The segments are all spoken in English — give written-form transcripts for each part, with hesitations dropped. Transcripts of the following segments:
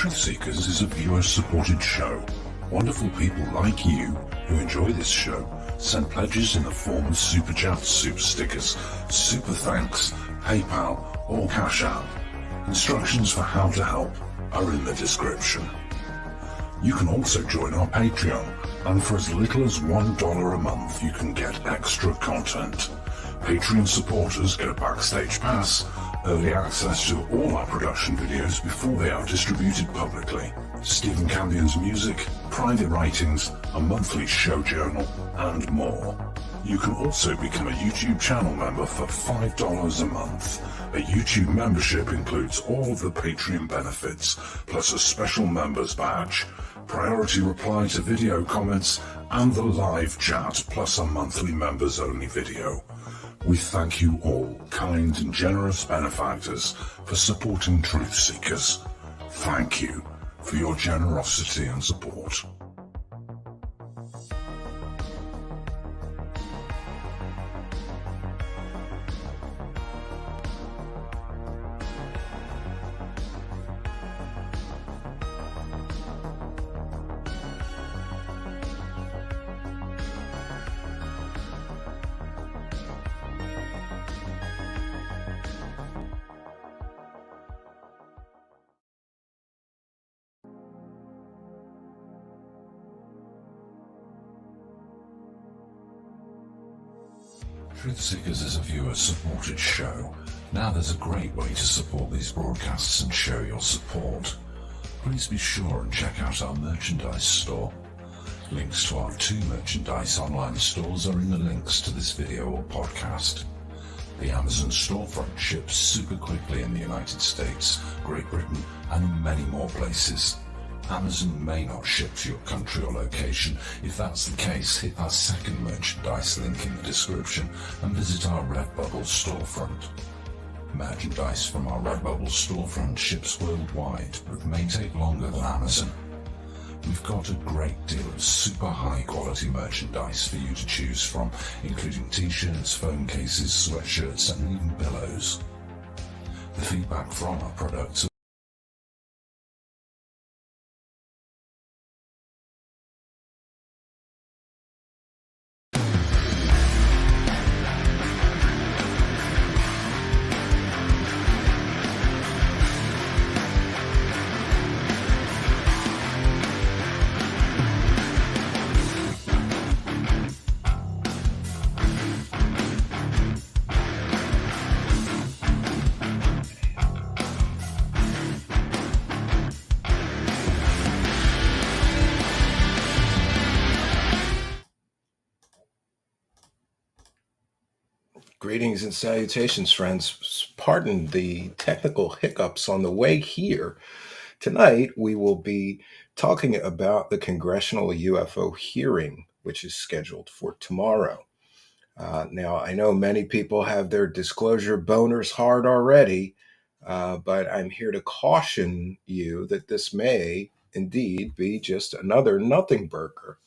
Truth Seekers is a viewer-supported show. Wonderful people like you who enjoy this show send pledges in the form of super chats, super stickers, super thanks, PayPal, or Cash App. Instructions for how to help are in the description. You can also join our Patreon, and for as little as $1 a month you can get extra content. Patreon supporters get a backstage pass, early access to all our production videos before they are distributed publicly, Stephen Campion's music, private writings, a monthly show journal, and more. You can also become a YouTube channel member for $5 a month. A YouTube membership includes all of the Patreon benefits, plus a special members badge, priority reply to video comments, and the live chat, plus a monthly members-only video. We thank you all, kind and generous benefactors, for supporting Truth Seekers. Thank you for your generosity and support. Truth Seekers is a viewer-supported show. Now there's a great way to support these broadcasts and show your support. Please be sure and check out our merchandise store. Links to our 2 merchandise online stores are in the links to this video or podcast. The Amazon storefront ships super quickly in the United States, Great Britain, and many more places. Amazon may not ship to your country or location. If that's the case, hit our second merchandise link in the description and visit our Redbubble storefront. Merchandise from our Redbubble storefront ships worldwide, but may take longer than Amazon. We've got a great deal of super high quality merchandise for you to choose from, including t-shirts, phone cases, sweatshirts, and even pillows. The feedback from our products Greetings and salutations, friends. Pardon the technical hiccups on the way here. Tonight, we will be talking about the Congressional UFO hearing, which is scheduled for tomorrow. Now, I know many people have their disclosure boners hard already, but I'm here to caution you that this may indeed be just another nothing burger.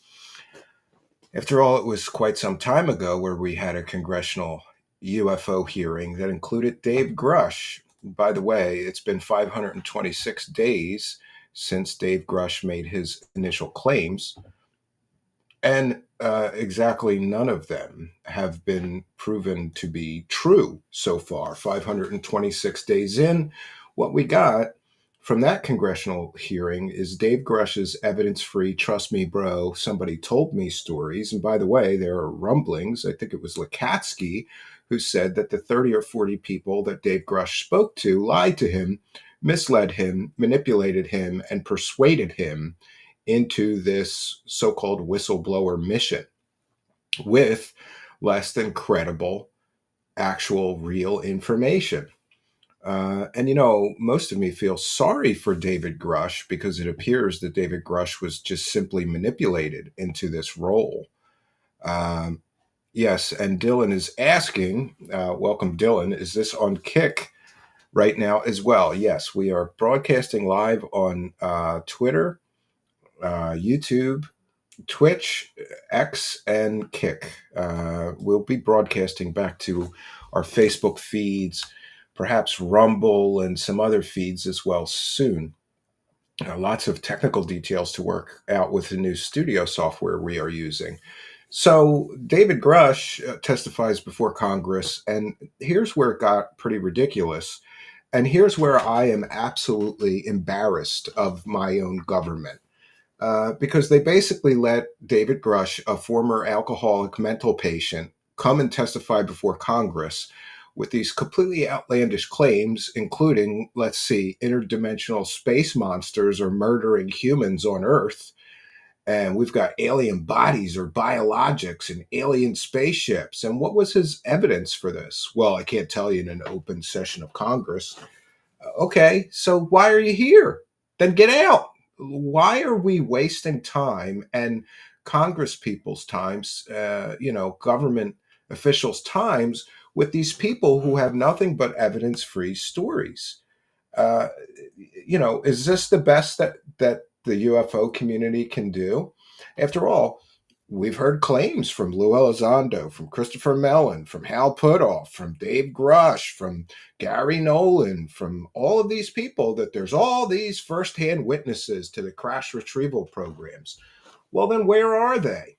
After all, it was quite some time ago where we had a Congressional UFO hearing that included Dave Grush. By the way, it's been 526 days since Dave Grush made his initial claims, and exactly none of them have been proven to be true so far. 526 days in, what we got from that congressional hearing is Dave Grush's evidence-free, trust me, bro, somebody told me stories. And by the way, there are rumblings. I think it was Lukatsky who said that the 30 or 40 people that Dave Grush spoke to lied to him, misled him, manipulated him, and persuaded him into this so-called whistleblower mission with less than credible, actual, real information. And, you know, most of me feel sorry for David Grush because it appears that David Grush was just simply manipulated into this role. Yes, and Dylan is asking, welcome Dylan, is this on Kick right now as well? Yes, we are broadcasting live on Twitter, YouTube, Twitch, X, and Kick. We'll be broadcasting back to our Facebook feeds, perhaps Rumble and some other feeds as well soon. Lots of technical details to work out with the new studio software we are using. So, David Grush testifies before Congress, and here's where it got pretty ridiculous. And here's where I am absolutely embarrassed of my own government. Because they basically let David Grush, a former alcoholic mental patient, come and testify before Congress with these completely outlandish claims, including, let's see, interdimensional space monsters are murdering humans on Earth. And we've got alien bodies or biologics and alien spaceships. And what was his evidence for this? Well, I can't tell you in an open session of Congress. Okay, so why are you here? Then get out. Why are we wasting time and Congress people's times, government officials' times with these people who have nothing but evidence free stories? Uh, is this the best that the UFO community can do? After all, we've heard claims from Lou Elizondo, from Christopher Mellon, from Hal Puthoff, from Dave Grush, from Gary Nolan, from all of these people that there's all these firsthand witnesses to the crash retrieval programs. Well, then where are they?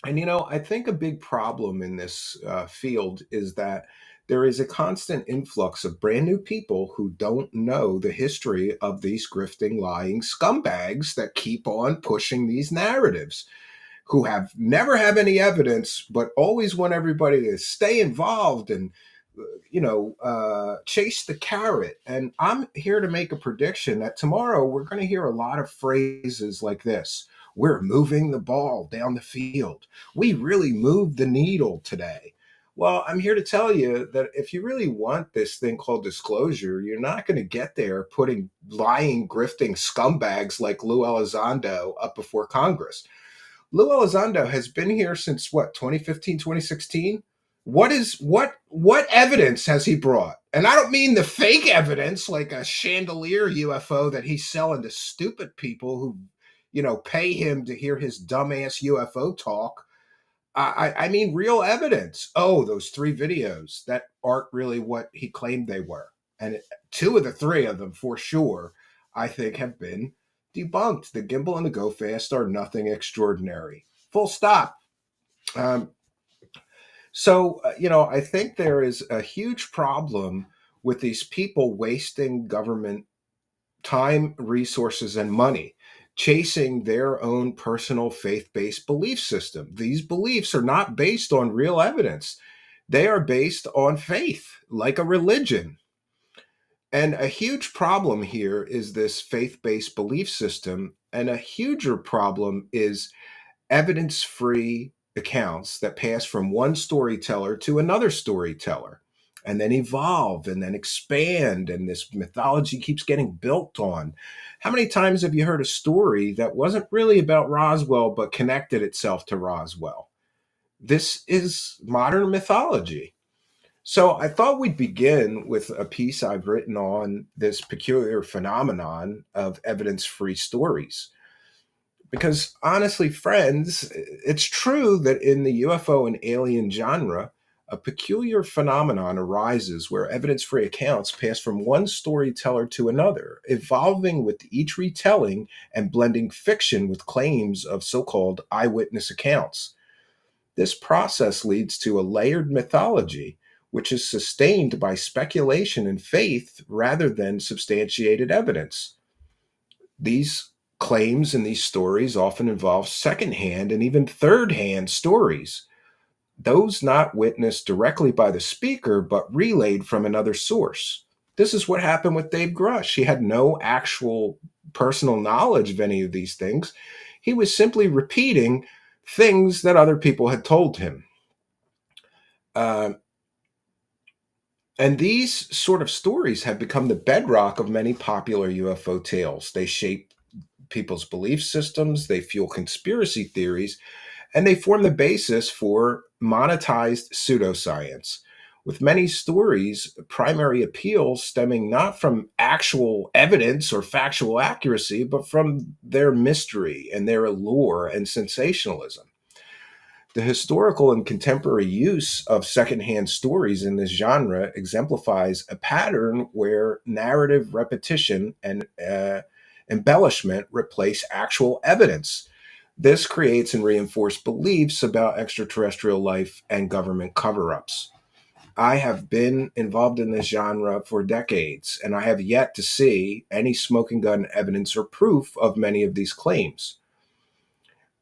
And I think a big problem in this field is that there is a constant influx of brand new people who don't know the history of these grifting, lying scumbags that keep on pushing these narratives, who have never have any evidence, but always want everybody to stay involved and chase the carrot. And I'm here to make a prediction that tomorrow we're going to hear a lot of phrases like this: we're moving the ball down the field, we really moved the needle today. Well, I'm here to tell you that if you really want this thing called disclosure, you're not going to get there putting lying, grifting scumbags like Lou Elizondo up before Congress. Lou Elizondo has been here since what, 2015, 2016. What evidence has he brought? And I don't mean the fake evidence like a chandelier UFO that he's selling to stupid people who, pay him to hear his dumbass UFO talk. I mean real evidence. Oh, those 3 videos that aren't really what he claimed they were. And 2 of the 3 of them, for sure, I think have been debunked. The gimbal and the go fast are nothing extraordinary. Full stop. Um, I think there is a huge problem with these people wasting government time, resources, and money chasing their own personal faith based belief system. These beliefs are not based on real evidence, they are based on faith, like a religion. And a huge problem here is this faith based belief system. And a huger problem is evidence free accounts that pass from one storyteller to another storyteller and then evolve and then expand. And this mythology keeps getting built on. How many times have you heard a story that wasn't really about Roswell but connected itself to Roswell? This is modern mythology. So I thought we'd begin with a piece I've written on this peculiar phenomenon of evidence free stories. Because honestly, friends, it's true that in the UFO and alien genre, a peculiar phenomenon arises where evidence free accounts pass from one storyteller to another, evolving with each retelling and blending fiction with claims of so called eyewitness accounts. This process leads to a layered mythology, which is sustained by speculation and faith rather than substantiated evidence. These claims and these stories often involve secondhand and even third hand stories, those not witnessed directly by the speaker but relayed from another source. This is what happened with Dave Grush. He had no actual personal knowledge of any of these things. He was simply repeating things that other people had told him. Uh, and these sort of stories have become the bedrock of many popular UFO tales. They shape people's belief systems, they fuel conspiracy theories, and they form the basis for monetized pseudoscience. With many stories, primary appeal stemming not from actual evidence or factual accuracy, but from their mystery and their allure and sensationalism. The historical and contemporary use of secondhand stories in this genre exemplifies a pattern where narrative repetition and embellishment replace actual evidence. This creates and reinforces beliefs about extraterrestrial life and government cover ups. I have been involved in this genre for decades, and I have yet to see any smoking gun evidence or proof of many of these claims.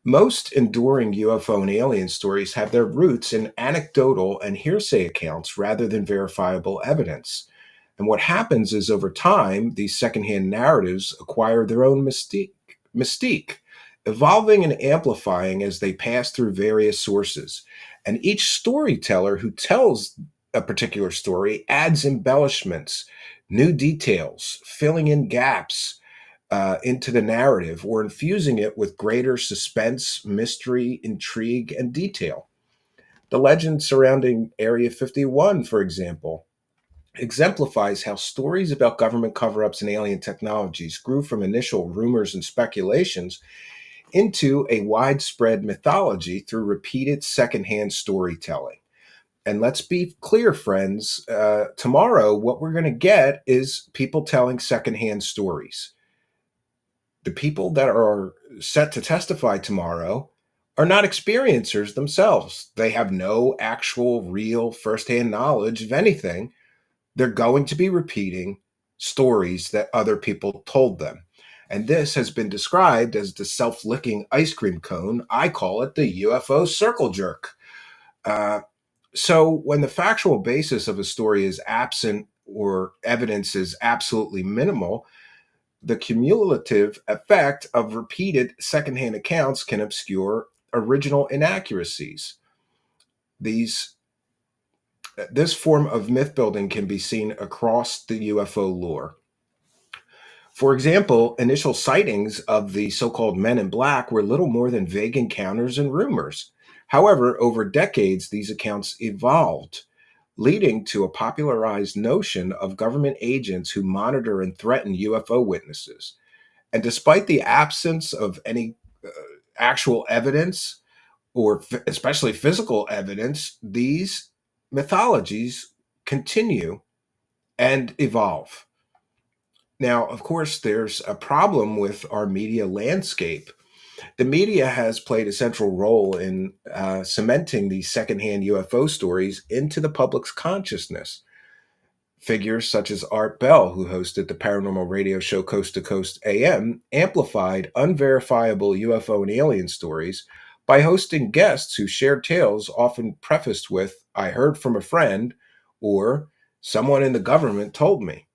Most enduring UFO and alien stories have their roots in anecdotal and hearsay accounts rather than verifiable evidence. And what happens is over time, these secondhand narratives acquire their own mystique, evolving and amplifying as they pass through various sources. And each storyteller who tells a particular story adds embellishments, new details, filling in gaps into the narrative or infusing it with greater suspense, mystery, intrigue, and detail. The legend surrounding Area 51, for example, exemplifies how stories about government cover ups and alien technologies grew from initial rumors and speculations into a widespread mythology through repeated secondhand storytelling. And let's be clear, friends, tomorrow, what we're going to get is people telling secondhand stories. The people that are set to testify tomorrow are not experiencers themselves. They have no actual, real, firsthand knowledge of anything. They're going to be repeating stories that other people told them. And this has been described as the self licking ice cream cone. I call it the UFO circle jerk. Uh, so, when the factual basis of a story is absent or evidence is absolutely minimal, the cumulative effect of repeated secondhand accounts can obscure original inaccuracies. These This form of myth building can be seen across the UFO lore. For example, initial sightings of the so called men in black were little more than vague encounters and rumors. However, over decades, these accounts evolved, leading to a popularized notion of government agents who monitor and threaten UFO witnesses. And despite the absence of any actual evidence, or especially physical evidence, these mythologies continue and evolve. Now, of course, there's a problem with our media landscape. The media has played a central role in cementing these secondhand UFO stories into the public's consciousness. Figures such as Art Bell, who hosted the paranormal radio show Coast to Coast AM, amplified unverifiable UFO and alien stories by hosting guests who shared tales often prefaced with, "I heard from a friend," or "someone in the government told me."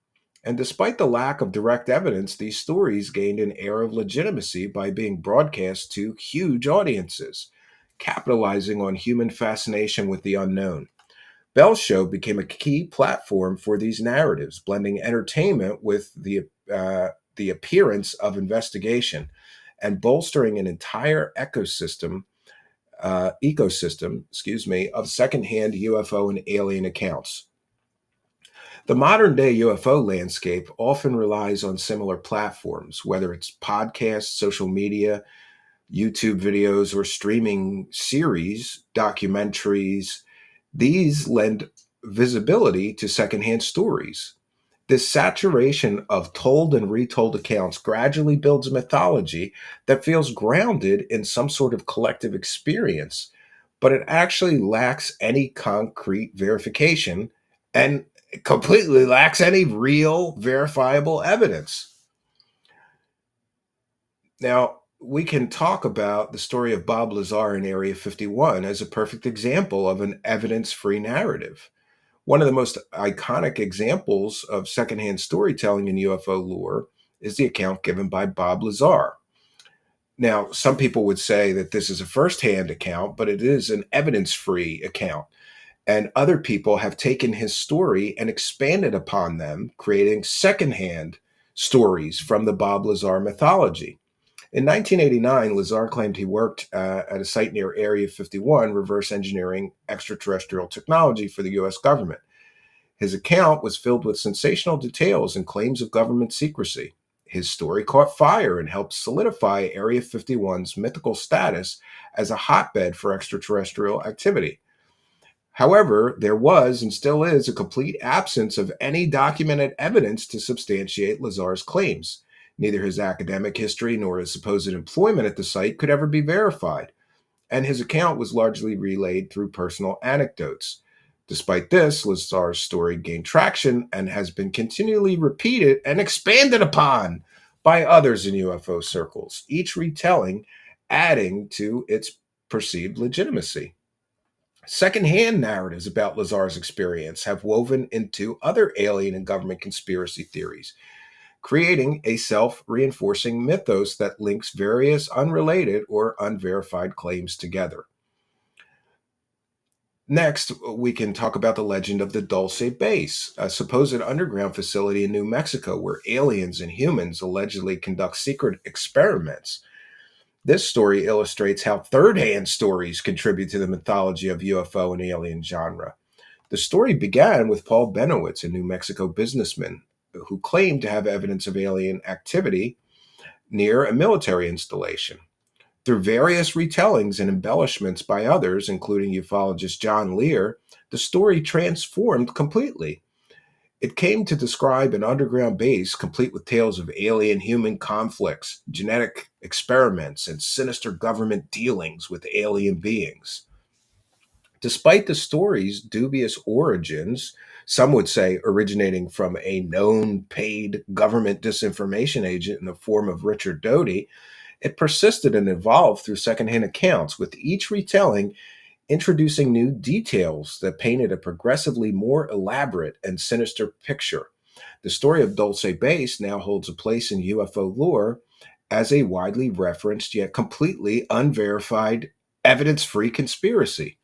And despite the lack of direct evidence, these stories gained an air of legitimacy by being broadcast to huge audiences, capitalizing on human fascination with the unknown. Bell's show became a key platform for these narratives, blending entertainment with the appearance of investigation and bolstering an entire ecosystem, of secondhand UFO and alien accounts. The modern day UFO landscape often relies on similar platforms, whether it's podcasts, social media, YouTube videos, or streaming series, documentaries. These lend visibility to secondhand stories. This saturation of told and retold accounts gradually builds a mythology that feels grounded in some sort of collective experience, but it actually lacks any concrete verification and completely lacks any real verifiable evidence. Now, we can talk about the story of Bob Lazar in Area 51 as a perfect example of an evidence free narrative. One of the most iconic examples of secondhand storytelling in UFO lore is the account given by Bob Lazar. Now, some people would say that this is a firsthand account, but it is an evidence free account. And other people have taken his story and expanded upon them, creating secondhand stories from the Bob Lazar mythology. In 1989, Lazar claimed he worked at a site near Area 51, reverse engineering extraterrestrial technology for the US government. His account was filled with sensational details and claims of government secrecy. His story caught fire and helped solidify Area 51's mythical status as a hotbed for extraterrestrial activity. However, there was and still is a complete absence of any documented evidence to substantiate Lazar's claims. Neither his academic history nor his supposed employment at the site could ever be verified, and his account was largely relayed through personal anecdotes. Despite this, Lazar's story gained traction and has been continually repeated and expanded upon by others in UFO circles, each retelling adding to its perceived legitimacy. Secondhand narratives about Lazar's experience have woven into other alien and government conspiracy theories, creating a self reinforcing mythos that links various unrelated or unverified claims together. Next, we can talk about the legend of the Dolce base, a supposed underground facility in New Mexico where aliens and humans allegedly conduct secret experiments. This story illustrates how third hand stories contribute to the mythology of UFO and alien genre. The story began with Paul Benowitz, a New Mexico businessman who claimed to have evidence of alien activity near a military installation. Through various retellings and embellishments by others, including ufologist John Lear, the story transformed completely. It came to describe an underground base complete with tales of alien human conflicts, genetic experiments, and sinister government dealings with alien beings. Despite the story's dubious origins, some would say originating from a known paid government disinformation agent in the form of Richard Doty, it persisted and evolved through secondhand accounts, with each retelling introducing new details that painted a progressively more elaborate and sinister picture. The story of Dolce Base now holds a place in UFO lore as a widely referenced yet completely unverified, evidence free conspiracy.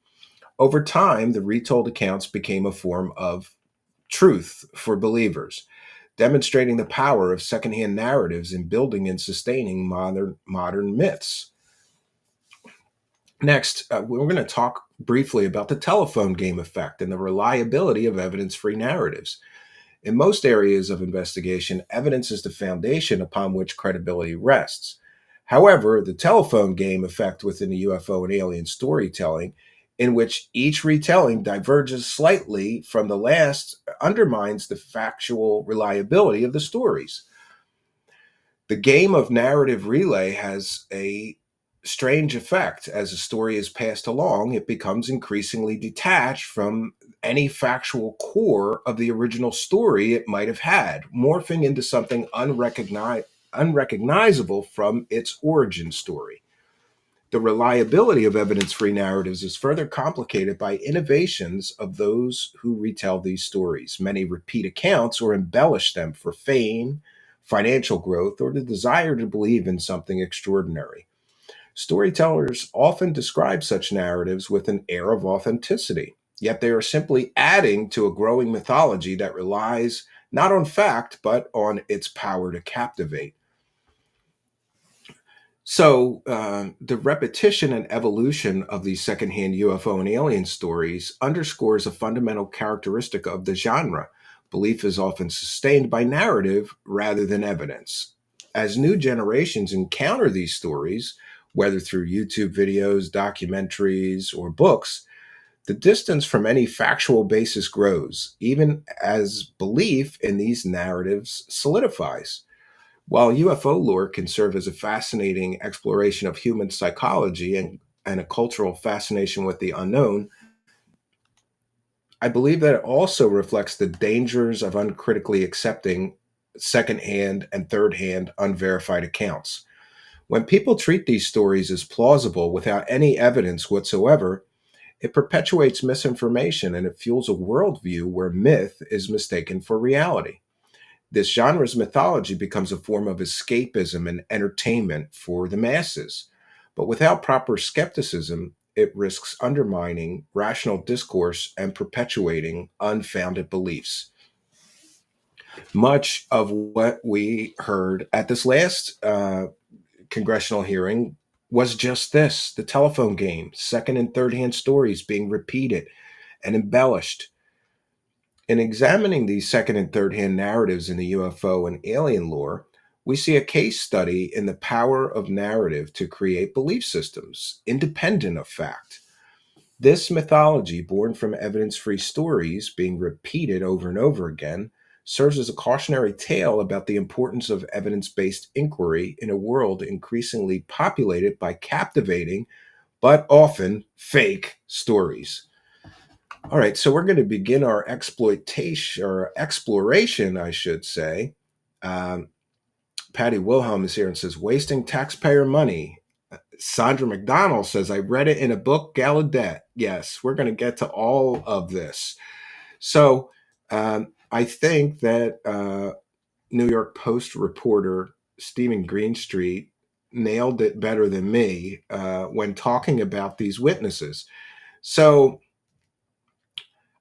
Over time, the retold accounts became a form of truth for believers, demonstrating the power of secondhand narratives in building and sustaining modern myths. Next, we're going to talk briefly about the telephone game effect and the reliability of evidence free narratives. In most areas of investigation, evidence is the foundation upon which credibility rests. However, the telephone game effect within the UFO and alien storytelling, in which each retelling diverges slightly from the last, undermines the factual reliability of the stories. The game of narrative relay has a strange effect. As a story is passed along, it becomes increasingly detached from any factual core of the original story it might have had, morphing into something unrecognizable from its origin story. The reliability of evidence free narratives is further complicated by innovations of those who retell these stories. Many repeat accounts or embellish them for fame, financial growth, or the desire to believe in something extraordinary. Storytellers often describe such narratives with an air of authenticity, yet they are simply adding to a growing mythology that relies not on fact, but on its power to captivate. So, the repetition and evolution of these secondhand UFO and alien stories underscores a fundamental characteristic of the genre. Belief is often sustained by narrative rather than evidence. As new generations encounter these stories, whether through YouTube videos, documentaries, or books, the distance from any factual basis grows, even as belief in these narratives solidifies. While UFO lore can serve as a fascinating exploration of human psychology and a cultural fascination with the unknown, I believe that it also reflects the dangers of uncritically accepting secondhand and third-hand unverified accounts. When people treat these stories as plausible without any evidence whatsoever, it perpetuates misinformation and it fuels a worldview where myth is mistaken for reality. This genre's mythology becomes a form of escapism and entertainment for the masses. But without proper skepticism, it risks undermining rational discourse and perpetuating unfounded beliefs. Much of what we heard at this last congressional hearing was just this: the telephone game, second and third hand stories being repeated and embellished. In examining these second and third hand narratives in the UFO and alien lore, we see a case study in the power of narrative to create belief systems independent of fact. This mythology, born from evidence free stories being repeated over and over again, serves as a cautionary tale about the importance of evidence-based inquiry in a world increasingly populated by captivating but often fake stories. All right, so we're going to begin our exploitation or exploration, I should say. Um, Patty Wilhelm is here and says, wasting taxpayer money. Sandra McDonald says, I read it in a book, Gallaudet. Yes, we're going to get to all of this. So I think that New York Post reporter Stephen Greenstreet nailed it better than me when talking about these witnesses. So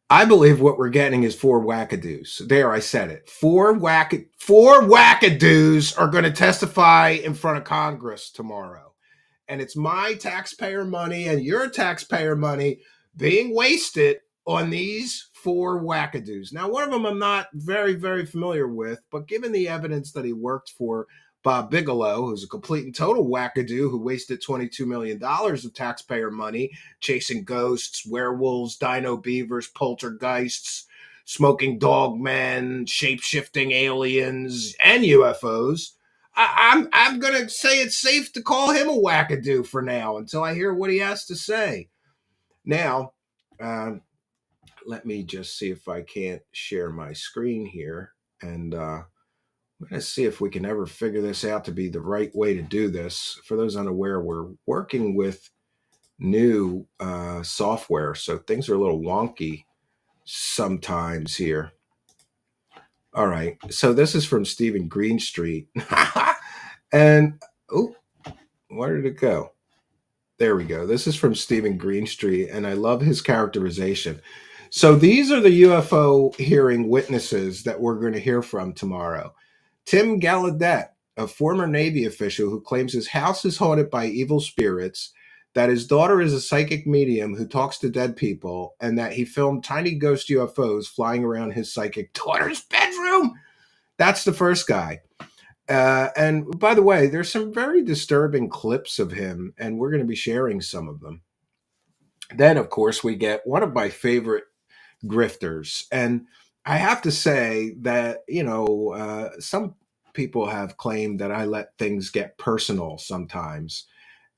I believe what we're getting is four wackadoos. There, I said it. Four wackadoos are going to testify in front of Congress tomorrow. And it's my taxpayer money and your taxpayer money being wasted on these four wackadoos. Now, one of them I'm not very, very familiar with, but given the evidence that he worked for Bob Bigelow, who's a complete and total wackadoo who wasted $22 million of taxpayer money chasing ghosts, werewolves, dino beavers, poltergeists, smoking dog men, shape-shifting aliens, and UFOs. I'm going to say it's safe to call him a wackadoo for now until I hear what he has to say. Now, let me just see if I can't share my screen here. And we're going to see if we can ever figure this out to be the right way to do this. For those unaware, we're working with new software, so things are a little wonky sometimes here. All right, so this is from Stephen Greenstreet. And, oh, where did it go? There we go. This is from Stephen Greenstreet, and I love his characterization. So these are the UFO hearing witnesses that we're going to hear from tomorrow. Tim Gallaudet, a former Navy official who claims his house is haunted by evil spirits, that his daughter is a psychic medium who talks to dead people, and that he filmed tiny ghost UFOs flying around his psychic daughter's bedroom. That's the first guy. And by the way, there's some very disturbing clips of him, and we're going to be sharing some of them. Then, of course, we get one of my favorite grifters. And I have to say that, some people have claimed that I let things get personal sometimes.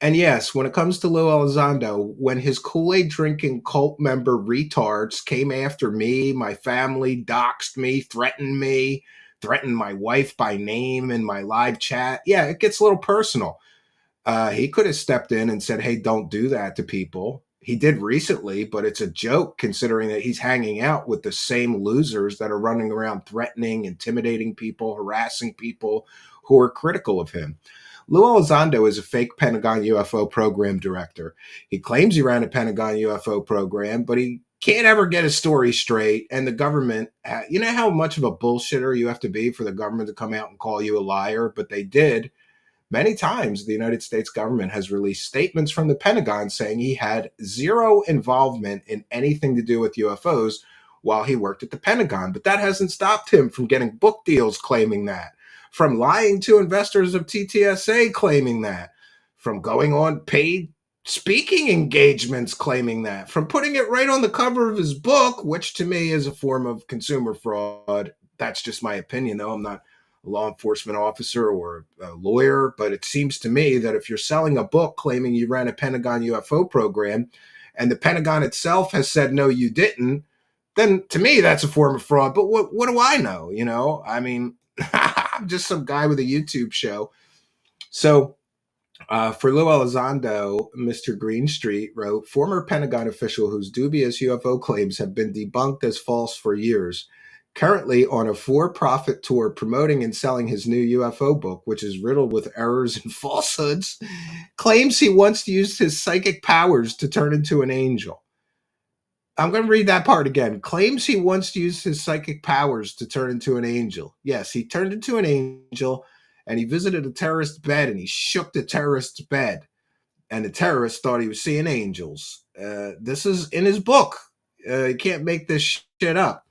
And yes, when it comes to Lou Elizondo, when his Kool-Aid drinking cult member retards came after me, my family, doxed me, threatened my wife by name in my live chat, yeah, it gets a little personal. He could have stepped in and said, hey, don't do that to people. He did recently, but it's a joke considering that he's hanging out with the same losers that are running around threatening, intimidating people, harassing people who are critical of him. Lou Elizondo is a fake Pentagon UFO program director. He claims he ran a Pentagon UFO program, but he can't ever get his story straight. And the government, you know how much of a bullshitter you have to be for the government to come out and call you a liar? But they did. Many times, the United States government has released statements from the Pentagon saying he had zero involvement in anything to do with UFOs while he worked at the Pentagon. But that hasn't stopped him from getting book deals claiming that, from lying to investors of TTSA claiming that, from going on paid speaking engagements claiming that, from putting it right on the cover of his book, which to me is a form of consumer fraud. That's just my opinion, though. I'm not a law enforcement officer or a lawyer, but it seems to me that if you're selling a book claiming you ran a Pentagon UFO program and the Pentagon itself has said, no, you didn't, then to me, that's a form of fraud. But what do I know? I mean, I'm just some guy with a YouTube show. So for Lou Elizondo, Mr. Greenstreet wrote, former Pentagon official whose dubious UFO claims have been debunked as false for years, currently on a for-profit tour promoting and selling his new UFO book, which is riddled with errors and falsehoods, claims he once used his psychic powers to turn into an angel. I'm going to read that part again. Claims he once used his psychic powers to turn into an angel. Yes, he turned into an angel, and he visited a terrorist's bed, and he shook the terrorist's bed. And the terrorist thought he was seeing angels. This is in his book. You can't make this shit up.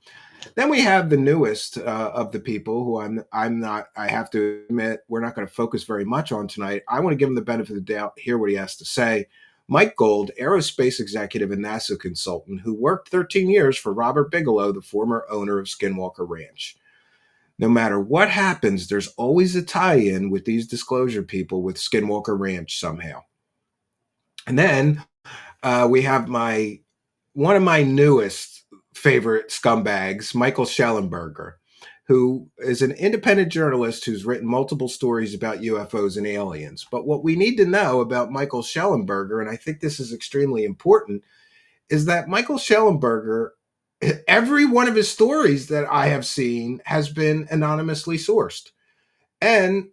Then we have the newest of the people who I'm not, I have to admit, we're not going to focus very much on tonight. I want to give him the benefit of the doubt, hear what he has to say. Mike Gold, aerospace executive and NASA consultant who worked 13 years for Robert Bigelow, the former owner of Skinwalker Ranch. No matter what happens, there's always a tie-in with these disclosure people with Skinwalker Ranch somehow. And then we have one of my newest favorite scumbags, Michael Schellenberger, who is an independent journalist who's written multiple stories about UFOs and aliens. But what we need to know about Michael Schellenberger, and I think this is extremely important, is that Michael Schellenberger, every one of his stories that I have seen has been anonymously sourced. And,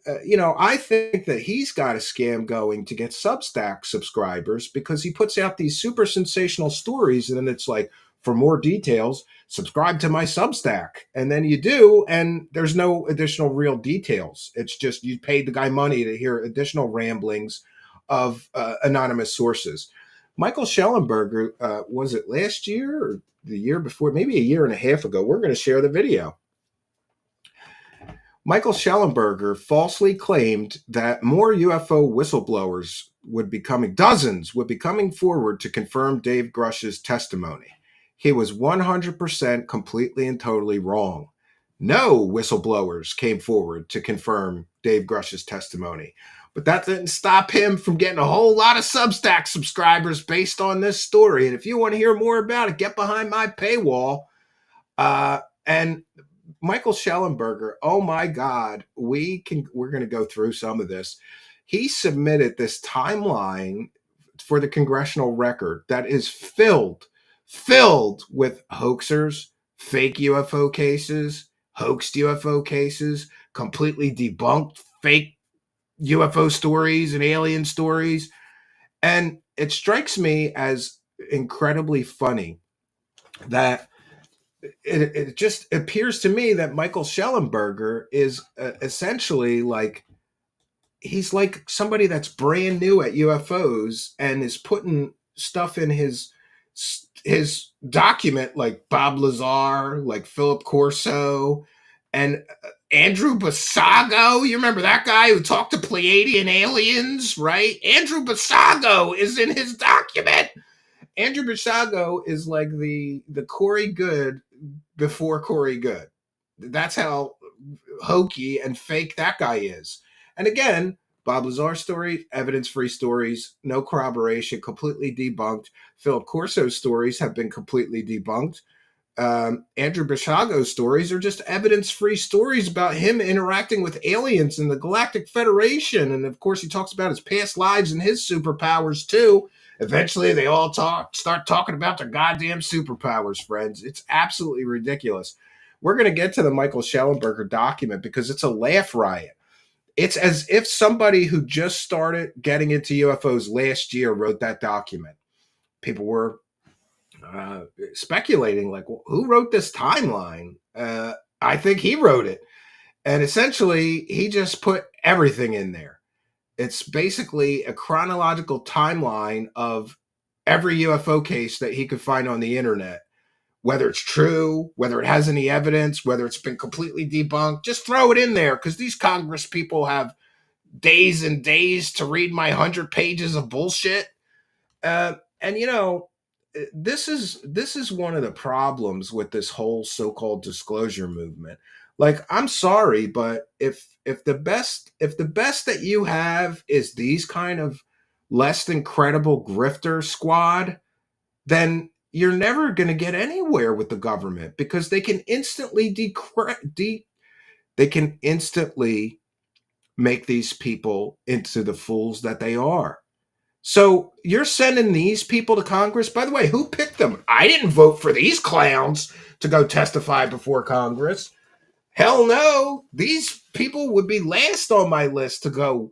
I think that he's got a scam going to get Substack subscribers because he puts out these super sensational stories. And then it's like, for more details, subscribe to my Substack. And then you do, and there's no additional real details. It's just you paid the guy money to hear additional ramblings of anonymous sources. Michael Schellenberger, was it last year or the year before? Maybe a year and a half ago. We're going to share the video. Michael Schellenberger falsely claimed that more UFO whistleblowers would be coming, dozens would be coming forward to confirm Dave Grush's testimony. He was 100% completely and totally wrong. No whistleblowers came forward to confirm Dave Grush's testimony. But that didn't stop him from getting a whole lot of Substack subscribers based on this story. And if you want to hear more about it, get behind my paywall. And Michael Schellenberger, oh my God, we're going to go through some of this. He submitted this timeline for the Congressional Record that is filled with hoaxers, fake UFO cases, hoaxed UFO cases, completely debunked fake UFO stories and alien stories. And it strikes me as incredibly funny that it just appears to me that Michael Schellenberger is essentially like, he's like somebody that's brand new at UFOs and is putting stuff in his document, like Bob Lazar, like Philip Corso, and Andrew Basago. You remember that guy who talked to Pleiadian aliens, right? Andrew Basago is in his document. Andrew Basago is like the Corey Good before Corey Good. That's how hokey and fake that guy is. And again, Bob Lazar story, evidence-free stories, no corroboration, completely debunked. Philip Corso's stories have been completely debunked. Andrew Basago's stories are just evidence-free stories about him interacting with aliens in the Galactic Federation. And of course, he talks about his past lives and his superpowers too. Eventually, they all start talking about their goddamn superpowers, friends. It's absolutely ridiculous. We're going to get to the Michael Schellenberger document because it's a laugh riot. It's as if somebody who just started getting into UFOs last year wrote that document. People were speculating, like, well, who wrote this timeline? I think he wrote it. And essentially, he just put everything in there. It's basically a chronological timeline of every UFO case that he could find on the internet, whether it's true, whether it has any evidence, whether it's been completely debunked. Just throw it in there because these Congress people have days and days to read my 100 pages of bullshit. And this is one of the problems with this whole so-called disclosure movement. Like, I'm sorry, but if the best that you have is these kind of less than credible grifter squad, then you're never going to get anywhere with the government because they can instantly they can instantly make these people into the fools that they are. So you're sending these people to Congress. By the way, who picked them? I didn't vote for these clowns to go testify before Congress. Hell no. These people would be last on my list to go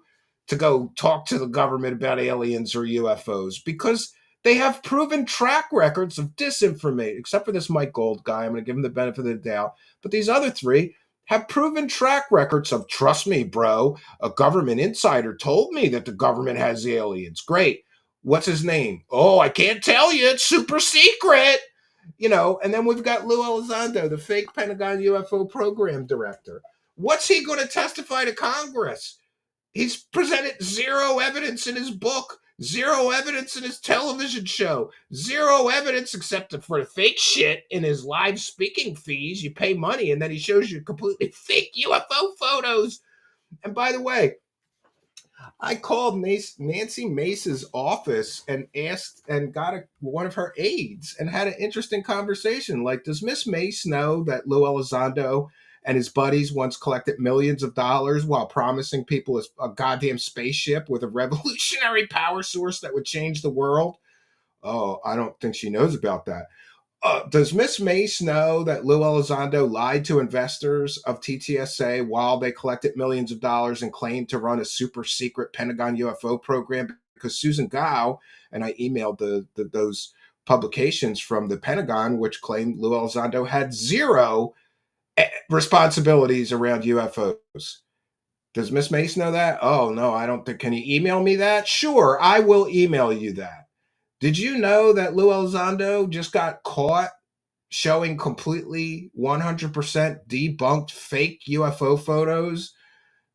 talk to the government about aliens or UFOs because they have proven track records of disinformation, except for this Mike Gold guy. I'm going to give him the benefit of the doubt. But these other three have proven track records of, trust me, bro, a government insider told me that the government has aliens. Great. What's his name? Oh, I can't tell you. It's super secret. And then we've got Lou Elizondo, the fake Pentagon UFO program director. What's he going to testify to Congress? He's presented zero evidence in his book Zero evidence in his television show. Zero evidence except for the fake shit in his live speaking fees. You pay money and then he shows you completely fake UFO photos. And by the way, I called Nancy Mace's office and asked and got one of her aides and had an interesting conversation. Like, does Miss Mace know that Lou Elizondo and his buddies once collected millions of dollars while promising people a goddamn spaceship with a revolutionary power source that would change the world? Oh, I don't think she knows about that. Does Miss Mace know that Lou Elizondo lied to investors of TTSA while they collected millions of dollars and claimed to run a super secret Pentagon UFO program? Because Susan Gao and I emailed those publications from the Pentagon, which claimed Lou Elizondo had zero responsibilities around UFOs. Does Miss Mace know that? Oh, no, I don't think. Can you email me that? Sure, I will email you that. Did you know that Lou Elizondo just got caught showing completely 100% debunked fake UFO photos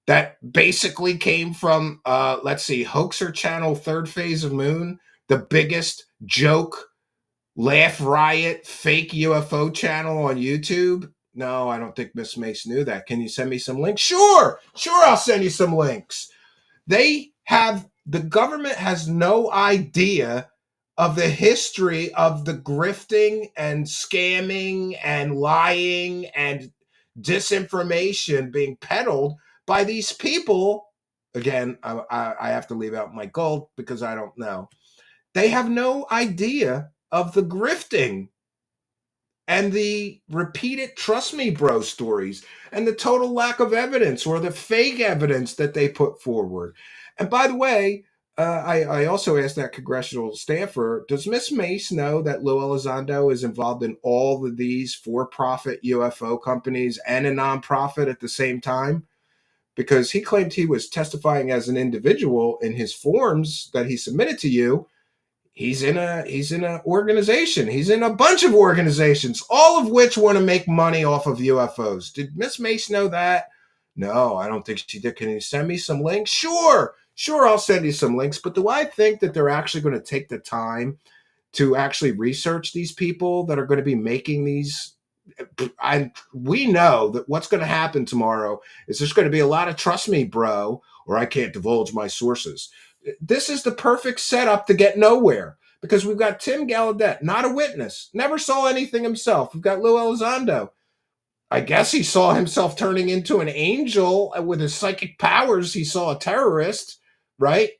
that basically came from, let's see, Hoaxer Channel Third Phase of Moon, the biggest joke, laugh riot, fake UFO channel on YouTube? No, I don't think Miss Mace knew that. Can you send me some links? Sure, I'll send you some links. The government has no idea of the history of the grifting and scamming and lying and disinformation being peddled by these people. Again, I have to leave out Mike Gold because I don't know. They have no idea of the grifting and the repeated trust me bro stories and the total lack of evidence or the fake evidence that they put forward. And by the way, I also asked that congressional staffer, does Miss Mace know that Lou Elizondo is involved in all of these for-profit UFO companies and a nonprofit at the same time? Because he claimed he was testifying as an individual in his forms that he submitted to you. He's in an organization. He's in a bunch of organizations, all of which want to make money off of UFOs. Did Miss Mace know that? No, I don't think she did. Can you send me some links? Sure, I'll send you some links. But do I think that they're actually going to take the time to actually research these people that are going to be making these? We know that what's going to happen tomorrow is there's going to be a lot of trust me, bro, or I can't divulge my sources. This is the perfect setup to get nowhere because we've got Tim Gallaudet, not a witness, never saw anything himself. We've got Lou Elizondo. I guess he saw himself turning into an angel with his psychic powers. He saw a terrorist, right?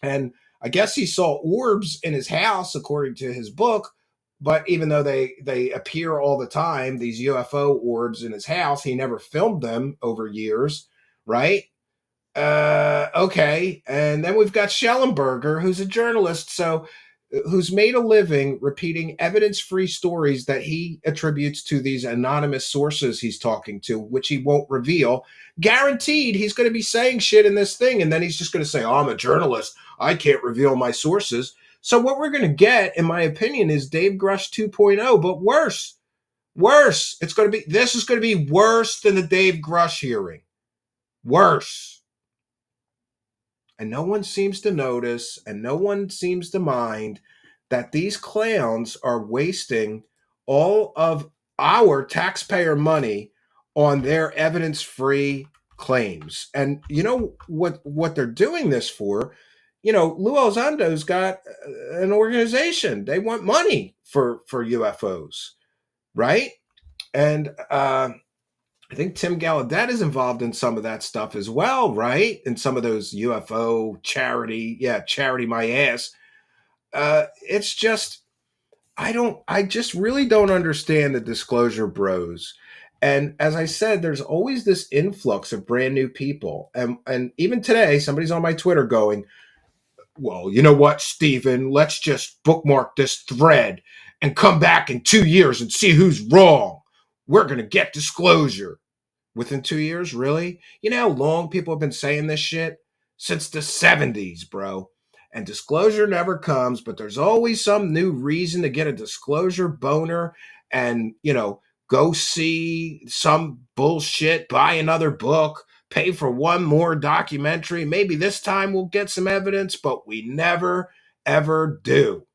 And I guess he saw orbs in his house, according to his book. But even though they appear all the time, these UFO orbs in his house, he never filmed them over years, right? Okay. And then we've got Schellenberger, who's a journalist, who's made a living repeating evidence-free stories that he attributes to these anonymous sources he's talking to, which he won't reveal. Guaranteed he's going to be saying shit in this thing, and then he's just going to say, oh, I'm a journalist. I can't reveal my sources. So what we're going to get, in my opinion, is Dave Grush 2.0, but worse. Worse. This is going to be worse than the Dave Grush hearing. Worse. And no one seems to notice, and no one seems to mind that these clowns are wasting all of our taxpayer money on their evidence-free claims. And you know what they're doing this for? You know, Lou Elizondo's got an organization. They want money for UFOs, right? And I think Tim Gallaudet is involved in some of that stuff as well, right? In some of those UFO charity my ass. It's just, I just really don't understand the disclosure bros. And as I said, there's always this influx of brand new people. And even today, somebody's on my Twitter going, well, you know what, Stephen, let's just bookmark this thread and come back in 2 years and see who's wrong. We're going to get disclosure. Within 2 years, really? You know how long people have been saying this shit? Since the 70s, bro. And disclosure never comes, but there's always some new reason to get a disclosure boner and, go see some bullshit, buy another book, pay for one more documentary. Maybe this time we'll get some evidence, but we never, ever do.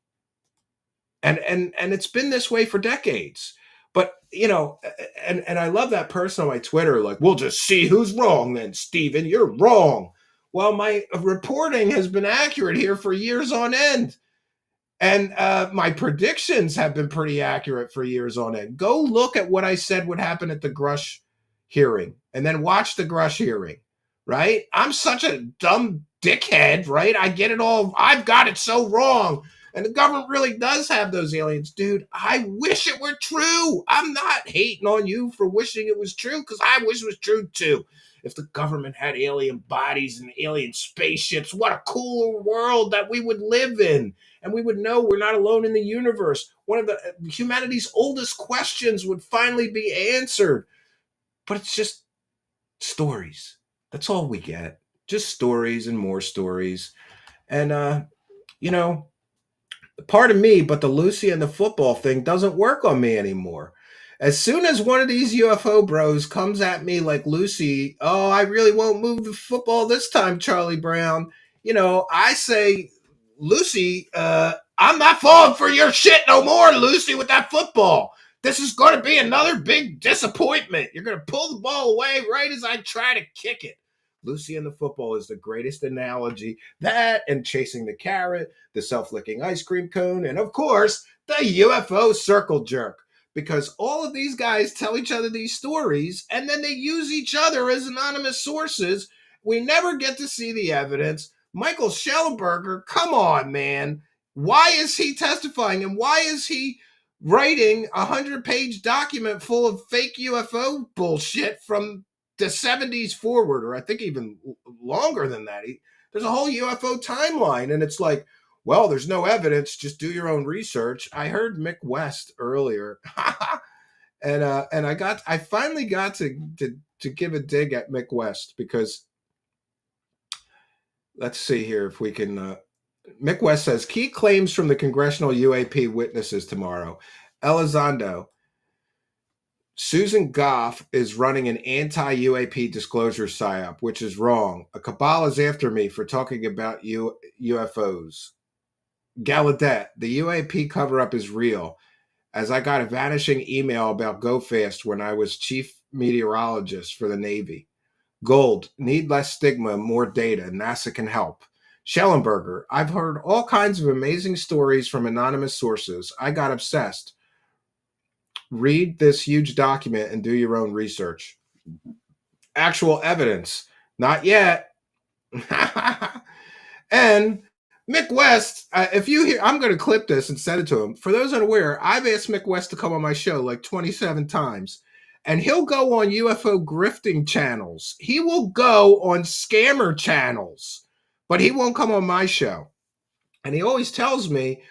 And it's been this way for decades. But and I love that person on my Twitter, like, we'll just see who's wrong then, Steven. You're wrong. Well, my reporting has been accurate here for years on end. And my predictions have been pretty accurate for years on end. Go look at what I said would happen at the Grush hearing and then watch the Grush hearing, right? I'm such a dumb dickhead, right? I get it all. I've got it so wrong. And the government really does have those aliens. Dude, I wish it were true. I'm not hating on you for wishing it was true, because I wish it was true too. If the government had alien bodies and alien spaceships, what a cooler world that we would live in. And we would know we're not alone in the universe. One of the humanity's oldest questions would finally be answered. But it's just stories. That's all we get. Just stories and more stories. And, pardon me, but the Lucy and the football thing doesn't work on me anymore. As soon as one of these UFO bros comes at me like Lucy, oh, I really won't move the football this time, Charlie Brown. I say, Lucy, I'm not falling for your shit no more, Lucy, with that football. This is going to be another big disappointment. You're going to pull the ball away right as I try to kick it. Lucy and the football is the greatest analogy. That and chasing the carrot, the self-licking ice cream cone, and of course, the UFO circle jerk. Because all of these guys tell each other these stories, and then they use each other as anonymous sources. We never get to see the evidence. Michael Schellenberger, come on, man. Why is he testifying, and why is he writing a 100-page document full of fake UFO bullshit from the 70s forward, or I think even longer than that? There's a whole UFO timeline, and it's like, well, there's no evidence. Just do your own research. I heard Mick West earlier, and I finally got to give a dig at Mick West, because let's see here if we can. Mick West says key claims from the Congressional UAP witnesses tomorrow. Elizondo. Susan Goff is running an anti-UAP disclosure psyop, which is wrong. A cabal is after me for talking about UFOs. Gallaudet, the UAP cover-up is real, as I got a vanishing email about Go Fast when I was chief meteorologist for the Navy. Gold, need less stigma, more data. NASA can help. Schellenberger, I've heard all kinds of amazing stories from anonymous sources. I got obsessed. Read this huge document and do your own research. Actual evidence, not yet. And Mick West, if you hear, I'm going to clip this and send it to him. For those unaware, I've asked Mick West to come on my show like 27 times. And he'll go on UFO grifting channels. He will go on scammer channels. But he won't come on my show. And he always tells me,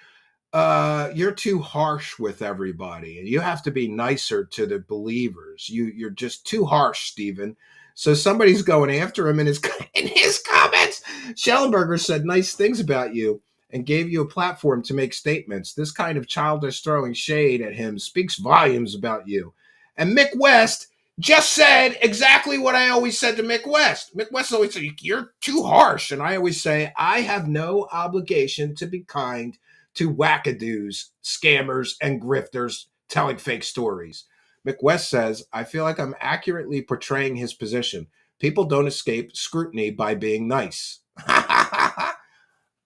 you're too harsh with everybody. And you have to be nicer to the believers. You're just too harsh, Stephen. So somebody's going after him in his comments. Schellenberger said nice things about you and gave you a platform to make statements. This kind of childish throwing shade at him speaks volumes about you. And Mick West just said exactly what I always said to Mick West. Mick West always said, you're too harsh. And I always say, I have no obligation to be kind to wackadoos, scammers, and grifters telling fake stories. Mick West says, I feel like I'm accurately portraying his position. People don't escape scrutiny by being nice.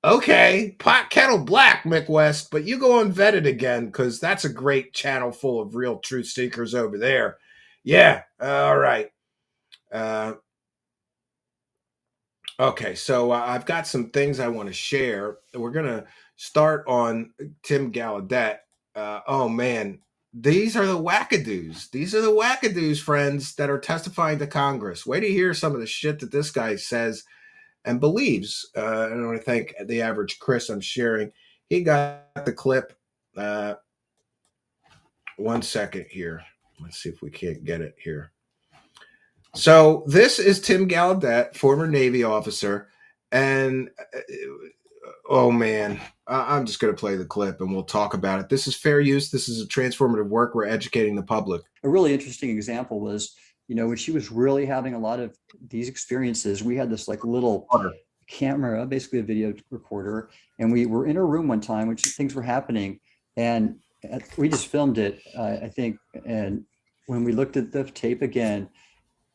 Okay, pot kettle black, Mick West, but you go and vet it again, because that's a great channel full of real truth seekers over there. Yeah, all right. Okay, so I've got some things I want to share. We're going to start on Tim Gallaudet. Oh, man, these are the wackadoos. These are the wackadoos, friends, that are testifying to Congress. Wait to hear some of the shit that this guy says and believes. And I want to thank the average Chris I'm sharing. He got the clip. 1 second here. Let's see if we can't get it here. So this is Tim Gallaudet, former Navy officer. And oh, man, I'm just going to play the clip and we'll talk about it. This is fair use. This is a transformative work. We're educating the public. A really interesting example was, when she was really having a lot of these experiences, we had this like little camera, basically a video recorder, and we were in a room one time which things were happening, and we just filmed it, I think. And when we looked at the tape again,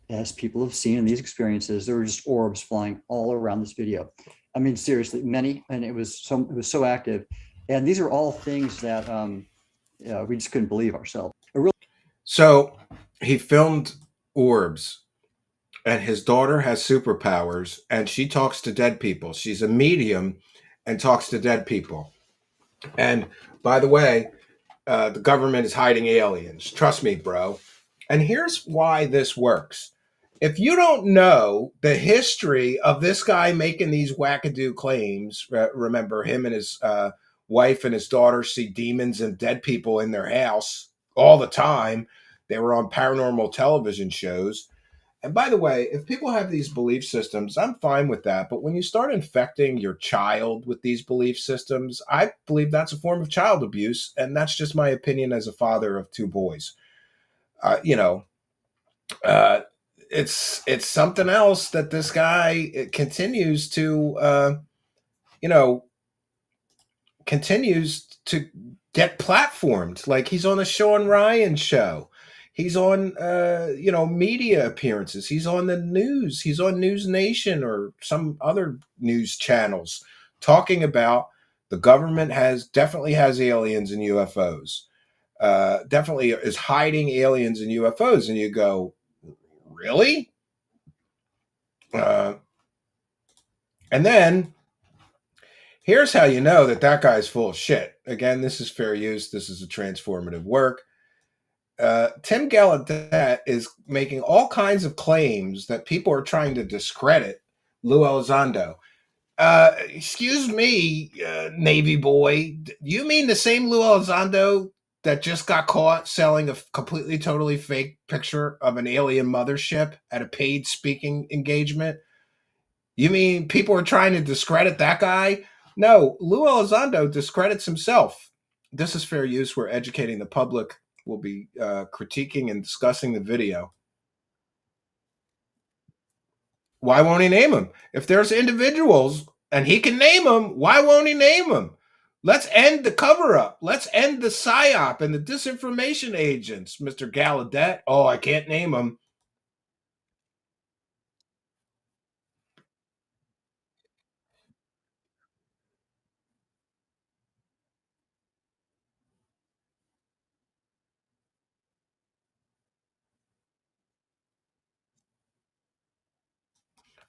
as people have seen in these experiences, there were just orbs flying all around this video. I mean, seriously, many, and it was so active. And these are all things that we just couldn't believe ourselves. So he filmed orbs, and his daughter has superpowers, and she talks to dead people. She's a medium and talks to dead people. And by the way, the government is hiding aliens. Trust me, bro. And here's why this works. If you don't know the history of this guy making these wackadoo claims, remember him and his wife and his daughter see demons and dead people in their house all the time. They were on paranormal television shows. And by the way, if people have these belief systems, I'm fine with that. But when you start infecting your child with these belief systems, I believe that's a form of child abuse. And that's just my opinion as a father of two boys. It's something else that this guy continues to, continues to get platformed. Like he's on the Sean Ryan show. He's on, media appearances. He's on the news. He's on News Nation or some other news channels talking about the government definitely has aliens and UFOs. Definitely is hiding aliens and UFOs. And you go, really? And then here's how you know that guy's full of shit. Again, this is fair use. This is a transformative work. Tim Gallaudet is making all kinds of claims that people are trying to discredit Lou Elizondo. Excuse me, Navy boy. You mean the same Lou Elizondo that just got caught selling a completely, totally fake picture of an alien mothership at a paid speaking engagement? You mean people are trying to discredit that guy? No, Lou Elizondo discredits himself. This is fair use. We're educating the public. We'll be critiquing and discussing the video. Why won't he name them? If there's individuals and he can name them, why won't he name them? Let's end the cover-up. Let's end the PSYOP and the disinformation agents, Mr. Gallaudet. Oh, I can't name them.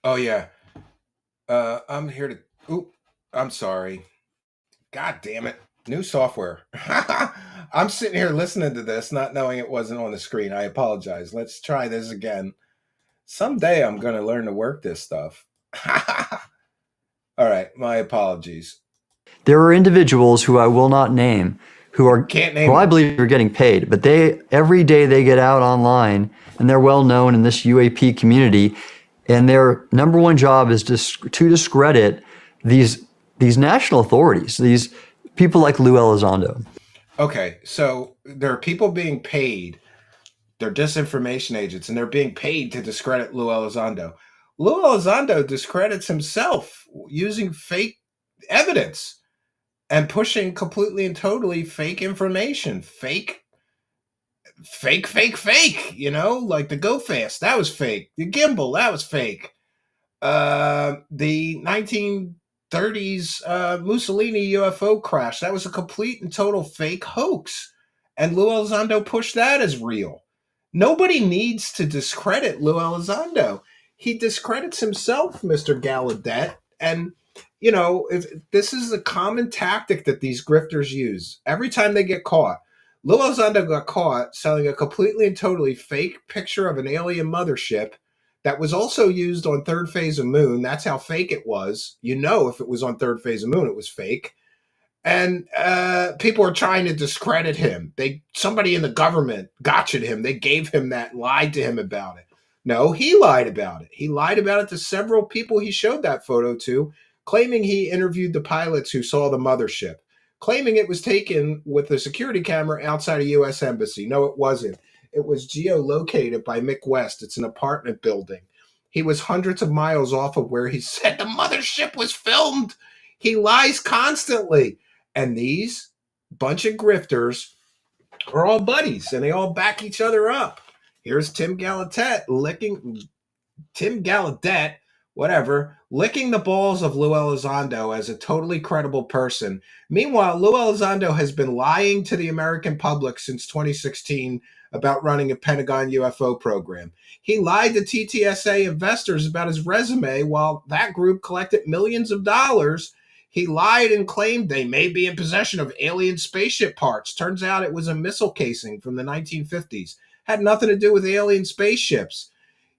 Oh, yeah. I'm here to... Oop, I'm sorry. God damn it. New software. I'm sitting here listening to this, not knowing it wasn't on the screen. I apologize. Let's try this again. Someday I'm going to learn to work this stuff. All right. My apologies. There are individuals who I will not name who I believe are getting paid, but every day they get out online and they're well known in this UAP community, and their number one job is to discredit these national authorities, these people like Lou Elizondo. Okay, so there are people being paid. They're disinformation agents, and they're being paid to discredit Lou Elizondo. Lou Elizondo discredits himself using fake evidence and pushing completely and totally fake information. Fake, like the Go Fast, that was fake. The gimbal, that was fake. The 1930s Mussolini UFO crash, that was a complete and total fake hoax. And Lou Elizondo pushed that as real. Nobody needs to discredit Lou Elizondo. He discredits himself, Mr. Gallaudet. And, this is a common tactic that these grifters use every time they get caught. Lou Elizondo got caught selling a completely and totally fake picture of an alien mothership that was also used on Third Phase of Moon. That's how fake it was. If it was on Third Phase of Moon, it was fake. And people are trying to discredit him. Somebody in the government gotcha'd him. They gave him that, lied to him about it. No, he lied about it. He lied about it to several people he showed that photo to, claiming he interviewed the pilots who saw the mothership, claiming it was taken with a security camera outside a U.S. embassy. No, it wasn't. It was geolocated by Mick West. It's an apartment building. He was hundreds of miles off of where he said the mothership was filmed. He lies constantly. And these bunch of grifters are all buddies, and they all back each other up. Here's Tim Gallaudet licking the balls of Lou Elizondo as a totally credible person. Meanwhile, Lou Elizondo has been lying to the American public since 2016 about running a Pentagon UFO program. He lied to TTSA investors about his resume while that group collected millions of dollars. He lied and claimed they may be in possession of alien spaceship parts. Turns out it was a missile casing from the 1950s. Had nothing to do with alien spaceships.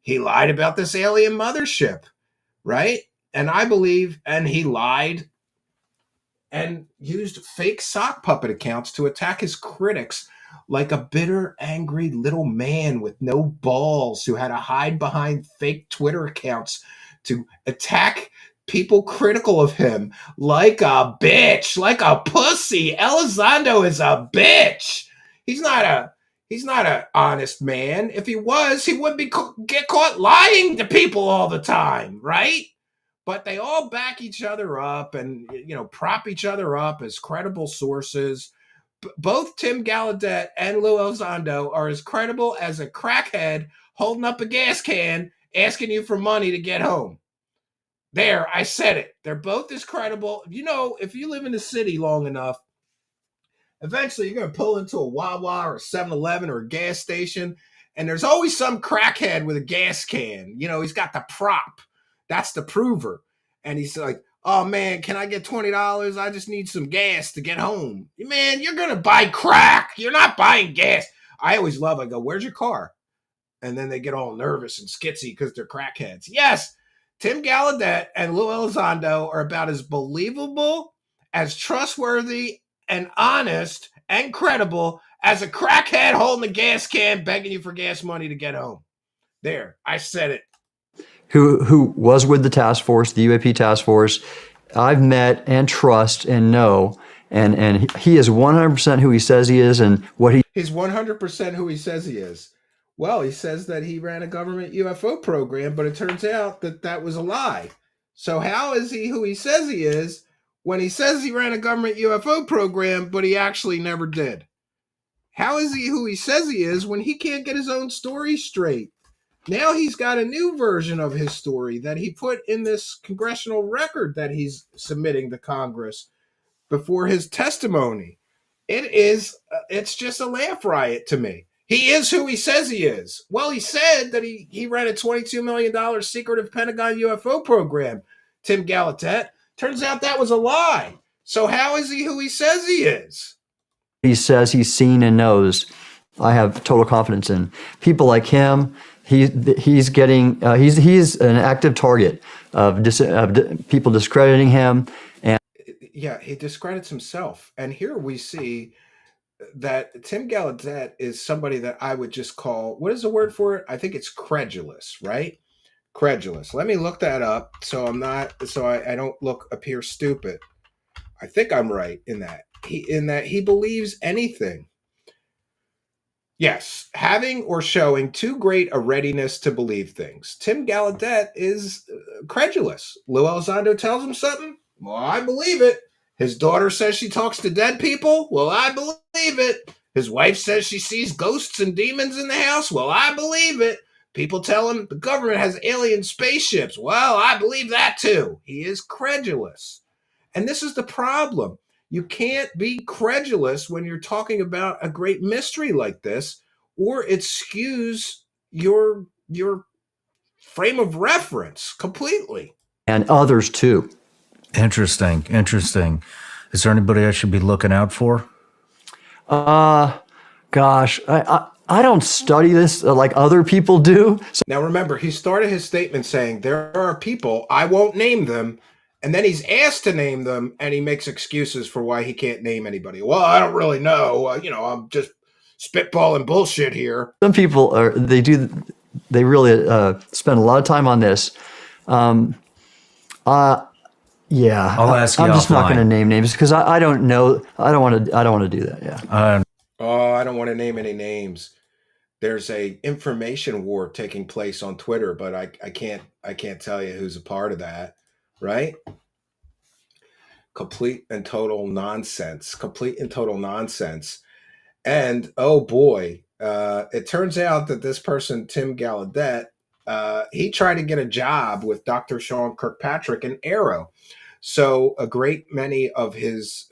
He lied about this alien mothership, right? And I believe, and he lied and used fake sock puppet accounts to attack his critics like a bitter, angry little man with no balls who had to hide behind fake Twitter accounts to attack people critical of him like a bitch, like a pussy. Elizondo is a bitch. He's not an honest man. If he was, he wouldn't get caught lying to people all the time, right? But they all back each other up and, prop each other up as credible sources. Both Tim Gallaudet and Lou Elizondo are as credible as a crackhead holding up a gas can asking you for money to get home. There, I said it. They're both as credible. If you live in the city long enough, eventually you're going to pull into a Wawa or a 7-Eleven or a gas station, and there's always some crackhead with a gas can. He's got the prop. That's the prover. And he's like, oh, man, can I get $20? I just need some gas to get home. Man, you're going to buy crack. You're not buying gas. I always I go, where's your car? And then they get all nervous and skitsy because they're crackheads. Yes, Tim Gallaudet and Lou Elizondo are about as believable, as trustworthy, and honest and credible as a crackhead holding a gas can begging you for gas money to get home. There, I said it. Who was with the task force, the UAP task force, I've met and trust and know, and he is 100% who he says he is, and he's 100% who he says he is. Well, he says that he ran a government UFO program, but it turns out that was a lie. So how is he who he says he is when he says he ran a government UFO program, but he actually never did? How is he who he says he is when he can't get his own story straight? Now he's got a new version of his story that he put in this congressional record that he's submitting to Congress before his testimony. It's just a laugh riot to me. He is who he says he is. Well, he said that he ran a $22 million secretive Pentagon UFO program, Tim Gallaudet. Turns out that was a lie. So how is he who he says he is? He says he's seen and knows. I have total confidence in people like him. He's an active target of people discrediting him. And yeah, he discredits himself. And here we see that Tim Gallaudet is somebody that I would just call, what is the word for it? I think it's credulous, right? Credulous. Let me look that up so I don't appear stupid. I think I'm right in that he believes anything. Yes, having or showing too great a readiness to believe things. Tim Gallaudet is credulous. Lou Elizondo tells him something? Well, I believe it. His daughter says she talks to dead people? Well, I believe it. His wife says she sees ghosts and demons in the house? Well, I believe it. People tell him the government has alien spaceships. Well, I believe that too. He is credulous. And this is the problem. You can't be credulous when you're talking about a great mystery like this, or it skews your frame of reference completely. And others too. Interesting. Is there anybody I should be looking out for? Gosh, I don't study this like other people do. Now remember, he started his statement saying, there are people, I won't name them, and then he's asked to name them, and he makes excuses for why he can't name anybody. Well, I don't really know. I'm just spitballing bullshit here. Some people they really spend a lot of time on this. Yeah, I'll ask you. I'm just offline. not going to name names because I don't know. I don't want to do that. Yeah. I don't want to name any names. there's a information war taking place on Twitter, but I can't tell you who's a part of that, right? Complete and total nonsense. Complete and total nonsense. And oh boy, it turns out that this person, Tim Gallaudet, he tried to get a job with Dr. Sean Kirkpatrick in Arrow. So a great many of his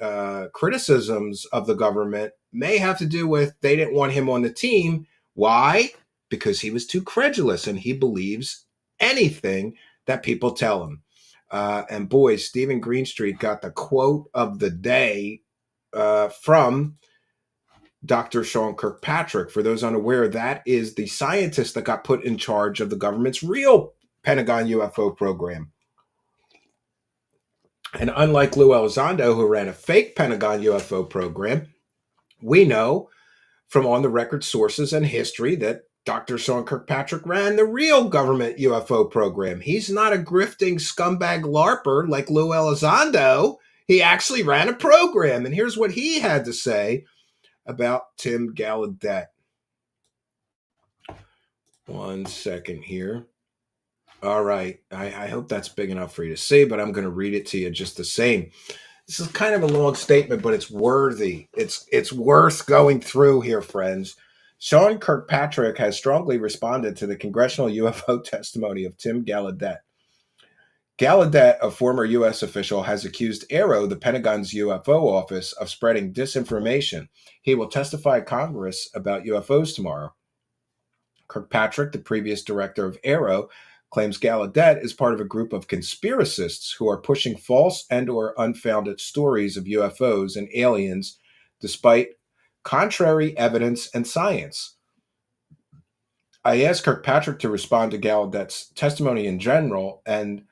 criticisms of the government may have to do with they didn't want him on the team. Why? Because he was too credulous and he believes anything that people tell him. And boy, Stephen Greenstreet got the quote of the day from Dr. Sean Kirkpatrick. For those unaware, that is the scientist that got put in charge of the government's real Pentagon UFO program. And unlike Lou Elizondo, who ran a fake Pentagon UFO program, we know from on-the-record sources and history that Dr. Sean Kirkpatrick ran the real government UFO program. He's not a grifting scumbag LARPer like Lou Elizondo. He actually ran a program. And here's what he had to say about Tim Gallaudet. One second here. All right. I hope that's big enough for you to see, but I'm going to read it to you just the same. This is kind of a long statement, but it's worthy. It's worth going through here, friends. Sean Kirkpatrick has strongly responded to the congressional UFO testimony of Tim Gallaudet. Gallaudet, a former U.S. official, has accused AARO, the Pentagon's UFO office, of spreading disinformation. He will testify at Congress about UFOs tomorrow. Kirkpatrick, the previous director of AARO, claims Gallaudet is part of a group of conspiracists who are pushing false and or unfounded stories of UFOs and aliens despite contrary evidence and science. I asked Kirkpatrick to respond to Gallaudet's testimony in general and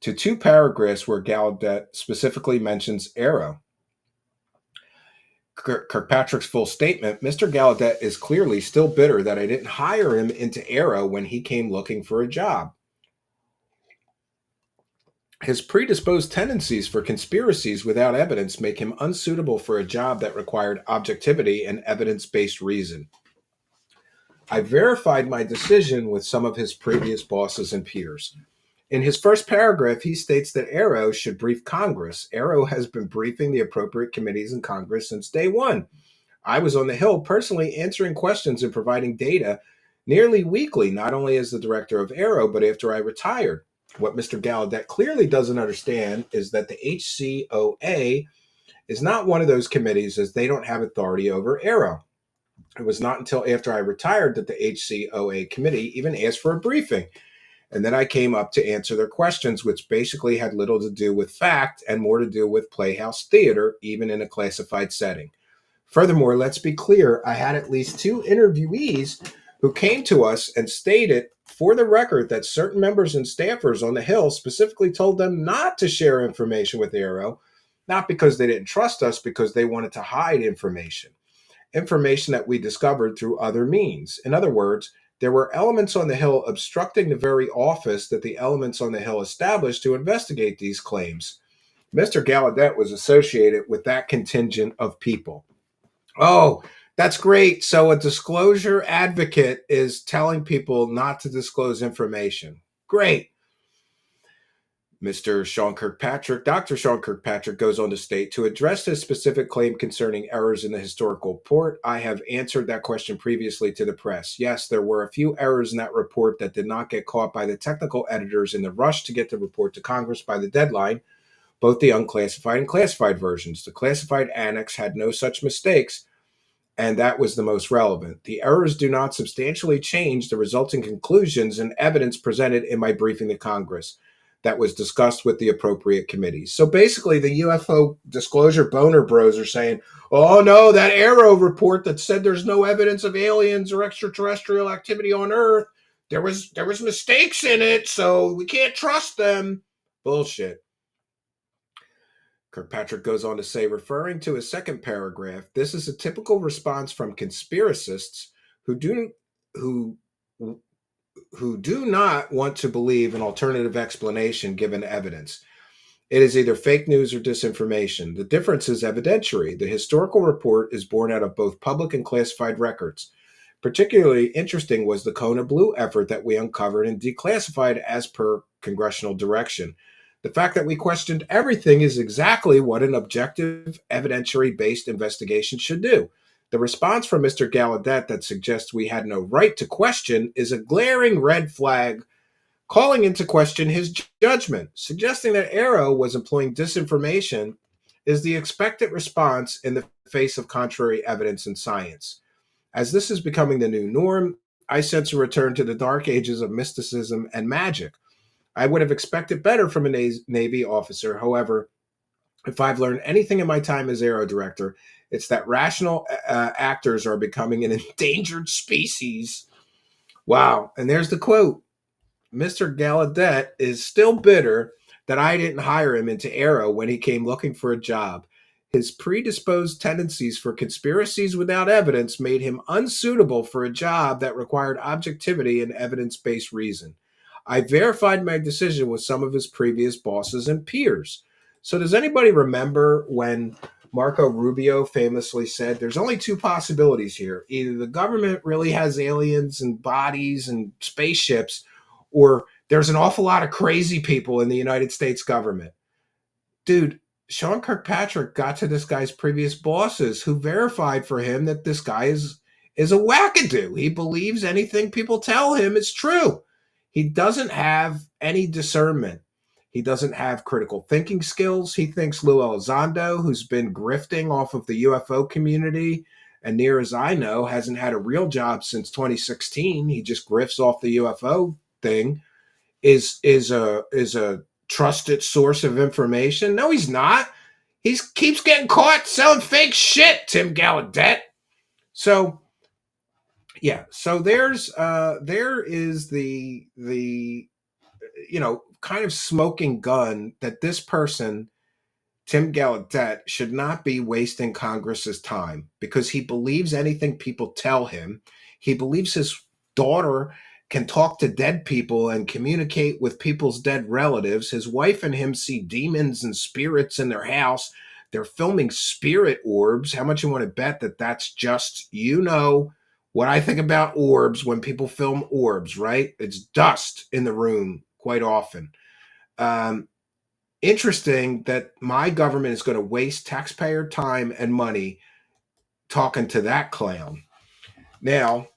to two paragraphs where Gallaudet specifically mentions AARO. Kirkpatrick's full statement: Mr. Gallaudet is clearly still bitter that I didn't hire him into AARO when he came looking for a job. His predisposed tendencies for conspiracies without evidence make him unsuitable for a job that required objectivity and evidence-based reason. I verified my decision with some of his previous bosses and peers. In his first paragraph, he states that AARO should brief Congress. AARO has been briefing the appropriate committees in Congress since day one. I was on the Hill personally answering questions and providing data nearly weekly, not only as the director of AARO, but after I retired. What Mr. Gallaudet clearly doesn't understand is that the HCOA is not one of those committees, as they don't have authority over AARO. It was not until after I retired that the HCOA committee even asked for a briefing. And then I came up to answer their questions, which basically had little to do with fact and more to do with playhouse theater, even in a classified setting. Furthermore, let's be clear, I had at least two interviewees who came to us and stated for the record that certain members and staffers on the Hill specifically told them not to share information with AARO, not because they didn't trust us, because they wanted to hide information that we discovered through other means. In other words, there were elements on the Hill obstructing the very office that the elements on the Hill established to investigate these claims. Mr. Gallaudet was associated with that contingent of people. Oh, that's great. So a disclosure advocate is telling people not to disclose information. Great. Dr. Sean Kirkpatrick goes on to state, to address this specific claim concerning errors in the historical report, I have answered that question previously to the press. Yes, there were a few errors in that report that did not get caught by the technical editors in the rush to get the report to Congress by the deadline, both the unclassified and classified versions. The classified annex had no such mistakes, and that was the most relevant. The errors do not substantially change the resulting conclusions and evidence presented in my briefing to Congress that was discussed with the appropriate committees. So basically, the UFO disclosure boner bros are saying, oh no, that AARO report that said there's no evidence of aliens or extraterrestrial activity on Earth, there was mistakes in it, so we can't trust them. Bullshit. Kirkpatrick goes on to say, referring to his second paragraph, this is a typical response from conspiracists who do not want to believe an alternative explanation given evidence. It is either fake news or disinformation. The difference is evidentiary. The historical report is born out of both public and classified records. Particularly interesting was the Kona Blue effort that we uncovered and declassified as per congressional direction. The fact that we questioned everything is exactly what an objective, evidentiary based investigation should do. The response from Mr. Gallaudet that suggests we had no right to question is a glaring red flag, calling into question his judgment. Suggesting that Arrow was employing disinformation is the expected response in the face of contrary evidence and science. As this is becoming the new norm, I sense a return to the dark ages of mysticism and magic. I would have expected better from a Navy officer. However, if I've learned anything in my time as Aero director, it's that rational actors are becoming an endangered species. Wow. And there's the quote. Mr. Gallaudet is still bitter that I didn't hire him into Aero when he came looking for a job. His predisposed tendencies for conspiracies without evidence made him unsuitable for a job that required objectivity and evidence-based reason. I verified my decision with some of his previous bosses and peers. So does anybody remember when Marco Rubio famously said there's only two possibilities here. Either the government really has aliens and bodies and spaceships, or there's an awful lot of crazy people in the United States government. Dude, Sean Kirkpatrick got to this guy's previous bosses who verified for him that this guy is a wackadoo. He believes anything people tell him is true. He doesn't have any discernment. He doesn't have critical thinking skills. He thinks Lou Elizondo, who's been grifting off of the UFO community, and near as I know, hasn't had a real job since 2016. He just grifts off the UFO thing, is a trusted source of information. No, he's not. He keeps getting caught selling fake shit, Tim Gallaudet. So yeah, so there is the kind of smoking gun that this person, Tim Gallaudet, should not be wasting Congress's time because he believes anything people tell him. He believes his daughter can talk to dead people and communicate with people's dead relatives. His wife and him see demons and spirits in their house. They're filming spirit orbs. How much you want to bet that that's just, what I think about orbs when people film orbs, right? It's dust in the room quite often. Interesting that my government is going to waste taxpayer time and money talking to that clown. Now,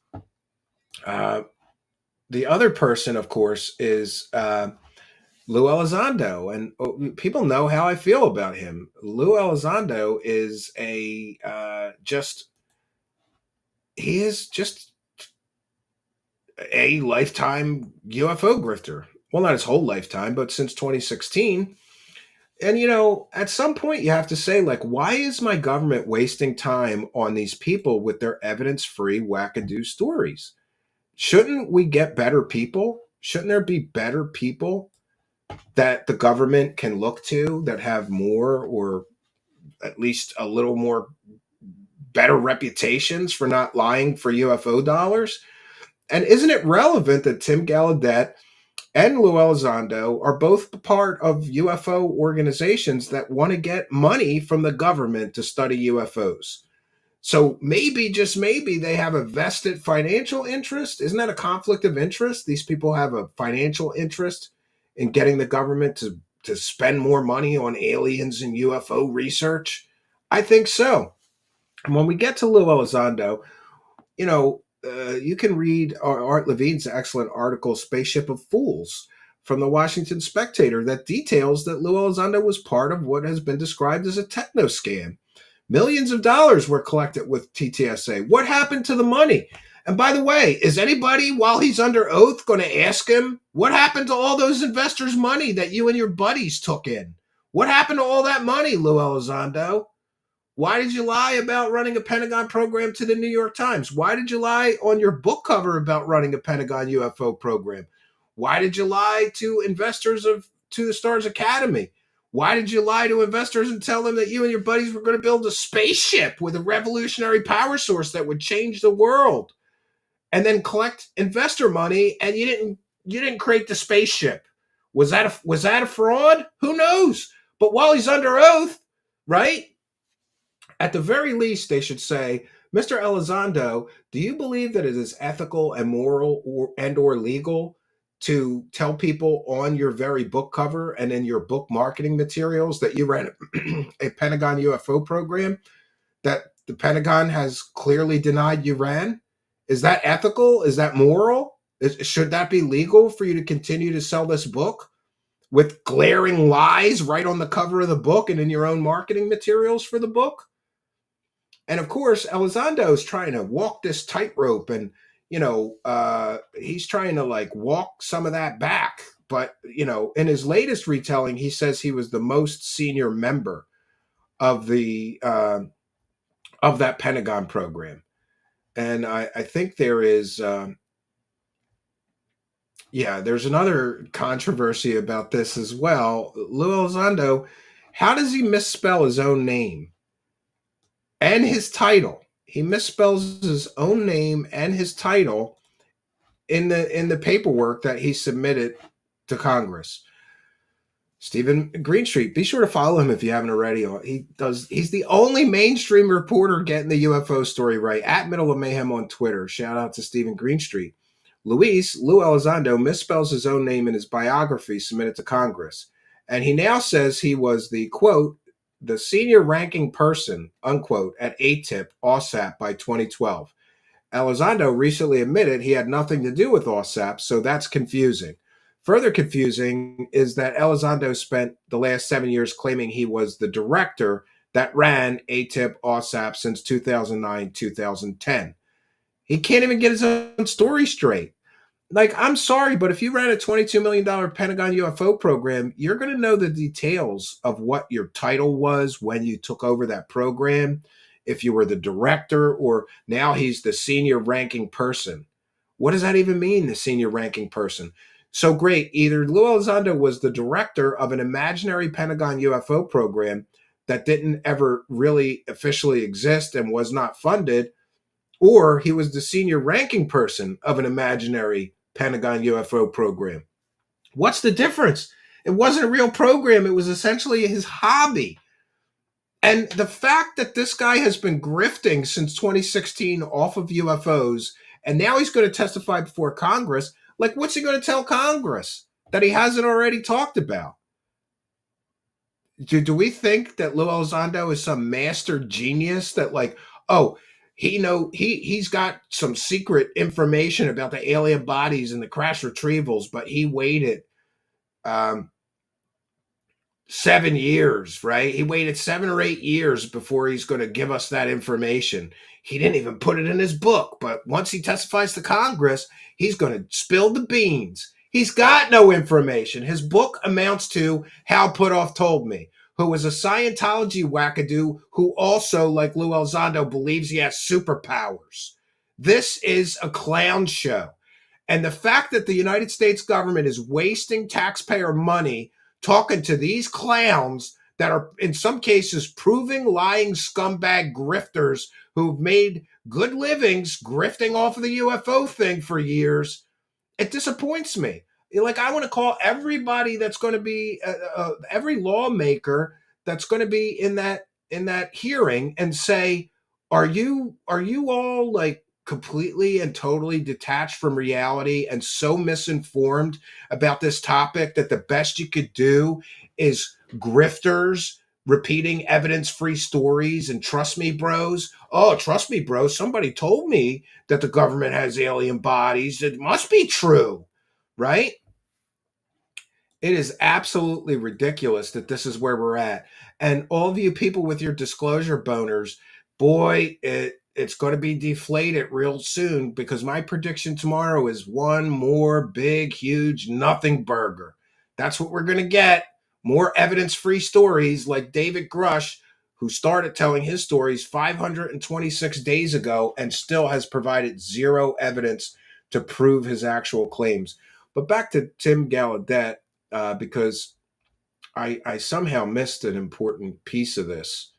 the other person, of course, is Lou Elizondo, and people know how I feel about him. Lou Elizondo is he is just a lifetime UFO grifter. Well, not his whole lifetime, but since 2016. And, at some point you have to say, like, why is my government wasting time on these people with their evidence-free wackadoo stories? Shouldn't we get better people? Shouldn't there be better people that the government can look to that have more, or at least a little more better reputations for not lying for UFO dollars? And isn't it relevant that Tim Gallaudet and Lou Elizondo are both part of UFO organizations that want to get money from the government to study UFOs? So maybe, just maybe, they have a vested financial interest. Isn't that a conflict of interest? These people have a financial interest in getting the government to spend more money on aliens and UFO research. I think so. And when we get to Lou Elizondo, you can read Art Levine's excellent article, Spaceship of Fools, from the Washington Spectator, that details that Lou Elizondo was part of what has been described as a techno scam. Millions of dollars were collected with TTSA. What happened to the money? And by the way, is anybody, while he's under oath, going to ask him, what happened to all those investors' money that you and your buddies took in? What happened to all that money, Lou Elizondo? Why did you lie about running a Pentagon program to the New York Times? Why did you lie on your book cover about running a Pentagon UFO program? Why did you lie to investors of To the Stars Academy? Why did you lie to investors and tell them that you and your buddies were going to build a spaceship with a revolutionary power source that would change the world, and then collect investor money, and you didn't create the spaceship? Was that a fraud? Who knows? But while he's under oath, right? At the very least, they should say Mr. Elizondo, do you believe that it is ethical and moral or legal to tell people on your very book cover and in your book marketing materials that you ran a Pentagon UFO program that the Pentagon has clearly denied you ran? Is that ethical? Is that moral? Should that be legal for you to continue to sell this book with glaring lies right on the cover of the book and in your own marketing materials for the book? And of course, Elizondo is trying to walk this tightrope, and he's trying to like walk some of that back. But in his latest retelling, he says he was the most senior member of the of that Pentagon program, and I think there is. There's another controversy about this as well. Lou Elizondo, how does he misspell his own name and his title? He misspells his own name and his title in the paperwork that he submitted to Congress. Stephen Greenstreet, be sure to follow him if you haven't already. He's the only mainstream reporter getting the UFO story right. At Middle of Mayhem on Twitter. Shout out to Stephen Greenstreet. Lou Elizondo misspells his own name in his biography submitted to Congress. And he now says he was the, quote, the senior ranking person, unquote, at ATIP OSAP by 2012. Elizondo recently admitted he had nothing to do with OSAP, so that's confusing. Further confusing is that Elizondo spent the last 7 years claiming he was the director that ran ATIP OSAP since 2009-2010. He can't even get his own story straight. Like, I'm sorry, but if you ran a $22 million Pentagon UFO program, you're going to know the details of what your title was when you took over that program, if you were the director, or now he's the senior ranking person. What does that even mean, the senior ranking person? So great, either Lou Elizondo was the director of an imaginary Pentagon UFO program that didn't ever really officially exist and was not funded, or he was the senior ranking person of an imaginary Pentagon UFO program. What's the difference? It wasn't a real program. It was essentially his hobby. And the fact that this guy has been grifting since 2016 off of UFOs, and now he's going to testify before Congress, like, what's he going to tell Congress that he hasn't already talked about? Do we think that Lou Elizondo is some master genius that, like, oh, he's got some secret information about the alien bodies and the crash retrievals, but he waited 7 years, right? He waited 7 or 8 years before he's going to give us that information. He didn't even put it in his book, but once he testifies to Congress, he's going to spill the beans. He's got no information. His book amounts to Hal Puthoff Told Me, who was a Scientology wackadoo who also, like Lou Elizondo, believes he has superpowers. This is a clown show. And the fact that the United States government is wasting taxpayer money talking to these clowns that are, in some cases, proving lying scumbag grifters who've made good livings grifting off of the UFO thing for years, it disappoints me. Like, I want to call everybody that's going to be every lawmaker that's going to be in that hearing and say, are you all like completely and totally detached from reality and so misinformed about this topic that the best you could do is grifters repeating evidence-free stories and trust me bros? Oh, trust me bros, somebody told me that the government has alien bodies. It must be true, right? It is absolutely ridiculous that this is where we're at. And all of you people with your disclosure boners, boy, it's going to be deflated real soon, because my prediction tomorrow is one more big, huge nothing burger. That's what we're going to get. More evidence-free stories like David Grush, who started telling his stories 526 days ago and still has provided zero evidence to prove his actual claims. But back to Tim Gallaudet, because I somehow missed an important piece of this,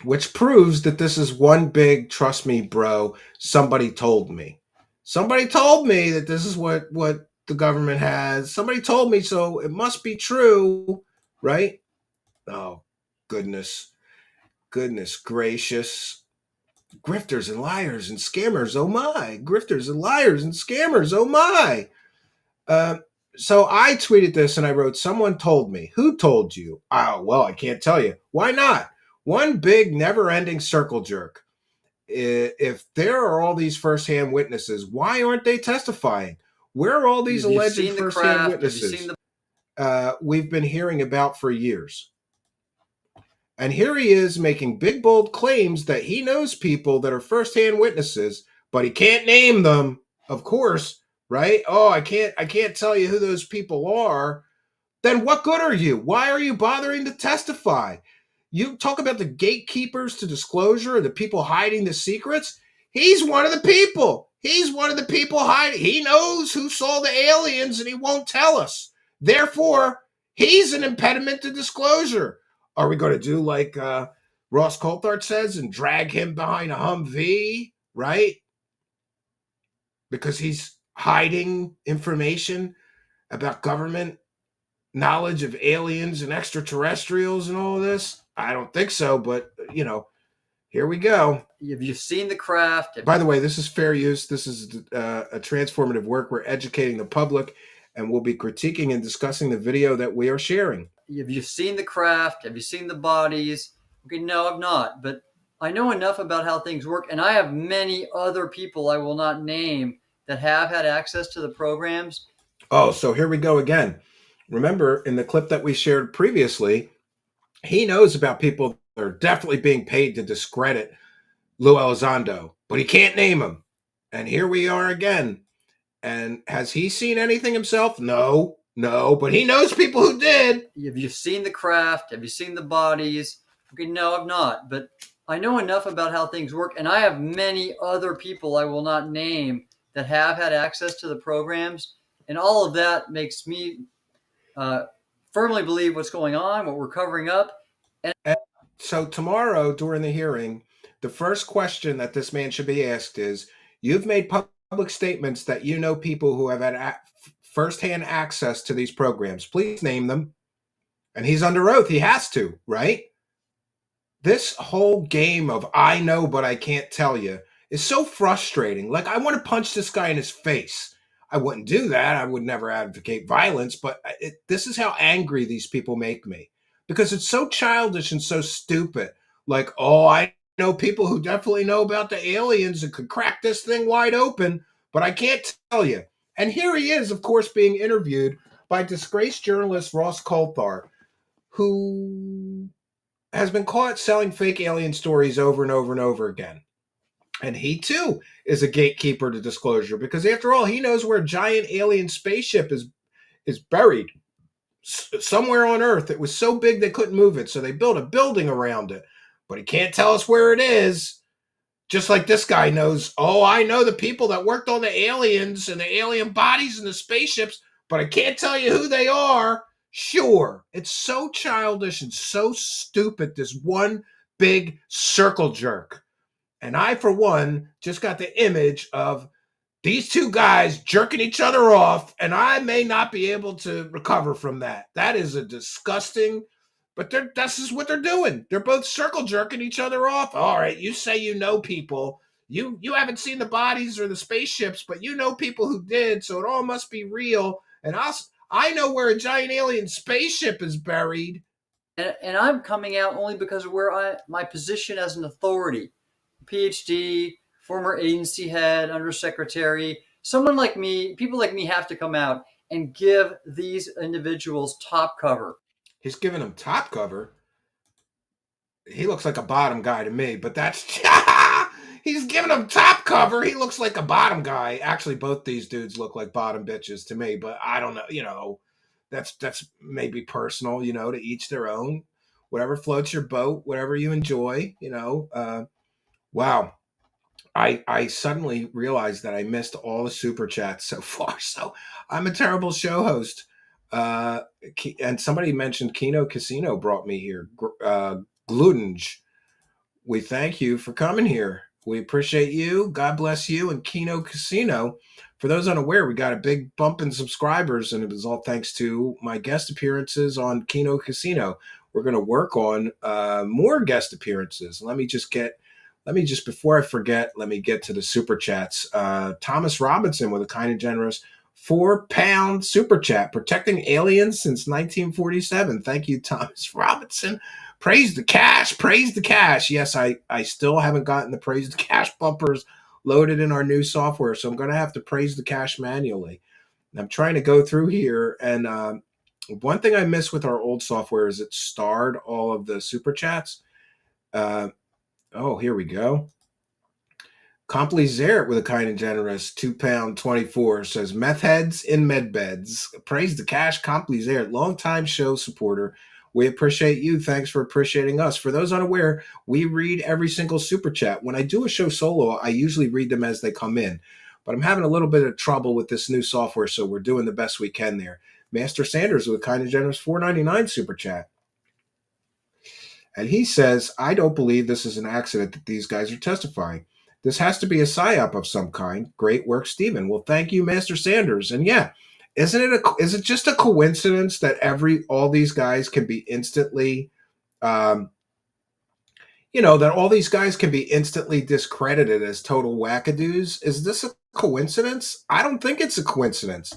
which proves that this is one big, trust me, bro, somebody told me. Somebody told me that this is what the government has. Somebody told me, so it must be true, right? Oh, goodness. Goodness gracious. Grifters and liars and scammers, oh my. Grifters and liars and scammers, oh my. So I tweeted this and I wrote, someone told me. Who told you? Oh, well, I can't tell you. Why not? One big never-ending circle jerk. If there are all these firsthand witnesses, why aren't they testifying? Where are all these alleged firsthand witnesses we've been hearing about for years? And here he is making big, bold claims that he knows people that are firsthand witnesses, but he can't name them, of course, right? Oh, I can't tell you who those people are. Then what good are you? Why are you bothering to testify? You talk about the gatekeepers to disclosure, the people hiding the secrets. He's one of the people. He's one of the people hiding. He knows who saw the aliens and he won't tell us. Therefore, he's an impediment to disclosure. Are we going to do like Ross Coulthard says and drag him behind a Humvee, right? Because he's hiding information about government knowledge of aliens and extraterrestrials and all this? I don't think so, but here we go. Have you seen the craft? By the way, this is fair use. This is a transformative work. We're educating the public, and we'll be critiquing and discussing the video that we are sharing. Have you seen the craft? Have you seen the bodies? Okay, no, I've not, but I know enough about how things work, and I have many other people I will not name that have had access to the programs. Oh, so here we go again. Remember, in the clip that we shared previously, he knows about people that are definitely being paid to discredit Lou Elizondo, but he can't name them. And here we are again. And has he seen anything himself? No, but he knows people who did. Have you seen the craft? Have you seen the bodies? Okay, no, I've not, but I know enough about how things work, and I have many other people I will not name that have had access to the programs, and all of that makes me firmly believe what's going on, what we're covering up. And so tomorrow during the hearing, the first question that this man should be asked is, you've made public statements that you know people who have had firsthand access to these programs. Please name them. And he's under oath. He has to, right? This whole game of I know, but I can't tell you is so frustrating. Like, I want to punch this guy in his face. I wouldn't do that. I would never advocate violence, but this is how angry these people make me, because it's so childish and so stupid. Like, oh, I know people who definitely know about the aliens and could crack this thing wide open, but I can't tell you. And here he is, of course, being interviewed by disgraced journalist Ross Coulthard, who has been caught selling fake alien stories over and over and over again. And he, too, is a gatekeeper to disclosure, because, after all, he knows where a giant alien spaceship is buried somewhere on Earth. It was so big they couldn't move it, so they built a building around it. But he can't tell us where it is. Just like this guy knows, oh, I know the people that worked on the aliens and the alien bodies and the spaceships, but I can't tell you who they are. Sure, it's so childish and so stupid, this one big circle jerk. And I, for one, just got the image of these two guys jerking each other off, and I may not be able to recover from that. That is a disgusting, but this is what they're doing. They're both circle jerking each other off. All right, you say you know people. You haven't seen the bodies or the spaceships, but you know people who did, so it all must be real. And I know where a giant alien spaceship is buried. And I'm coming out only because of where my position as an authority. PhD, former agency head, undersecretary, someone like me, people like me have to come out and give these individuals top cover. He's giving them top cover. He looks like a bottom guy to me, but that's he's giving them top cover. He looks like a bottom guy. Actually, both these dudes look like bottom bitches to me, but I don't know. That's maybe personal, to each their own. Whatever floats your boat, whatever you enjoy, Wow. I suddenly realized that I missed all the super chats so far. So I'm a terrible show host. And somebody mentioned Kino Casino brought me here. Glutenj. We thank you for coming here. We appreciate you. God bless you and Kino Casino. For those unaware, we got a big bump in subscribers, and it was all thanks to my guest appearances on Kino Casino. we're going to work on more guest appearances. Let me just before I forget, let me get to the super chats. Thomas Robinson with a kind and generous £4 super chat, protecting aliens since 1947. Thank you, Thomas Robinson. Praise the cash. Praise the cash. Yes, I still haven't gotten the praise the cash bumpers loaded in our new software, so I'm going to have to praise the cash manually. And I'm trying to go through here, and one thing I miss with our old software is it starred all of the super chats. Here we go. Comply Zeret with a kind and generous £2.24 says, meth heads in med beds. Praise the cash, Comply Zeret, longtime show supporter. We appreciate you. Thanks for appreciating us. For those unaware, we read every single super chat. When I do a show solo, I usually read them as they come in. But I'm having a little bit of trouble with this new software, so we're doing the best we can there. Master Sanders with a kind and generous $4.99 super chat. And he says, I don't believe this is an accident that these guys are testifying. This has to be a psyop of some kind. Great work, Stephen. Well, thank you, Master Sanders. And yeah, is it just a coincidence that all these guys can be instantly, that all these guys can be instantly discredited as total wackadoos? Is this a coincidence? I don't think it's a coincidence.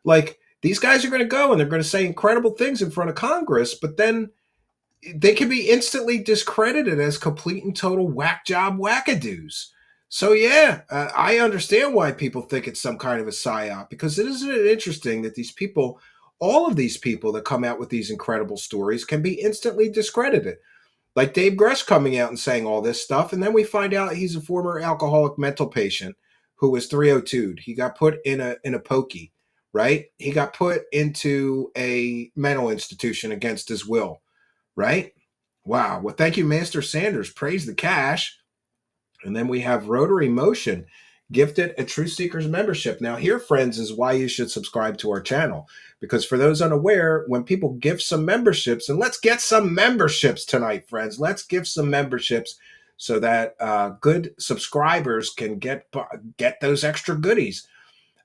Like, these guys are going to go and they're going to say incredible things in front of Congress, but then they can be instantly discredited as complete and total whack job wackadoos. So yeah, I understand why people think it's some kind of a psyop, because isn't it interesting that these people, all of these people that come out with these incredible stories can be instantly discredited. Like Dave Grush coming out and saying all this stuff, and then we find out he's a former alcoholic mental patient who was 302'd. He got put in a pokey, right? He got put into a mental institution against his will. Right? Wow. Well, thank you, Master Sanders. Praise the cash. And then we have Rotary Motion, gifted a Truth Seekers membership. Now, here, friends, is why you should subscribe to our channel. Because for those unaware, when people give some memberships, and let's get some memberships tonight, friends. Let's give some memberships so that good subscribers can get those extra goodies.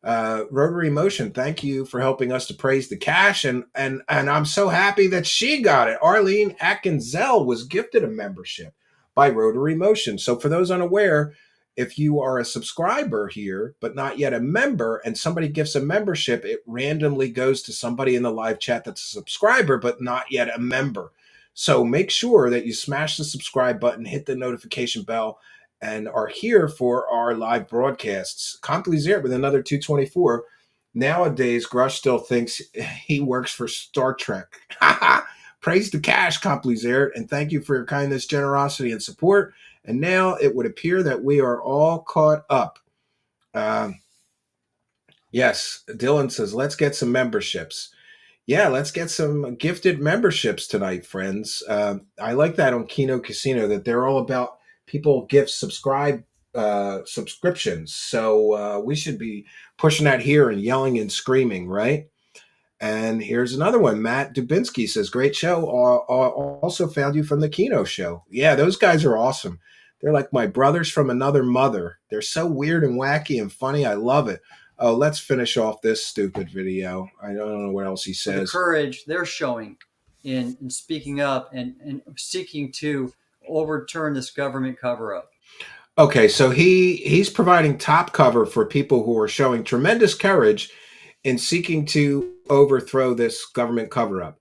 Rotary Motion, thank you for helping us to praise the cash, and I'm so happy that she got it. Arlene Atkinzel was gifted a membership by Rotary Motion. So for those unaware, if you are a subscriber here but not yet a member, and somebody gifts a membership, it randomly goes to somebody in the live chat that's a subscriber but not yet a member. So make sure that you smash the subscribe button, hit the notification bell, and are here for our live broadcasts. Comply Zeret with another 224. Nowadays, Grush still thinks he works for Star Trek. Praise the cash, Comply Zeret, and thank you for your kindness, generosity, and support. And now it would appear that we are all caught up. Yes, Dylan says, let's get some memberships. Yeah, let's get some gifted memberships tonight, friends. I like that on Kino Casino, that they're all about people gift subscriptions. So we should be pushing that here and yelling and screaming, right? And here's another one. Matt Dubinsky says, great show. Also found you from the Kino show. Yeah, those guys are awesome. They're like my brothers from another mother. They're so weird and wacky and funny. I love it. Oh, let's finish off this stupid video. I don't know what else he says. The courage they're showing in speaking up and seeking to overturn this government cover-up. Okay, so he's providing top cover for people who are showing tremendous courage in seeking to overthrow this government cover-up.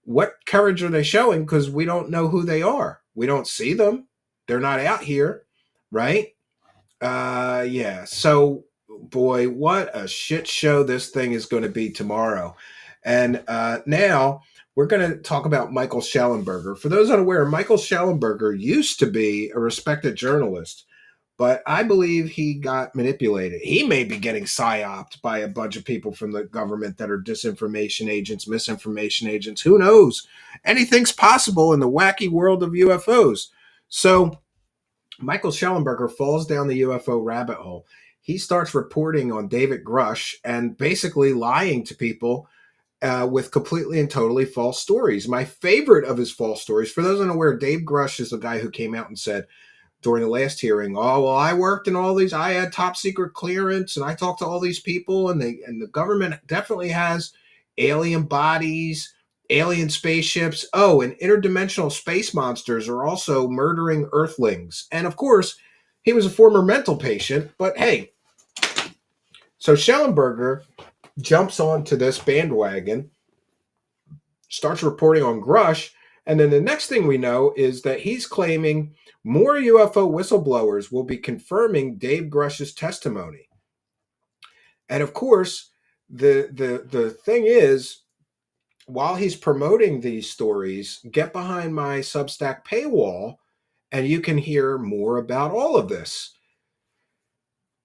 What courage are they showing? Because we don't know who they are. We don't see them. They're not out here, right? Yeah, so boy, what a shit show this thing is going to be tomorrow. And now we're going to talk about Michael Shellenberger. For those unaware, Michael Shellenberger used to be a respected journalist, but I believe he got manipulated. He may be getting psyoped by a bunch of people from the government that are disinformation agents, misinformation agents. Who knows? Anything's possible in the wacky world of UFOs. So Michael Shellenberger falls down the UFO rabbit hole. He starts reporting on David Grush and basically lying to people with completely and totally false stories. My favorite of his false stories, for those unaware, Dave Grush is the guy who came out and said during the last hearing, oh, well, I worked in all these, I had top secret clearance and I talked to all these people, and the government definitely has alien bodies alien spaceships. Oh, and interdimensional space monsters are also murdering Earthlings. And of course, he was a former mental patient, but hey. So Schellenberger jumps onto this bandwagon, starts reporting on Grush, and then the next thing we know is that he's claiming more UFO whistleblowers will be confirming Dave Grush's testimony. And of course, the thing is, while he's promoting these stories, get behind my Substack paywall and you can hear more about all of this.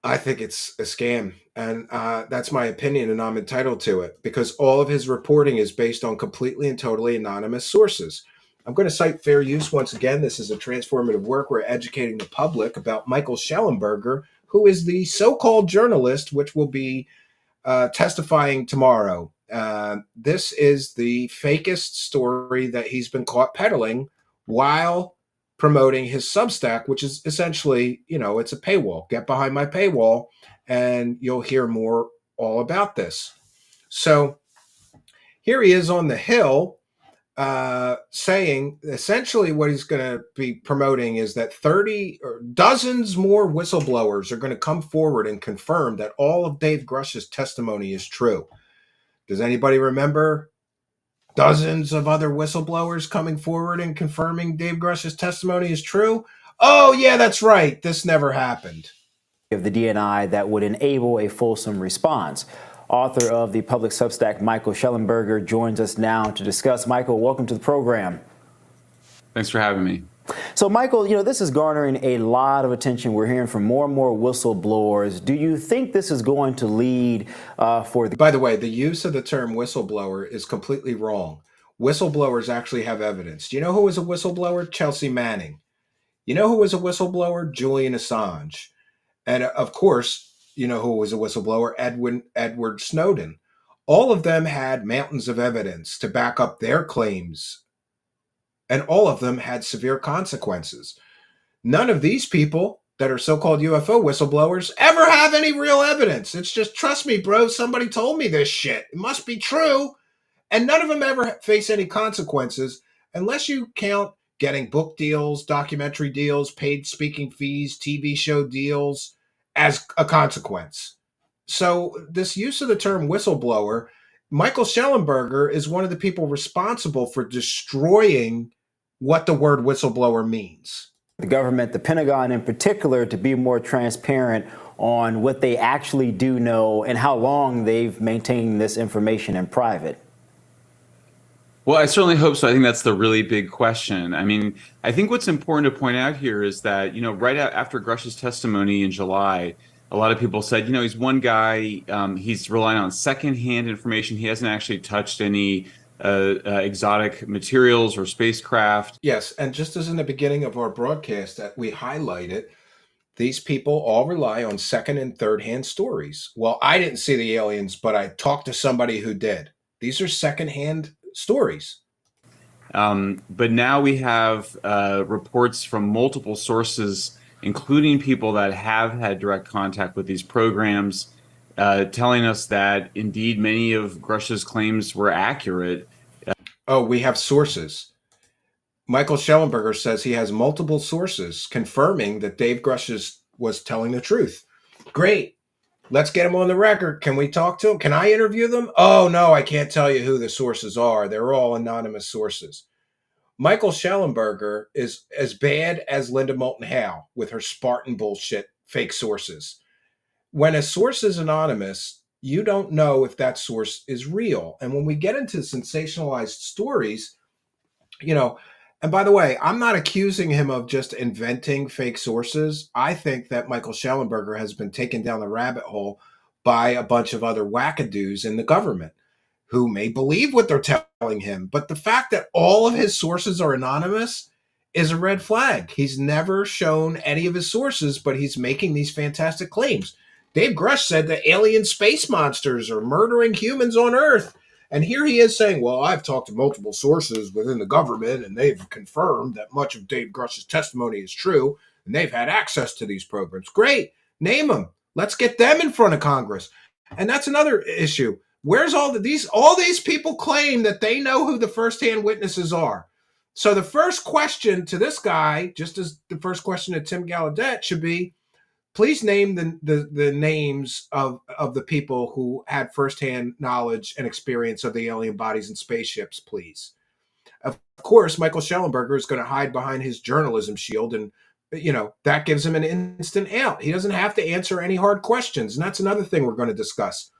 I think it's a scam, and that's my opinion, and I'm entitled to it because all of his reporting is based on completely and totally anonymous sources. I'm going to cite fair use once again. This is a transformative work. We're educating the public about Michael Schellenberger, who is the so-called journalist, which will be testifying tomorrow. This is the fakest story that he's been caught peddling while promoting his Substack, which is essentially, it's a paywall. Get behind my paywall and you'll hear more all about this. So here he is on the Hill saying essentially what he's going to be promoting is that 30 or dozens more whistleblowers are going to come forward and confirm that all of Dave Grush's testimony is true. Does anybody remember dozens of other whistleblowers coming forward and confirming Dave Grush's testimony is true? Oh, yeah, that's right. This never happened. Of the DNI that would enable a fulsome response. Author of the public Substack, Michael Schellenberger, joins us now to discuss. Michael, welcome to the program. Thanks for having me. So, Michael, this is garnering a lot of attention. We're hearing from more and more whistleblowers. Do you think this is going to lead for the... By the way, the use of the term whistleblower is completely wrong. Whistleblowers actually have evidence. Do you know who was a whistleblower? Chelsea Manning. You know who was a whistleblower? Julian Assange. And of course, you know who was a whistleblower? Edward Snowden. All of them had mountains of evidence to back up their claims. And all of them had severe consequences. None of these people that are so-called UFO whistleblowers ever have any real evidence. It's just, trust me, bro, somebody told me this shit. It must be true. And none of them ever face any consequences unless you count getting book deals, documentary deals, paid speaking fees, TV show deals as a consequence. So this use of the term whistleblower, Michael Schellenberger is one of the people responsible for destroying what the word whistleblower means. The government, the Pentagon in particular, to be more transparent on what they actually do know and how long they've maintained this information in private? Well, I certainly hope so. I think that's the really big question. I mean, I think what's important to point out here is that, right after Grush's testimony in July, a lot of people said, he's one guy, he's relying on secondhand information. He hasn't actually touched any exotic materials or spacecraft. Yes, and just as in the beginning of our broadcast that we highlighted, these people all rely on second and third hand stories. Well, I didn't see the aliens, but I talked to somebody who did. These are secondhand stories. But now we have reports from multiple sources, including people that have had direct contact with these programs, telling us that indeed many of Grush's claims were accurate. Oh, we have sources. Michael Schellenberger says he has multiple sources confirming that Dave Grush was telling the truth. Great. Let's get him on the record. Can we talk to him? Can I interview them? Oh, no, I can't tell you who the sources are. They're all anonymous sources. Michael Schellenberger is as bad as Linda Moulton Howe with her Spartan bullshit fake sources. When a source is anonymous, you don't know if that source is real. And when we get into sensationalized stories, and by the way, I'm not accusing him of just inventing fake sources. I think that Michael Schellenberger has been taken down the rabbit hole by a bunch of other wackadoos in the government who may believe what they're telling him. But the fact that all of his sources are anonymous is a red flag. He's never shown any of his sources, but he's making these fantastic claims. Dave Grush said that alien space monsters are murdering humans on Earth. And here he is saying, well, I've talked to multiple sources within the government, and they've confirmed that much of Dave Grush's testimony is true, and they've had access to these programs. Great. Name them. Let's get them in front of Congress. And that's another issue. Where's all these people claim that they know who the firsthand witnesses are. So the first question to this guy, just as the first question to Tim Gallaudet, should be, please name the names of the people who had firsthand knowledge and experience of the alien bodies and spaceships, please. Of course, Michael Schellenberger is going to hide behind his journalism shield, and that gives him an instant out. He doesn't have to answer any hard questions, and that's another thing we're going to discuss.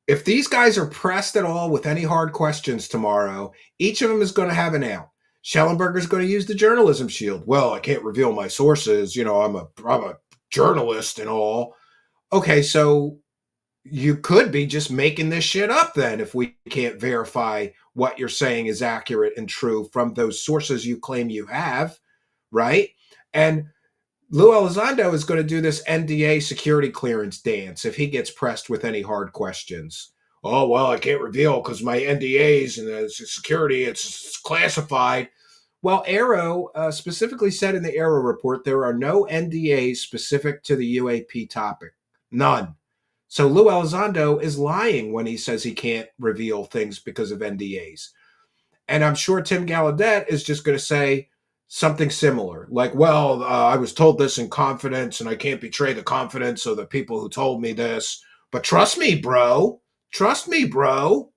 If these guys are pressed at all with any hard questions tomorrow, each of them is going to have an out. Schellenberger's going to use the journalism shield. Well, I can't reveal my sources. I'm a journalist and all. Okay, so you could be just making this shit up then if we can't verify what you're saying is accurate and true from those sources you claim you have, right? And Lou Elizondo is going to do this NDA security clearance dance if he gets pressed with any hard questions. Oh, well, I can't reveal because my NDAs and the security, it's classified. Well, Arrow specifically said in the Arrow report there are no NDAs specific to the UAP topic. None. So Lou Elizondo is lying when he says he can't reveal things because of NDAs. And I'm sure Tim Gallaudet is just going to say something similar, like, well, I was told this in confidence and I can't betray the confidence of the people who told me this. But trust me, bro. Trust me, bro.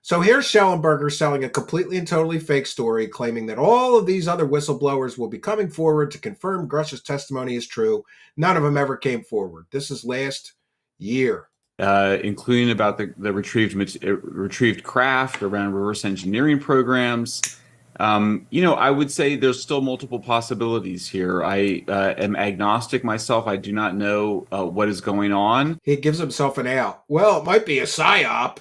So here's Schellenberger selling a completely and totally fake story, claiming that all of these other whistleblowers will be coming forward to confirm Grush's testimony is true. None of them ever came forward. This is last year. Including about the retrieved craft, around reverse engineering programs. I would say there's still multiple possibilities here. I am agnostic myself. I do not know what is going on. He gives himself an out. Well, it might be a psyop.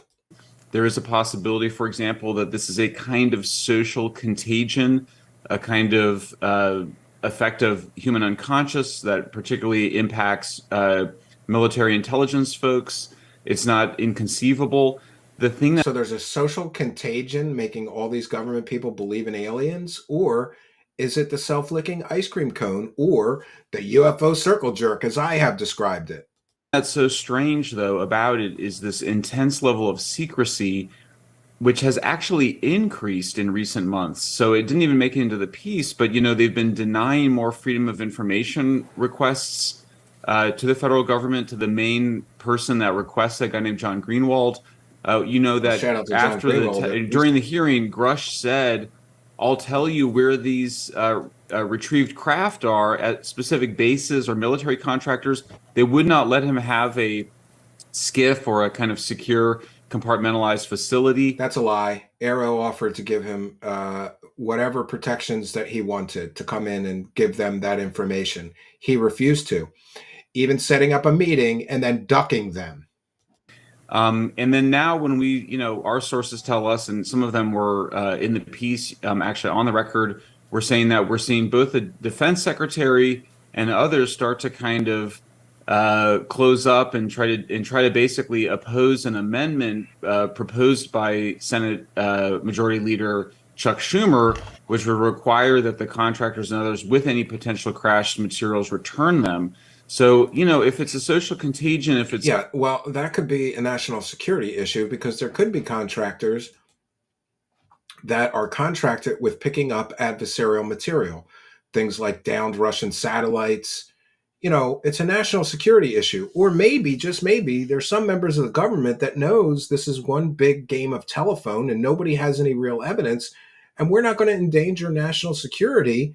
There is a possibility, for example, that this is a kind of social contagion, a kind of effect of human unconscious that particularly impacts military intelligence folks. It's not inconceivable. So there's a social contagion making all these government people believe in aliens? Or is it the self-licking ice cream cone or the UFO circle jerk, as I have described it? That's so strange, though, about it is this intense level of secrecy, which has actually increased in recent months. So it didn't even make it into the piece, but, they've been denying more freedom of information requests to the federal government, to the main person that requests, a guy named John Greenwald. That after during the hearing, Grush said, I'll tell you where these retrieved craft are at specific bases or military contractors. They would not let him have a skiff or a kind of secure compartmentalized facility. That's a lie. Arrow offered to give him whatever protections that he wanted to come in and give them that information. He refused to, even setting up a meeting and then ducking them. And then now when we, our sources tell us, and some of them were in the piece, actually on the record, we're saying that we're seeing both the defense secretary and others start to kind of close up and try to basically oppose an amendment proposed by Senate Majority Leader Chuck Schumer, which would require that the contractors and others with any potential crashed materials return them. So, if it's a social contagion, if it's... Yeah, well, that could be a national security issue because there could be contractors that are contracted with picking up adversarial material, things like downed Russian satellites. It's a national security issue. Or maybe, just maybe, there's some members of the government that knows this is one big game of telephone and nobody has any real evidence, and we're not going to endanger national security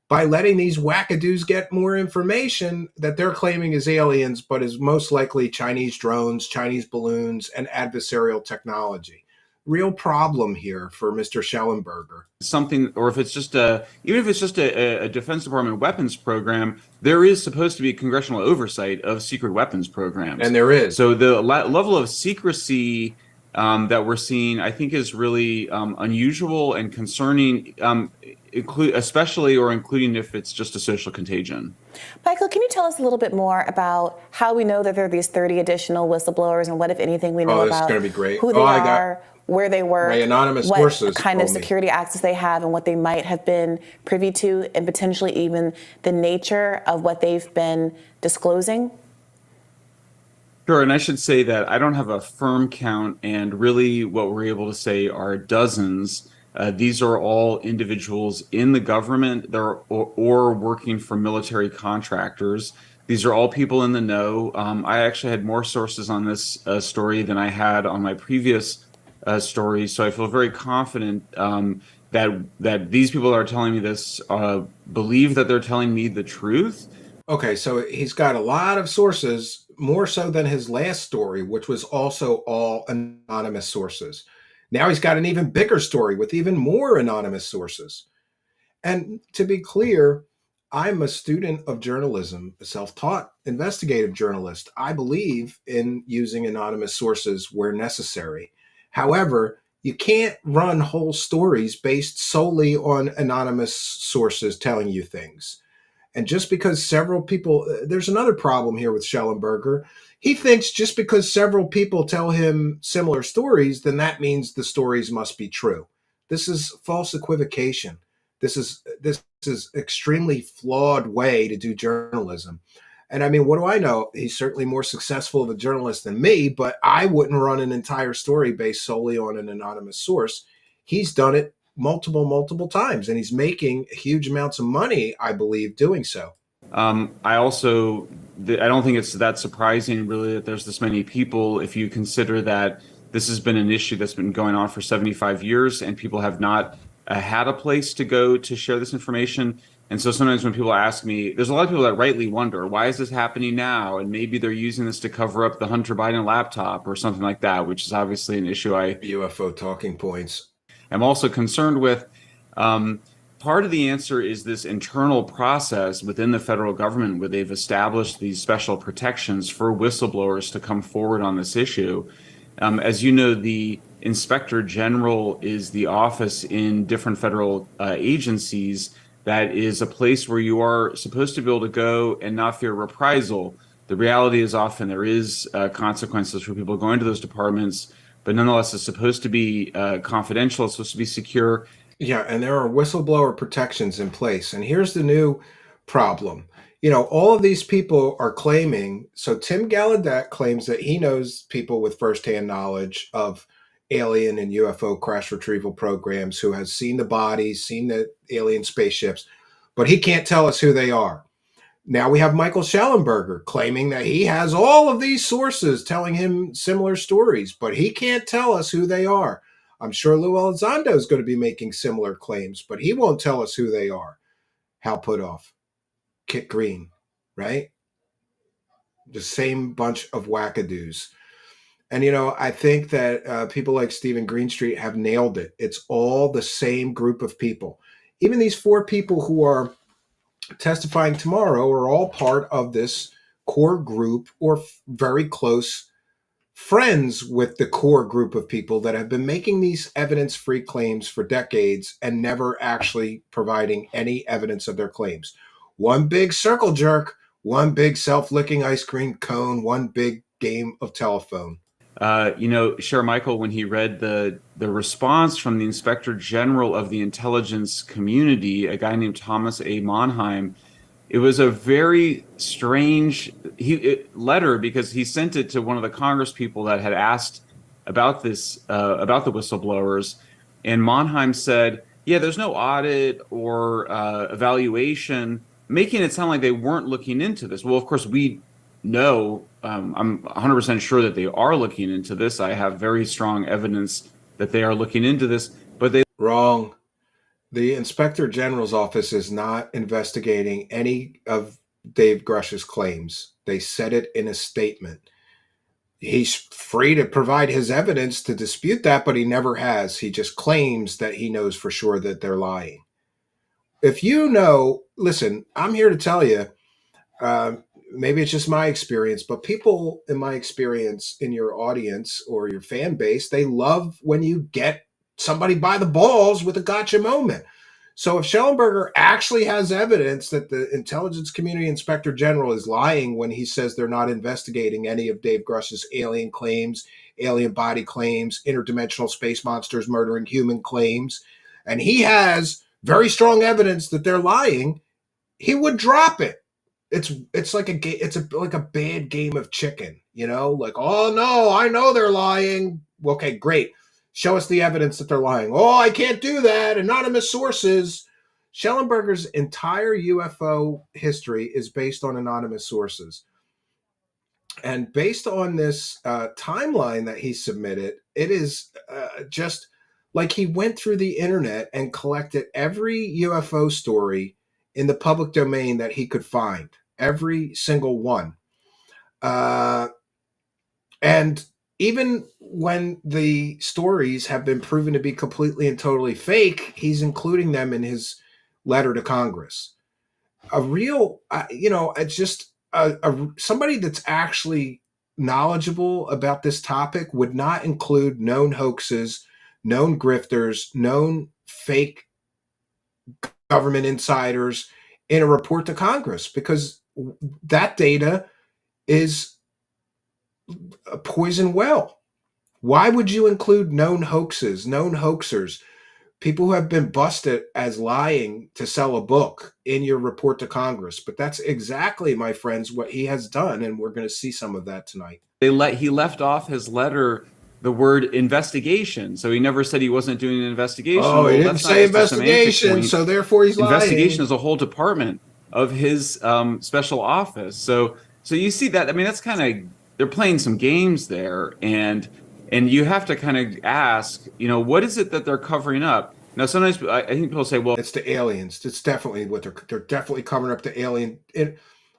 by letting these wackadoos get more information that they're claiming is aliens, but is most likely Chinese drones, Chinese balloons, and adversarial technology. Real problem here for Mr. Schellenberger. Something, or if it's just even if it's just a Defense Department weapons program, there is supposed to be congressional oversight of secret weapons programs. And there is. So the level of secrecy that we're seeing, I think, is really unusual and concerning, including if it's just a social contagion. Michael, can you tell us a little bit more about how we know that there are these 30 additional whistleblowers and what, if anything, we know about gonna be great. who they are, where they work, my anonymous what sources kind of security access they have and what they might have been privy to, and potentially even the nature of what they've been disclosing? Sure, and I should say that I don't have a firm count, and really what we're able to say are dozens. These are all individuals in the government or working for military contractors. These are all people in the know. I actually had more sources on this story than I had on my previous story, so I feel very confident that these people that are telling me this believe that they're telling me the truth. Okay, so he's got a lot of sources, more so than his last story, which was also all anonymous sources. Now he's got an even bigger story with even more anonymous sources. And to be clear, I'm a student of journalism, a self-taught investigative journalist. I believe in using anonymous sources where necessary. However, you can't run whole stories based solely on anonymous sources telling you things. And just because several people, there's another problem here with Schellenberger. He thinks just because several people tell him similar stories, then that means the stories must be true. This is false equivocation. This is extremely flawed way to do journalism. And I mean, what do I know? He's certainly more successful of a journalist than me, but I wouldn't run an entire story based solely on an anonymous source. He's done it multiple times, and he's making huge amounts of money, I believe, doing so. I don't think it's that surprising, really, that there's this many people. If you consider that this has been an issue that's been going on for 75 years, and people have not had a place to go to share this information. And so sometimes when people ask me, there's a lot of people that rightly wonder, why is this happening now? And maybe they're using this to cover up the Hunter Biden laptop or something like that, which is obviously an issue UFO talking points. I'm also concerned with. Part of the answer is this internal process within the federal government where they've established these special protections for whistleblowers to come forward on this issue. As you know, the Inspector General is the office in different federal agencies that is a place where you are supposed to be able to go and not fear reprisal. The reality is often there is consequences for people going to those departments, but nonetheless, it's supposed to be confidential, it's supposed to be secure. Yeah, and there are whistleblower protections in place. And here's the new problem. You know, all of these people are claiming, so Tim Gallaudet claims that he knows people with firsthand knowledge of alien and UFO crash retrieval programs who has seen the bodies, seen the alien spaceships, but he can't tell us who they are. Now we have Michael Schellenberger claiming that he has all of these sources telling him similar stories, but he can't tell us who they are. I'm sure Lou Elizondo is going to be making similar claims, but he won't tell us who they are. Hal Puthoff, Kit Green, right? The same bunch of wackadoos. And, you know, I think that people like Stephen Greenstreet have nailed it. It's all the same group of people. Even these 4 people who are testifying tomorrow are all part of this core group or very close friends with the core group of people that have been making these evidence-free claims for decades and never actually providing any evidence of their claims. One big circle jerk, one big self-licking ice cream cone, one big game of telephone. Sure, Michael, when he read the response from the Inspector General of the intelligence community, a guy named Thomas A. Monheim, it was a very strange letter because he sent it to one of the Congress people that had asked about this, about the whistleblowers. And Monheim said, yeah, there's no audit or evaluation, making it sound like they weren't looking into this. Well, of course, we know, I'm 100% sure that they are looking into this. I have very strong evidence that they are looking into this, but they... Wrong. The Inspector General's office is not investigating any of Dave Grush's claims. They said it in a statement. He's free to provide his evidence to dispute that, but he never has. He just claims that he knows for sure that they're lying. If you know, listen, I'm here to tell you, maybe it's just my experience, but people in my experience in your audience or your fan base, they love when you get somebody by the balls with a gotcha moment. So if Schellenberger actually has evidence that the intelligence community inspector general is lying when he says they're not investigating any of Dave Grush's alien claims, alien body claims, interdimensional space monsters murdering human claims, and he has very strong evidence that they're lying, he would drop it. it's like like a bad game of chicken, like, oh no, I know they're lying. Okay, great. Show us the evidence that they're lying. Oh, I can't do that. Anonymous sources. Schellenberger's entire UFO history is based on anonymous sources. And based on this timeline that he submitted, it is just like he went through the internet and collected every UFO story in the public domain that he could find, every single one. And even when the stories have been proven to be completely and totally fake, he's including them in his letter to Congress. A real, it's just somebody that's actually knowledgeable about this topic would not include known hoaxes, known grifters, known fake government insiders in a report to Congress, because that data is a poison well. Why would you include known hoaxes, known hoaxers, people who have been busted as lying to sell a book in your report to Congress? But that's exactly, my friends, what he has done, and we're going to see some of that tonight. He left off his letter the word investigation, so he never said he wasn't doing an investigation. Oh, he didn't say investigation, so therefore he's lying. Investigation is a whole department of his special office. So you see that. I mean, that's kind of, they're playing some games there, and you have to kind of ask, what is it that they're covering up? Now, sometimes I think people say, well, it's the aliens. It's definitely what they're definitely covering up the alien.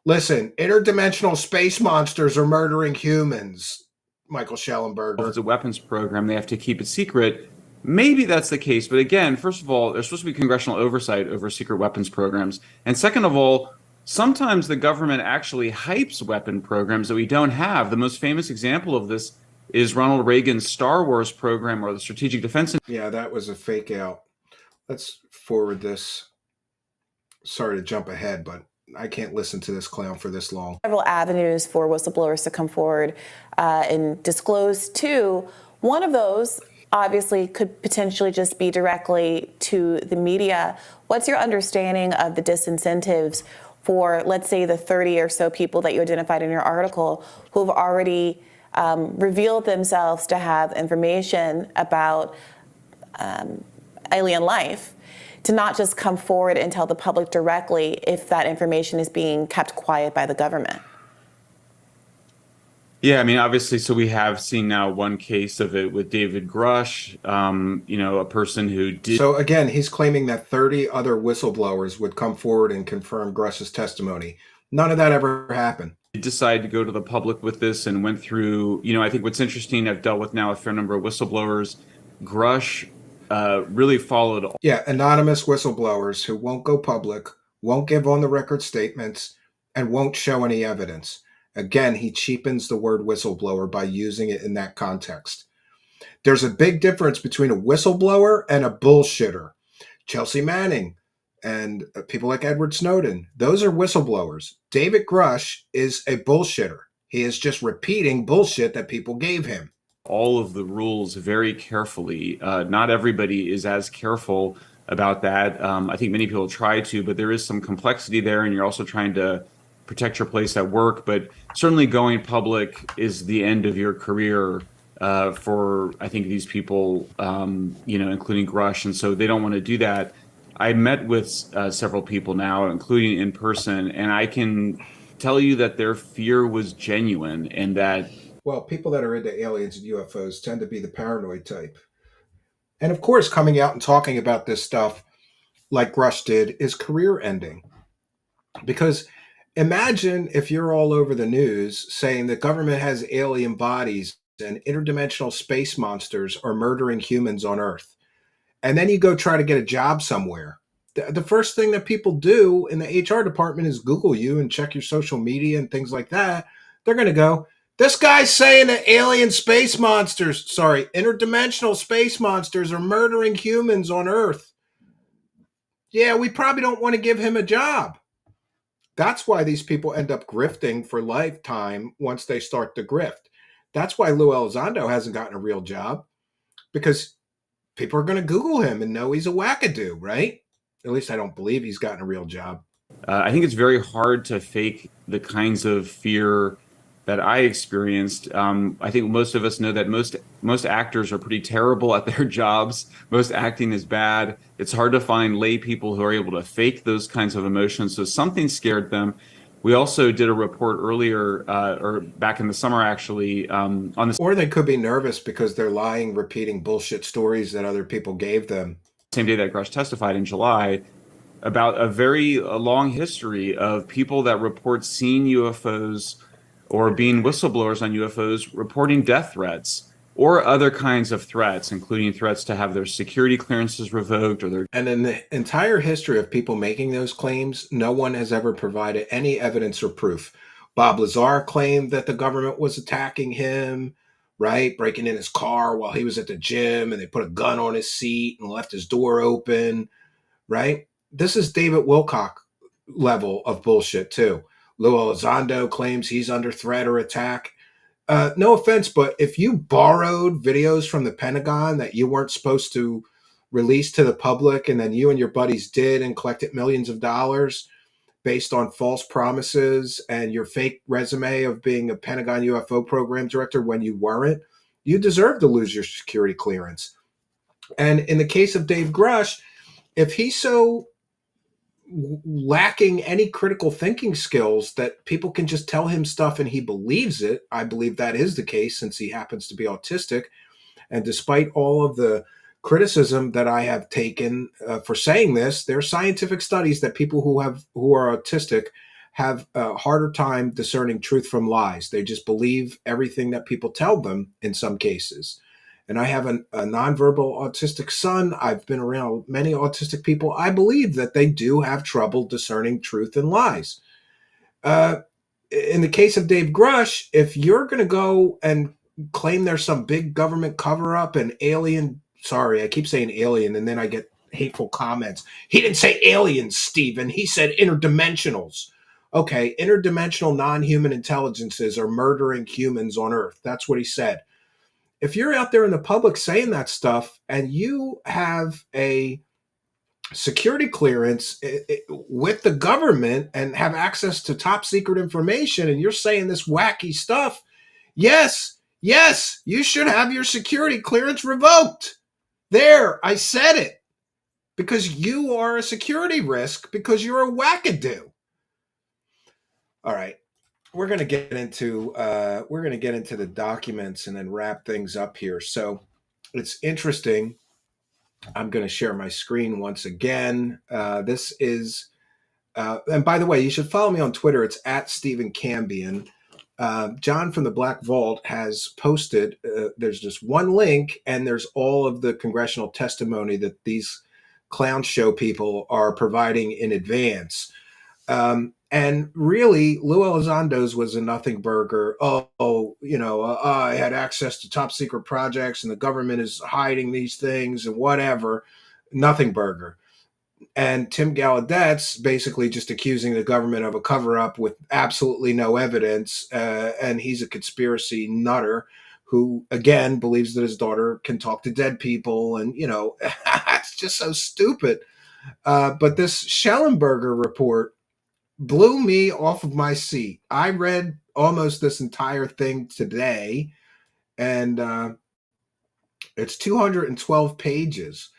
Listen, interdimensional space monsters are murdering humans, Michael Schellenberger. It's a weapons program. They have to keep it secret. Maybe that's the case. But again, first of all, there's supposed to be congressional oversight over secret weapons programs. And second of all, sometimes the government actually hypes weapon programs that we don't have. The most famous example of this is Ronald Reagan's Star Wars program, or the Strategic Defense. Yeah, that was a fake out. Let's forward this. Sorry to jump ahead, but I can't listen to this clown for this long. Several avenues for whistleblowers to come forward and disclose too. One of those obviously could potentially just be directly to the media. What's your understanding of the disincentives for, let's say, the 30 or so people that you identified in your article who have already revealed themselves to have information about alien life, to not just come forward and tell the public directly if that information is being kept quiet by the government? Yeah, I mean, obviously, so we have seen now one case of it with David Grush, a person who did. So again, he's claiming that 30 other whistleblowers would come forward and confirm Grush's testimony. None of that ever happened. He decided to go to the public with this and went through, I think what's interesting, I've dealt with now a fair number of whistleblowers. Grush really followed. Yeah, anonymous whistleblowers who won't go public, won't give on the record statements, and won't show any evidence. Again, he cheapens the word whistleblower by using it in that context. There's a big difference between a whistleblower and a bullshitter. Chelsea Manning and people like Edward Snowden, those are whistleblowers. David Grush is a bullshitter. He is just repeating bullshit that people gave him. All of the rules very carefully. Not everybody is as careful about that. I think many people try to, but there is some complexity there, and you're also trying to protect your place at work. But certainly going public is the end of your career for, I think, these people, including Grush, and so they don't want to do that. I met with several people now, including in person, and I can tell you that their fear was genuine, and that... Well, people that are into aliens and UFOs tend to be the paranoid type. And of course, coming out and talking about this stuff like Grush did is career ending. Because imagine if you're all over the news saying the government has alien bodies and interdimensional space monsters are murdering humans on Earth. And then you go try to get a job somewhere. The first thing that people do in the HR department is Google you and check your social media and things like that. They're going to go, this guy's saying that interdimensional space monsters are murdering humans on Earth. Yeah, we probably don't want to give him a job. That's why these people end up grifting for lifetime once they start to grift. That's why Lou Elizondo hasn't gotten a real job, because people are going to Google him and know he's a wackadoo, right? At least I don't believe he's gotten a real job. I think it's very hard to fake the kinds of fear that I experienced. I think most of us know that most actors are pretty terrible at their jobs. Most acting is bad. It's hard to find lay people who are able to fake those kinds of emotions. So something scared them. We also did a report earlier, or back in the summer, actually, on the Or they could be nervous because they're lying, repeating bullshit stories that other people gave them. same day that Grush testified in July, about a long history of people that report seeing UFOs or being whistleblowers on UFOs, reporting death threats or other kinds of threats, including threats to have their security clearances revoked or their. And in the entire history of people making those claims, no one has ever provided any evidence or proof. Bob Lazar claimed that the government was attacking him, right? Breaking in his car while he was at the gym, and they put a gun on his seat and left his door open, right? This is David Wilcock level of bullshit, too. Lou Elizondo claims he's under threat or attack. No offense, but if you borrowed videos from the Pentagon that you weren't supposed to release to the public, and then you and your buddies did and collected millions of dollars based on false promises and your fake resume of being a Pentagon UFO program director when you weren't, you deserve to lose your security clearance. And in the case of Dave Grush, if he's so lacking any critical thinking skills that people can just tell him stuff and he believes it, I believe that is the case since he happens to be autistic. And despite all of the criticism that I have taken for saying this, there are scientific studies that people who are autistic have a harder time discerning truth from lies. They just believe everything that people tell them in some cases. And I have a nonverbal autistic son. I've been around many autistic people. I believe that they do have trouble discerning truth and lies. In the case of Dave Grush, if you're going to go and claim there's some big government cover-up and alien, sorry, I keep saying alien, and then I get hateful comments. He didn't say aliens, Stephen. He said interdimensionals. Okay, interdimensional non-human intelligences are murdering humans on Earth. That's what he said. If you're out there in the public saying that stuff and you have a security clearance with the government and have access to top secret information and you're saying this wacky stuff, yes, you should have your security clearance revoked. There, I said it. Because you are a security risk because you're a wackadoo. All right. We're going to get into the documents and then wrap things up here. So it's interesting. I'm going to share my screen once again. This is, and by the way, you should follow me on Twitter. It's at Stephen Cambion. John from the Black Vault has posted, there's just one link and there's all of the congressional testimony that these clown show people are providing in advance. And really, Lou Elizondo's was a nothing burger. I had access to top secret projects and the government is hiding these things and whatever. Nothing burger. And Tim Gallaudet's basically just accusing the government of a cover-up with absolutely no evidence. And he's a conspiracy nutter who, again, believes that his daughter can talk to dead people. And, it's just so stupid. But this Schellenberger report blew me off of my seat. I read almost this entire thing today, and it's 212 pages.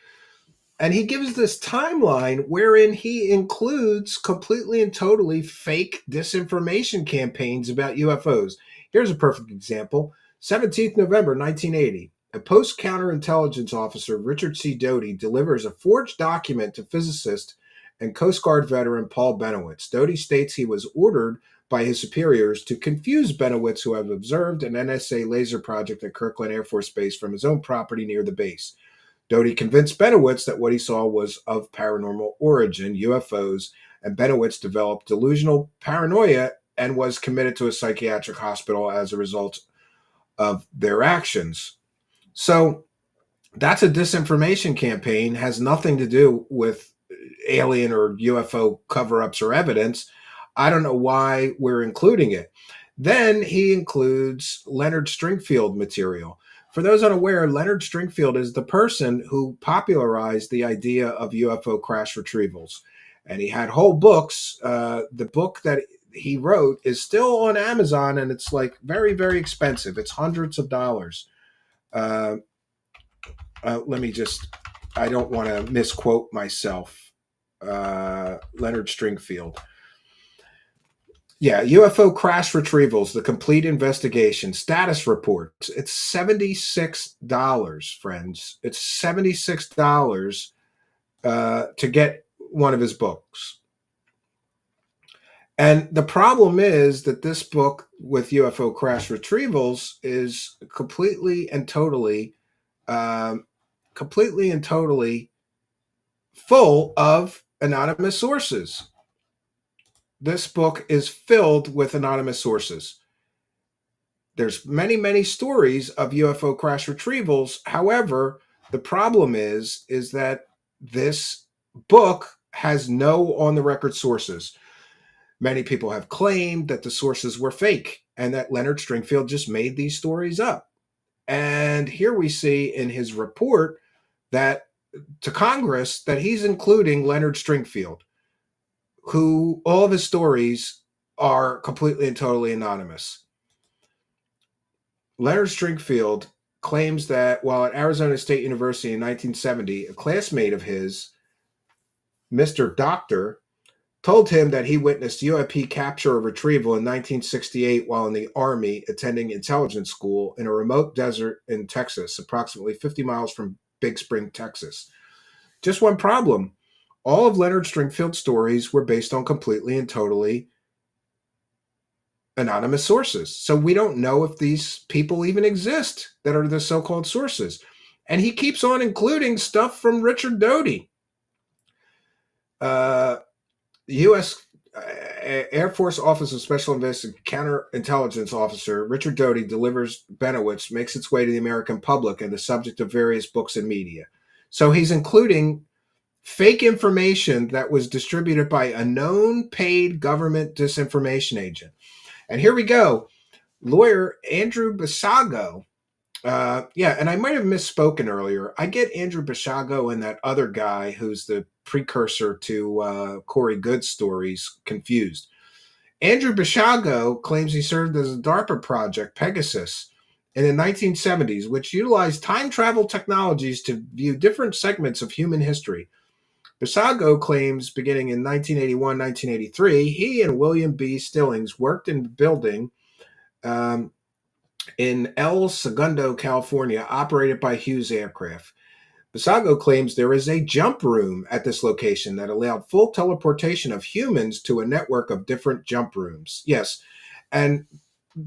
And he gives this timeline wherein he includes completely and totally fake disinformation campaigns about UFOs. Here's a perfect example. 17th November 1980. A post-counterintelligence officer, Richard C. Doty, delivers a forged document to physicist and Coast Guard veteran Paul Benowitz. Doty states he was ordered by his superiors to confuse Benowitz, who had observed an NSA laser project at Kirkland Air Force Base from his own property near the base. Doty convinced Benowitz that what he saw was of paranormal origin, UFOs, and Benowitz developed delusional paranoia and was committed to a psychiatric hospital as a result of their actions. So that's a disinformation campaign, has nothing to do with alien or UFO cover-ups or evidence. I don't know why we're including it. Then he includes Leonard Stringfield material. For those unaware, Leonard Stringfield is the person who popularized the idea of UFO crash retrievals. And he had whole books. The book that he wrote is still on Amazon, and it's like very, very expensive. It's hundreds of dollars. Let me just, I don't want to misquote myself. Leonard Stringfield. Yeah, UFO crash retrievals, the complete investigation, status reports. It's $76, friends. It's $76 to get one of his books. And the problem is that this book with UFO crash retrievals is completely and totally full of anonymous sources. This book is filled with anonymous sources. There's many, many stories of UFO crash retrievals. However, the problem is that this book has no on-the-record sources. Many people have claimed that the sources were fake and that Leonard Stringfield just made these stories up. And here we see in his report that to Congress that he's including Leonard Stringfield, who all of his stories are completely and totally anonymous. Leonard Stringfield claims that while at Arizona State University in 1970, a classmate of his, Mr. Doctor, told him that he witnessed UAP capture or retrieval in 1968 while in the Army attending intelligence school in a remote desert in Texas, approximately 50 miles from Big Spring, Texas. Just one problem. All of Leonard Stringfield's stories were based on completely and totally anonymous sources. So we don't know if these people even exist that are the so-called sources. And he keeps on including stuff from Richard Doty. U.S. Air Force Office of Special Counterintelligence Officer Richard Doty delivers Benowitz makes its way to the American public and the subject of various books and media. So he's including fake information that was distributed by a known paid government disinformation agent. And here we go. Lawyer Andrew Basiago. And I might have misspoken earlier. I get Andrew Basiago and that other guy who's the precursor to Corey Good's stories confused. Andrew Basiago claims he served as a DARPA project, Pegasus, in the 1970s, which utilized time travel technologies to view different segments of human history. Basiago claims beginning in 1981-1983, he and William B. Stillings worked in a building in El Segundo, California, operated by Hughes Aircraft. Basiago claims there is a jump room at this location that allowed full teleportation of humans to a network of different jump rooms. Yes, and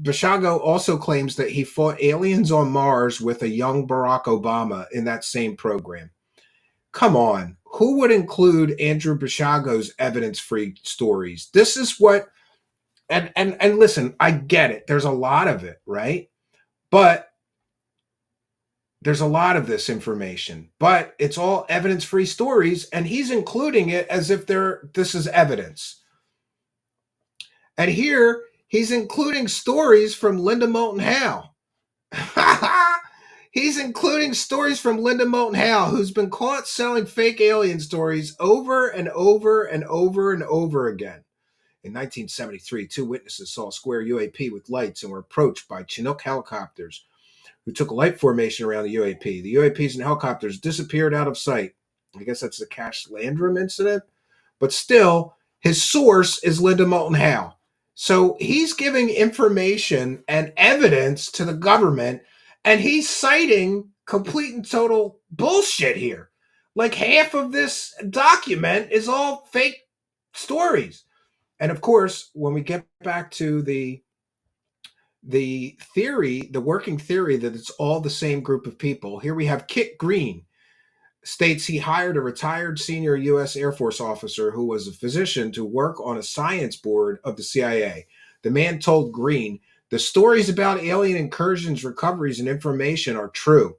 Basiago also claims that he fought aliens on Mars with a young Barack Obama in that same program. Come on, who would include Andrew Basiago's evidence-free stories? This is what, and listen, I get it. There's a lot of it, right? But there's a lot of this information, but it's all evidence-free stories, and he's including it as if this is evidence. And here, he's including stories from Linda Moulton Howe. He's including stories from Linda Moulton Howe, who's been caught selling fake alien stories over and over and over and over again. In 1973, 2 witnesses saw a square UAP with lights and were approached by Chinook helicopters who took a light formation around the UAP. The UAPs and helicopters disappeared out of sight. I guess that's the Cash Landrum incident. But still, his source is Linda Moulton Howe. So he's giving information and evidence to the government, and he's citing complete and total bullshit here. Like half of this document is all fake stories. And of course, when we get back to the theory, the working theory that it's all the same group of people, here we have Kit Green states he hired a retired senior U.S. Air Force officer who was a physician to work on a science board of the CIA. The man told Green, the stories about alien incursions, recoveries, and information are true.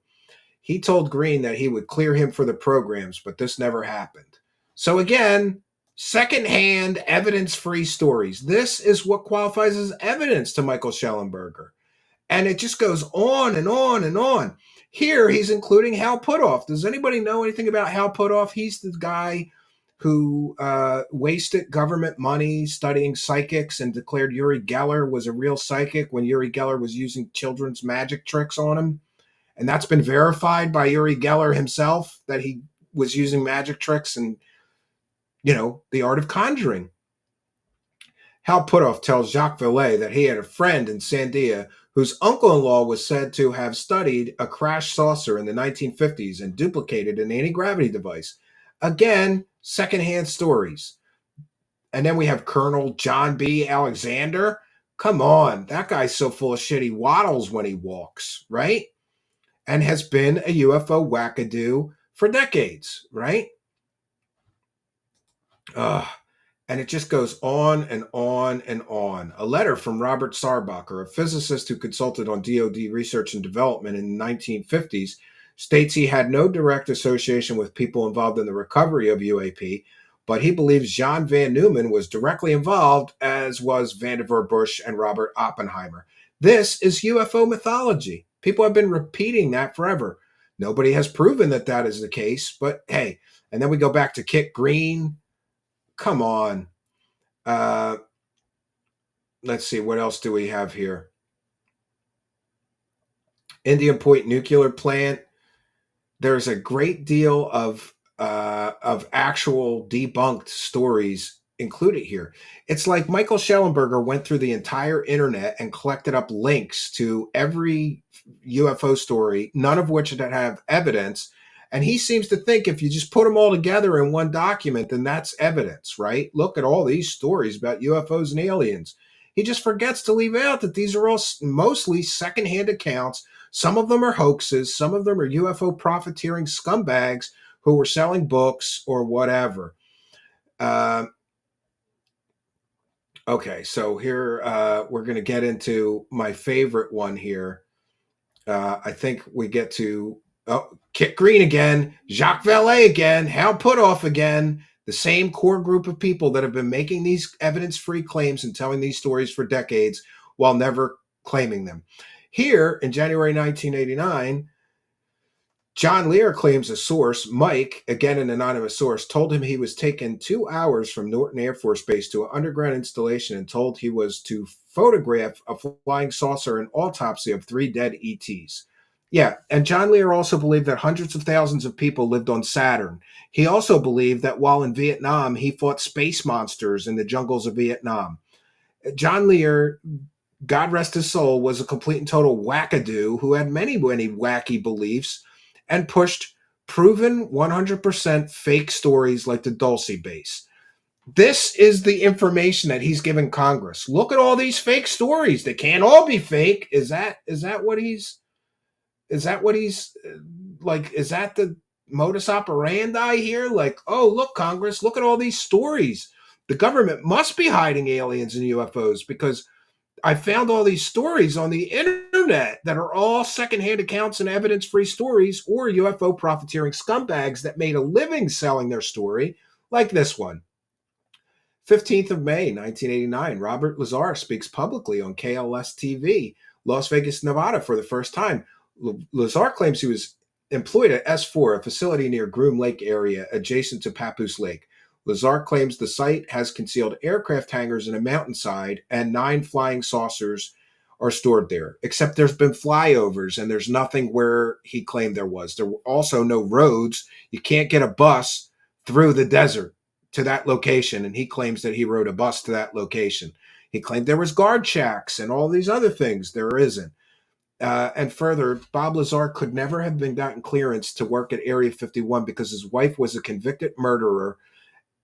He told Green that he would clear him for the programs, but this never happened. So again, secondhand, evidence-free stories. This is what qualifies as evidence to Michael Schellenberger. And it just goes on and on and on. Here, he's including Hal Puthoff. Does anybody know anything about Hal Puthoff? He's the guy who wasted government money studying psychics and declared Uri Geller was a real psychic when Uri Geller was using children's magic tricks on him. And that's been verified by Uri Geller himself, that he was using magic tricks and, the art of conjuring. Hal Puthoff tells Jacques Vallée that he had a friend in Sandia whose uncle-in-law was said to have studied a crashed saucer in the 1950s and duplicated an anti-gravity device. Again, secondhand stories. And then we have Colonel John B. Alexander. Come on, that guy's so full of shit he waddles when he walks, right? And has been a UFO wackadoo for decades, right? And it just goes on and on and on. A letter from Robert Sarbacher, a physicist who consulted on DoD research and development in the 1950s, states he had no direct association with people involved in the recovery of UAP, but he believes John Van Neumann was directly involved, as was Vannevar Bush and Robert Oppenheimer. This is UFO mythology. People have been repeating that forever. Nobody has proven that that is the case, but hey, and then we go back to Kit Green. Come on. Let's see, what else do we have here? Indian Point nuclear plant. There's a great deal of actual debunked stories included here. It's like Michael Schellenberger went through the entire internet and collected up links to every UFO story, none of which that have evidence. And he seems to think if you just put them all together in one document, then that's evidence, right? Look at all these stories about UFOs and aliens. He just forgets to leave out that these are all mostly secondhand accounts. Some of them are hoaxes. Some of them are UFO profiteering scumbags who were selling books or whatever. Okay, so here we're going to get into my favorite one here. I think we get to Kit Green again, Jacques Vallée again, Hal Puthoff again, the same core group of people that have been making these evidence-free claims and telling these stories for decades while never claiming them. Here, in January 1989, John Lear claims a source, Mike, again an anonymous source, told him he was taken 2 hours from Norton Air Force Base to an underground installation and told he was to photograph a flying saucer and autopsy of 3 dead ETs. Yeah, and John Lear also believed that hundreds of thousands of people lived on Saturn. He also believed that while in Vietnam, he fought space monsters in the jungles of Vietnam. John Lear, God rest his soul, was a complete and total wackadoo who had many, many wacky beliefs and pushed proven 100% fake stories like the Dolce base. This is the information that he's given Congress. Look at all these fake stories. They can't all be fake. Is that what he's like? Is that the modus operandi here? Like, oh, look, Congress, look at all these stories. The government must be hiding aliens and UFOs because I found all these stories on the internet that are all secondhand accounts and evidence-free stories or UFO profiteering scumbags that made a living selling their story, like this one. 15th of May, 1989, Robert Lazar speaks publicly on KLS-TV, Las Vegas, Nevada, for the first time. Lazar claims he was employed at S4, a facility near Groom Lake area adjacent to Papoose Lake. Lazar claims the site has concealed aircraft hangars in a mountainside and 9 flying saucers are stored there, except there's been flyovers and there's nothing where he claimed there was. There were also no roads. You can't get a bus through the desert to that location, and he claims that he rode a bus to that location. He claimed there was guard shacks and all these other things. There isn't. And further, Bob Lazar could never have been gotten clearance to work at Area 51 because his wife was a convicted murderer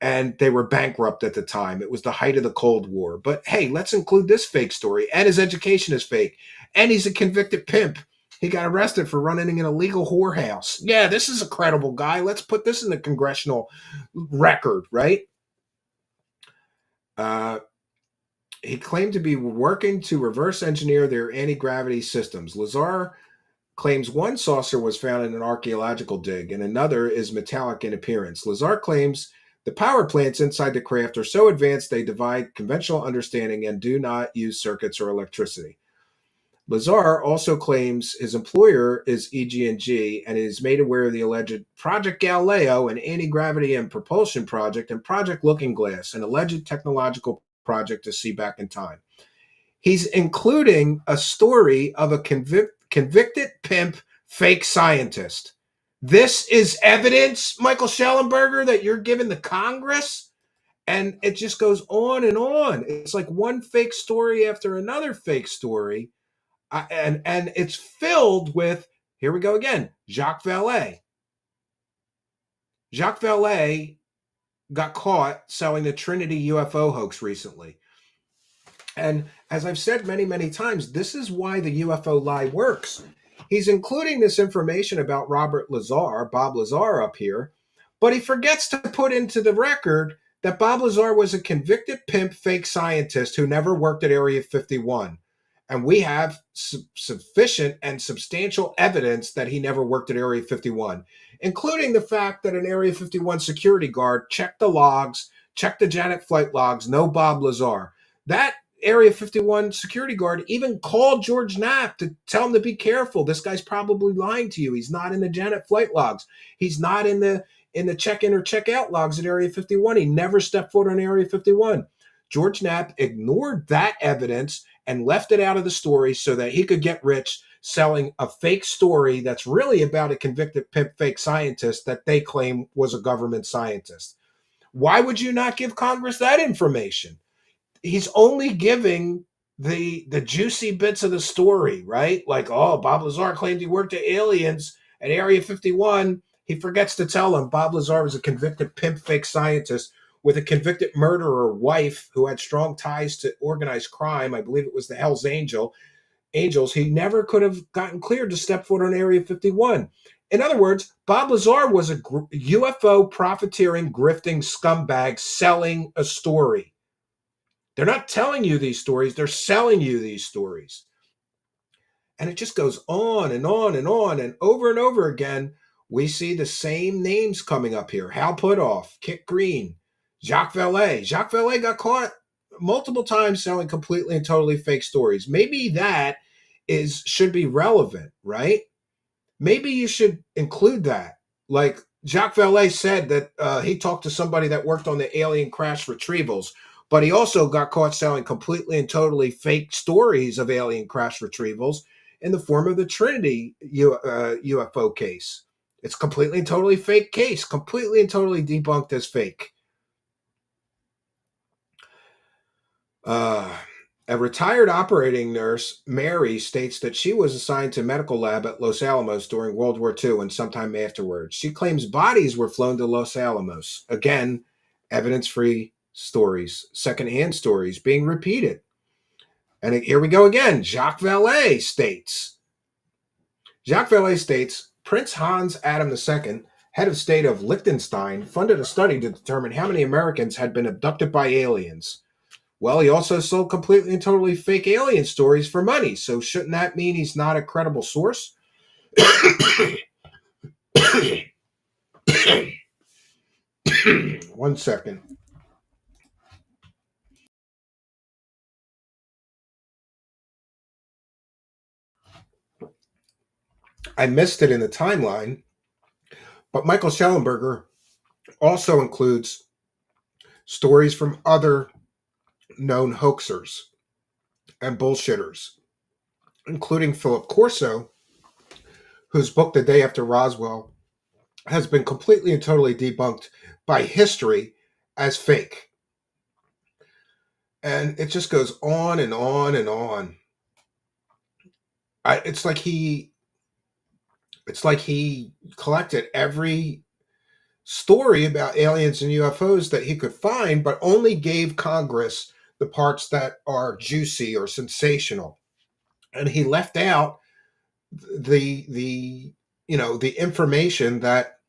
and they were bankrupt at the time. It was the height of the Cold War. But hey, let's include this fake story. And his education is fake. And he's a convicted pimp. He got arrested for running an illegal whorehouse. Yeah, this is a credible guy. Let's put this in the congressional record, right? He claimed to be working to reverse engineer their anti-gravity systems. Lazar claims one saucer was found in an archaeological dig and another is metallic in appearance. Lazar claims the power plants inside the craft are so advanced they divide conventional understanding and do not use circuits or electricity. Lazar also claims his employer is EG&G and is made aware of the alleged Project Galileo, an anti-gravity and propulsion project, and Project Looking Glass, an alleged technological project to see back in time. He's including a story of a convicted pimp fake scientist. This is evidence, Michael Schellenberger, that you're giving the Congress? And it just goes on and on. It's like one fake story after another fake story. And it's filled with, here we go again, Jacques Vallée. Jacques Vallée got caught selling the Trinity UFO hoax recently. And as I've said many, many times, this is why the UFO lie works. He's including this information about Robert Lazar, Bob Lazar up here, but he forgets to put into the record that Bob Lazar was a convicted pimp fake scientist who never worked at Area 51. And we have sufficient and substantial evidence that he never worked at Area 51, including the fact that an Area 51 security guard checked the logs, checked the Janet flight logs, no Bob Lazar. That Area 51 security guard even called George Knapp to tell him to be careful. This guy's probably lying to you. He's not in the Janet flight logs. He's not in the check-in or check-out logs at Area 51. He never stepped foot on Area 51. George Knapp ignored that evidence and left it out of the story so that he could get rich selling a fake story that's really about a convicted pimp fake scientist that they claim was a government scientist. Why would you not give Congress that information? He's only giving the juicy bits of the story, right? Like, oh, Bob Lazar claimed he worked at aliens at Area 51. He forgets to tell them Bob Lazar was a convicted pimp fake scientist with a convicted murderer wife who had strong ties to organized crime. I believe it was the Hells Angels. He never could have gotten cleared to step foot on Area 51. In other words, Bob Lazar was a UFO profiteering, grifting scumbag selling a story. They're not telling you these stories. They're selling you these stories. And it just goes on and on and on. And over again, we see the same names coming up here. Hal Puthoff, Kit Green, Jacques Vallée. Jacques Vallée got caught multiple times selling completely and totally fake stories. Maybe that should be relevant, right? Maybe you should include that. Like Jacques Vallée said that he talked to somebody that worked on the alien crash retrievals, but he also got caught selling completely and totally fake stories of alien crash retrievals in the form of the Trinity UFO case. It's completely and totally fake case, completely and totally debunked as fake. A retired operating nurse, Mary, states that she was assigned to medical lab at Los Alamos during World War II and sometime afterwards. She claims bodies were flown to Los Alamos. Again, evidence-free stories, secondhand stories being repeated. And here we go again. Jacques Vallée states, Prince Hans Adam II, head of state of Liechtenstein, funded a study to determine how many Americans had been abducted by aliens. Well, he also sold completely and totally fake alien stories for money. So shouldn't that mean he's not a credible source? One second. I missed it in the timeline, but Michael Schellenberger also includes stories from other known hoaxers and bullshitters, including Philip Corso, whose book, The Day After Roswell, has been completely and totally debunked by history as fake. And it just goes on and on and on. It's like he collected every story about aliens and UFOs that he could find, but only gave Congress the parts that are juicy or sensational. And he left out the information that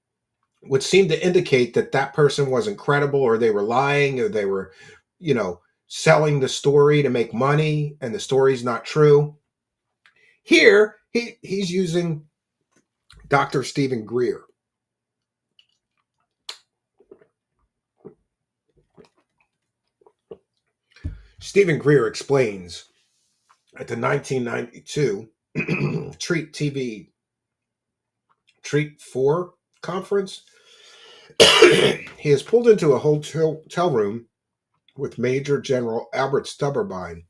would seem to indicate that person wasn't credible, or they were lying, or they were, selling the story to make money and the story's not true. Here, he's using Dr. Stephen Greer. Stephen Greer explains at the 1992 Treat 4 conference. He is pulled into a hotel room with Major General Albert Stubberbein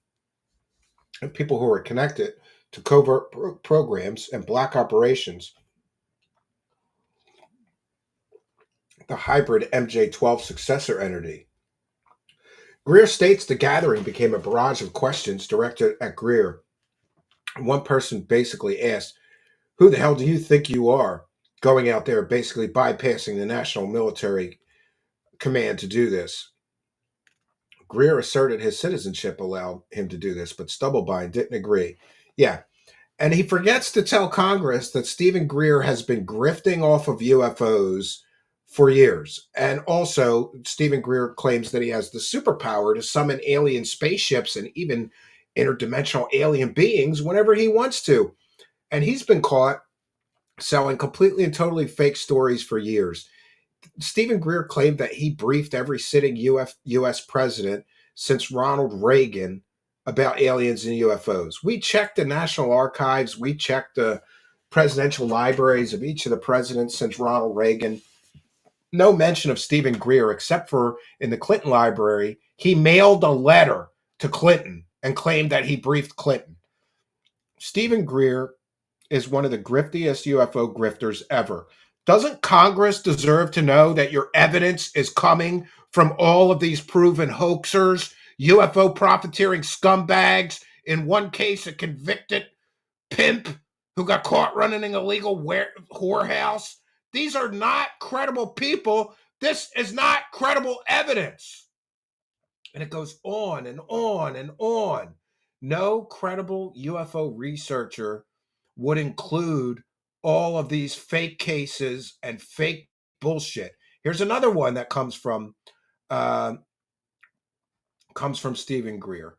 and people who are connected to covert programs and black operations, the hybrid MJ-12 successor entity. Greer states the gathering became a barrage of questions directed at Greer. One person basically asked, "Who the hell do you think you are, going out there basically bypassing the national military command to do this?" Greer asserted his citizenship allowed him to do this, but Stubblebine didn't agree. Yeah, and he forgets to tell Congress that Stephen Greer has been grifting off of UFOs for years. And also, Stephen Greer claims that he has the superpower to summon alien spaceships and even interdimensional alien beings whenever he wants to. And he's been caught selling completely and totally fake stories for years. Stephen Greer claimed that he briefed every sitting U.S. president since Ronald Reagan about aliens and UFOs. We checked the National Archives. We checked the presidential libraries of each of the presidents since Ronald Reagan. No mention of Stephen Greer, except for in the Clinton library. He mailed a letter to Clinton and claimed that he briefed Clinton. Stephen Greer is one of the griftiest UFO grifters ever. Doesn't Congress deserve to know that your evidence is coming from all of these proven hoaxers, UFO profiteering scumbags? In one case, a convicted pimp who got caught running an illegal whorehouse. These are not credible people. This is not credible evidence. And it goes on and on and on. No credible UFO researcher would include all of these fake cases and fake bullshit. Here's another one that comes from Stephen Greer.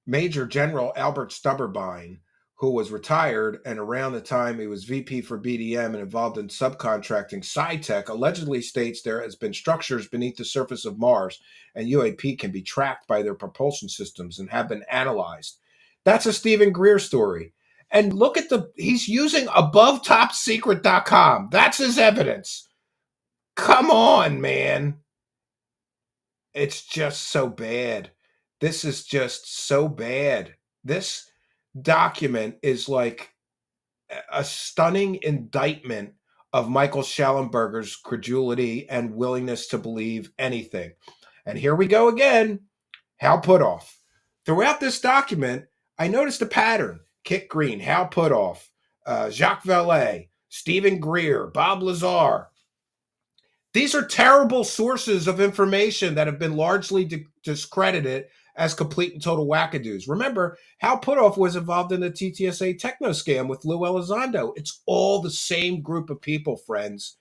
Major General Albert Stubberbein, who was retired and around the time he was VP for BDM and involved in subcontracting SciTech, allegedly states there has been structures beneath the surface of Mars and UAP can be tracked by their propulsion systems and have been analyzed. That's a Stephen Greer story. And look at he's using abovetopsecret.com. That's his evidence. Come on, man. It's just so bad. This is just so bad. This document is like a stunning indictment of Michael Schellenberger's credulity and willingness to believe anything. And here we go again. Hal Puthoff. Throughout this document, I noticed a pattern. Kit Green, Hal Puthoff, Jacques Vallée, Stephen Greer, Bob Lazar. These are terrible sources of information that have been largely discredited as complete and total wackadoos. Remember, Hal Puthoff was involved in the TTSA techno scam with Lou Elizondo. It's all the same group of people, friends.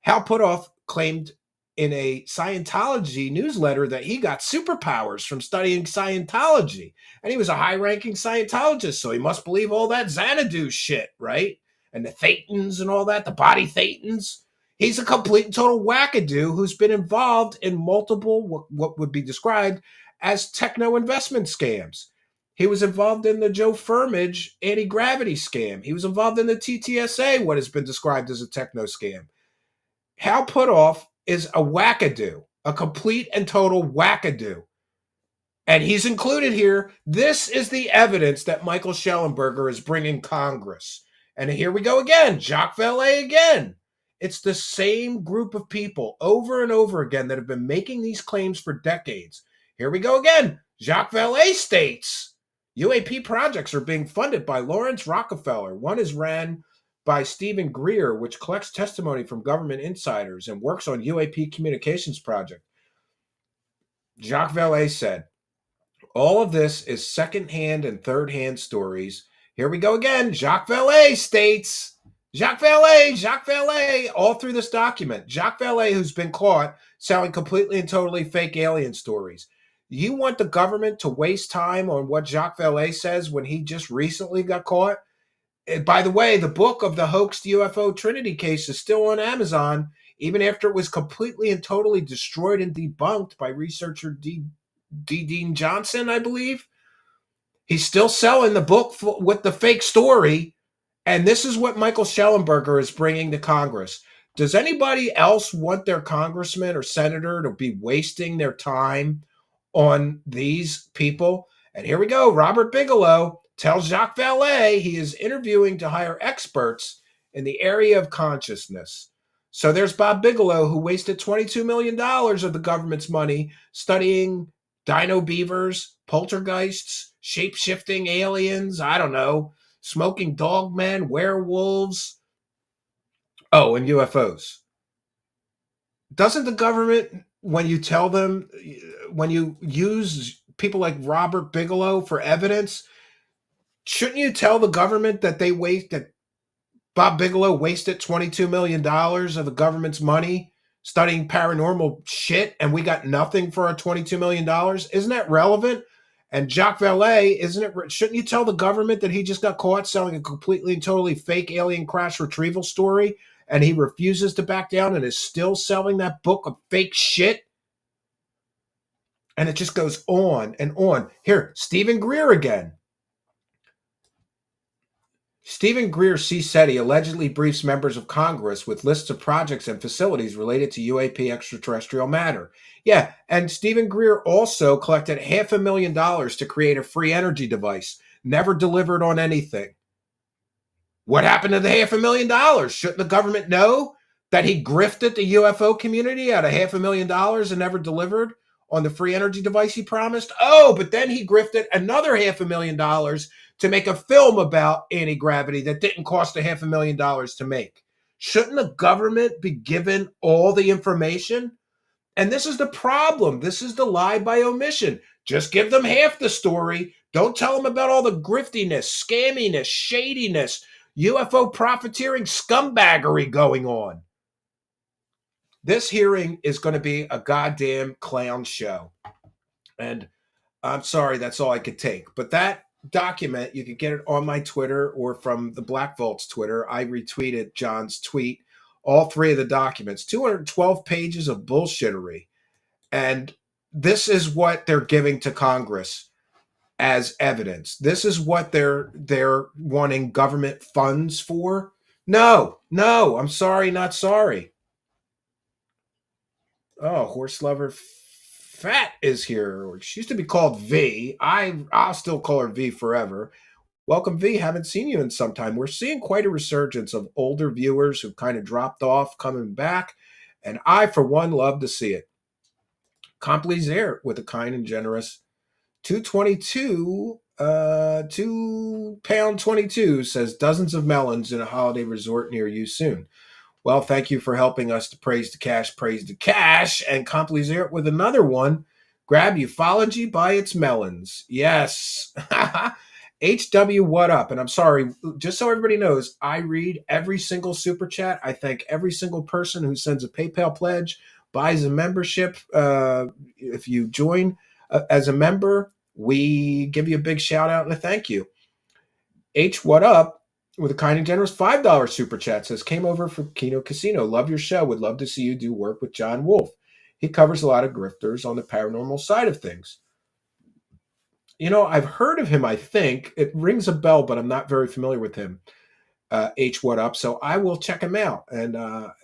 Hal Puthoff claimed in a Scientology newsletter that he got superpowers from studying Scientology. And he was a high-ranking Scientologist, so he must believe all that Xanadu shit, right? And the Thetans and all that, the body Thetans. He's a complete and total wackadoo who's been involved in multiple, what would be described as techno investment scams. He was involved in the Joe Firmage anti-gravity scam. He was involved in the TTSA, what has been described as a techno scam. Hal Puthoff is a wackadoo, a complete and total wackadoo. And he's included here. This is the evidence that Michael Schellenberger is bringing Congress. And here we go again. Jacques Vallée again. It's the same group of people over and over again that have been making these claims for decades. Here we go again. Jacques Vallée states UAP projects are being funded by Lawrence Rockefeller. One is ran by Stephen Greer, which collects testimony from government insiders and works on UAP communications project. Jacques Vallée said, all of this is second-hand and third-hand stories. Here we go again. Jacques Vallée states, Jacques Vallée, all through this document. Jacques Vallée, who's been caught selling completely and totally fake alien stories. You want the government to waste time on what Jacques Vallée says when he just recently got caught? And by the way, the book of the hoaxed UFO Trinity case is still on Amazon, even after it was completely and totally destroyed and debunked by researcher D. Dean Johnson, I believe. He's still selling the book with the fake story. And this is what Michael Schellenberger is bringing to Congress. Does anybody else want their congressman or senator to be wasting their time on these people? And here we go. Robert Bigelow tells Jacques Vallée he is interviewing to hire experts in the area of consciousness. So there's Bob Bigelow, who wasted $22 million of the government's money studying dino beavers, poltergeists, shape-shifting aliens, I don't know, smoking dogmen, werewolves, and UFOs. Doesn't the government, when you tell them, when you use people like Robert Bigelow for evidence, shouldn't you tell the government that that Bob Bigelow wasted $22 million of the government's money studying paranormal shit and we got nothing for our $22 million? Isn't that relevant? And Jacques Vallée, shouldn't you tell the government that he just got caught selling a completely and totally fake alien crash retrieval story and he refuses to back down and is still selling that book of fake shit? And it just goes on and on. Here, Stephen Greer again. Stephen Greer CSETI allegedly briefs members of Congress with lists of projects and facilities related to UAP extraterrestrial matter. Yeah, and Stephen Greer also collected $500,000 to create a free energy device, never delivered on anything. What happened to the $500,000? Shouldn't the government know that he grifted the UFO community out of $500,000 and never delivered on the free energy device he promised? Oh, but then he grifted another $500,000 to make a film about anti-gravity that didn't cost $500,000 to make. Shouldn't the government be given all the information? And this is the problem. This is the lie by omission. Just give them half the story. Don't tell them about all the griftiness, scamminess, shadiness, UFO profiteering, scumbaggery going on. This hearing is going to be a goddamn clown show. And I'm sorry, that's all I could take. But that document, you can get it on my Twitter or from the Black Vault's Twitter. I retweeted John's tweet. All three of the documents, 212 pages of bullshittery. And this is what they're giving to Congress as evidence. This is what they're wanting government funds for. No, I'm sorry, not sorry. Oh, horse lover Fat is here. She used to be called V. I'll still call her V forever. Welcome, V. Haven't seen you in some time. We're seeing quite a resurgence of older viewers who've kind of dropped off, coming back, and I, for one, love to see it. Complaisir with a kind and generous 222, £2.22 says dozens of melons in a holiday resort near you soon. Well, thank you for helping us to praise the cash, and Complaisir with another one. Grab ufology by its melons. Yes. HW, what up? And I'm sorry, just so everybody knows, I read every single super chat. I thank every single person who sends a PayPal pledge, buys a membership. If you join as a member, we give you a big shout out and a thank you. H, what up? With a kind and generous $5 super chat says, came over for Kino Casino. Love your show. Would love to see you do work with John Wolfe. He covers a lot of grifters on the paranormal side of things. You know, I've heard of him, I think. It rings a bell, but I'm not very familiar with him. H, what up? So I will check him out. And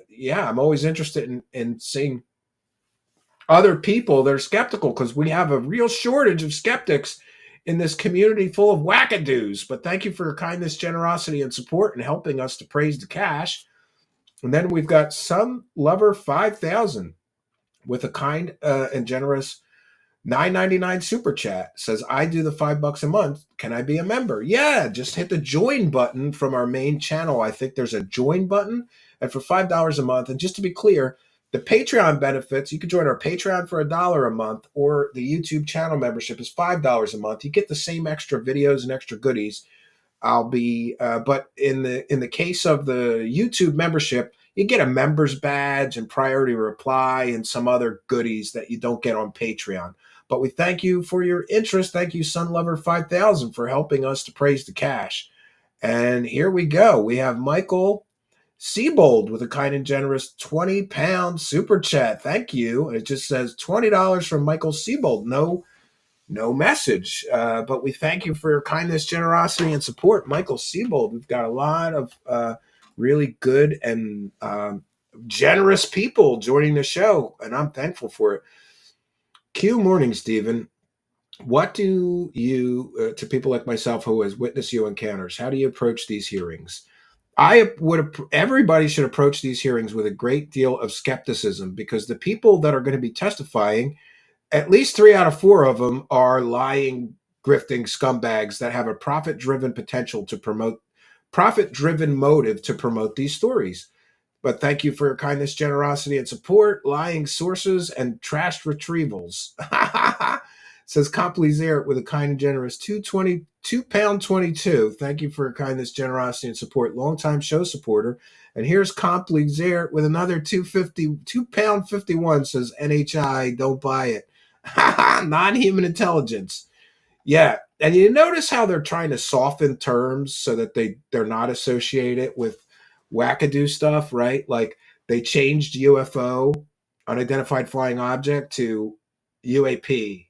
yeah, I'm always interested in seeing other people that are skeptical, because we have a real shortage of skeptics in this community full of wackadoos. But thank you for your kindness, generosity, and support and helping us to praise the cash. And then we've got Sun Lover 5000 with a kind and generous $9.99 super chat. Says, I do the $5 a month. Can I be a member? Yeah, just hit the join button from our main channel. I think there's a join button. And for $5 a month, and just to be clear, the Patreon benefits, you can join our Patreon for $1 a month, or the YouTube channel membership is $5 a month. You get the same extra videos and extra goodies. But in the case of the YouTube membership, you get a member's badge and priority reply and some other goodies that you don't get on Patreon. But we thank you for your interest. Thank you, Sunlover 5000, for helping us to praise the cash. And here we go. We have Michael Seabold with a kind and generous £20 super chat. Thank you. It just says $20 from Michael Seabold. No no message. But we thank you for your kindness, generosity, and support. Michael Siebold, we've got a lot of really good and generous people joining the show, and I'm thankful for it. Q morning, Stephen. What do you, to people like myself who has witnessed you encounters, how do you approach these hearings? Everybody should approach these hearings with a great deal of skepticism, because the people that are going to be testifying, at least 3 out of 4 of them are lying, grifting scumbags that have a profit-driven motive to promote these stories. But thank you for your kindness, generosity, and support. Lying sources and trashed retrievals. Says Complizer with a kind and generous £2.22. Thank you for your kindness, generosity, and support. Longtime show supporter. And here's Complizer with another £2.51. Says NHI, don't buy it. Non-human intelligence. Yeah. And you notice how they're trying to soften terms so that they're not associated with wackadoo stuff, right? Like they changed UFO, unidentified flying object, to UAP.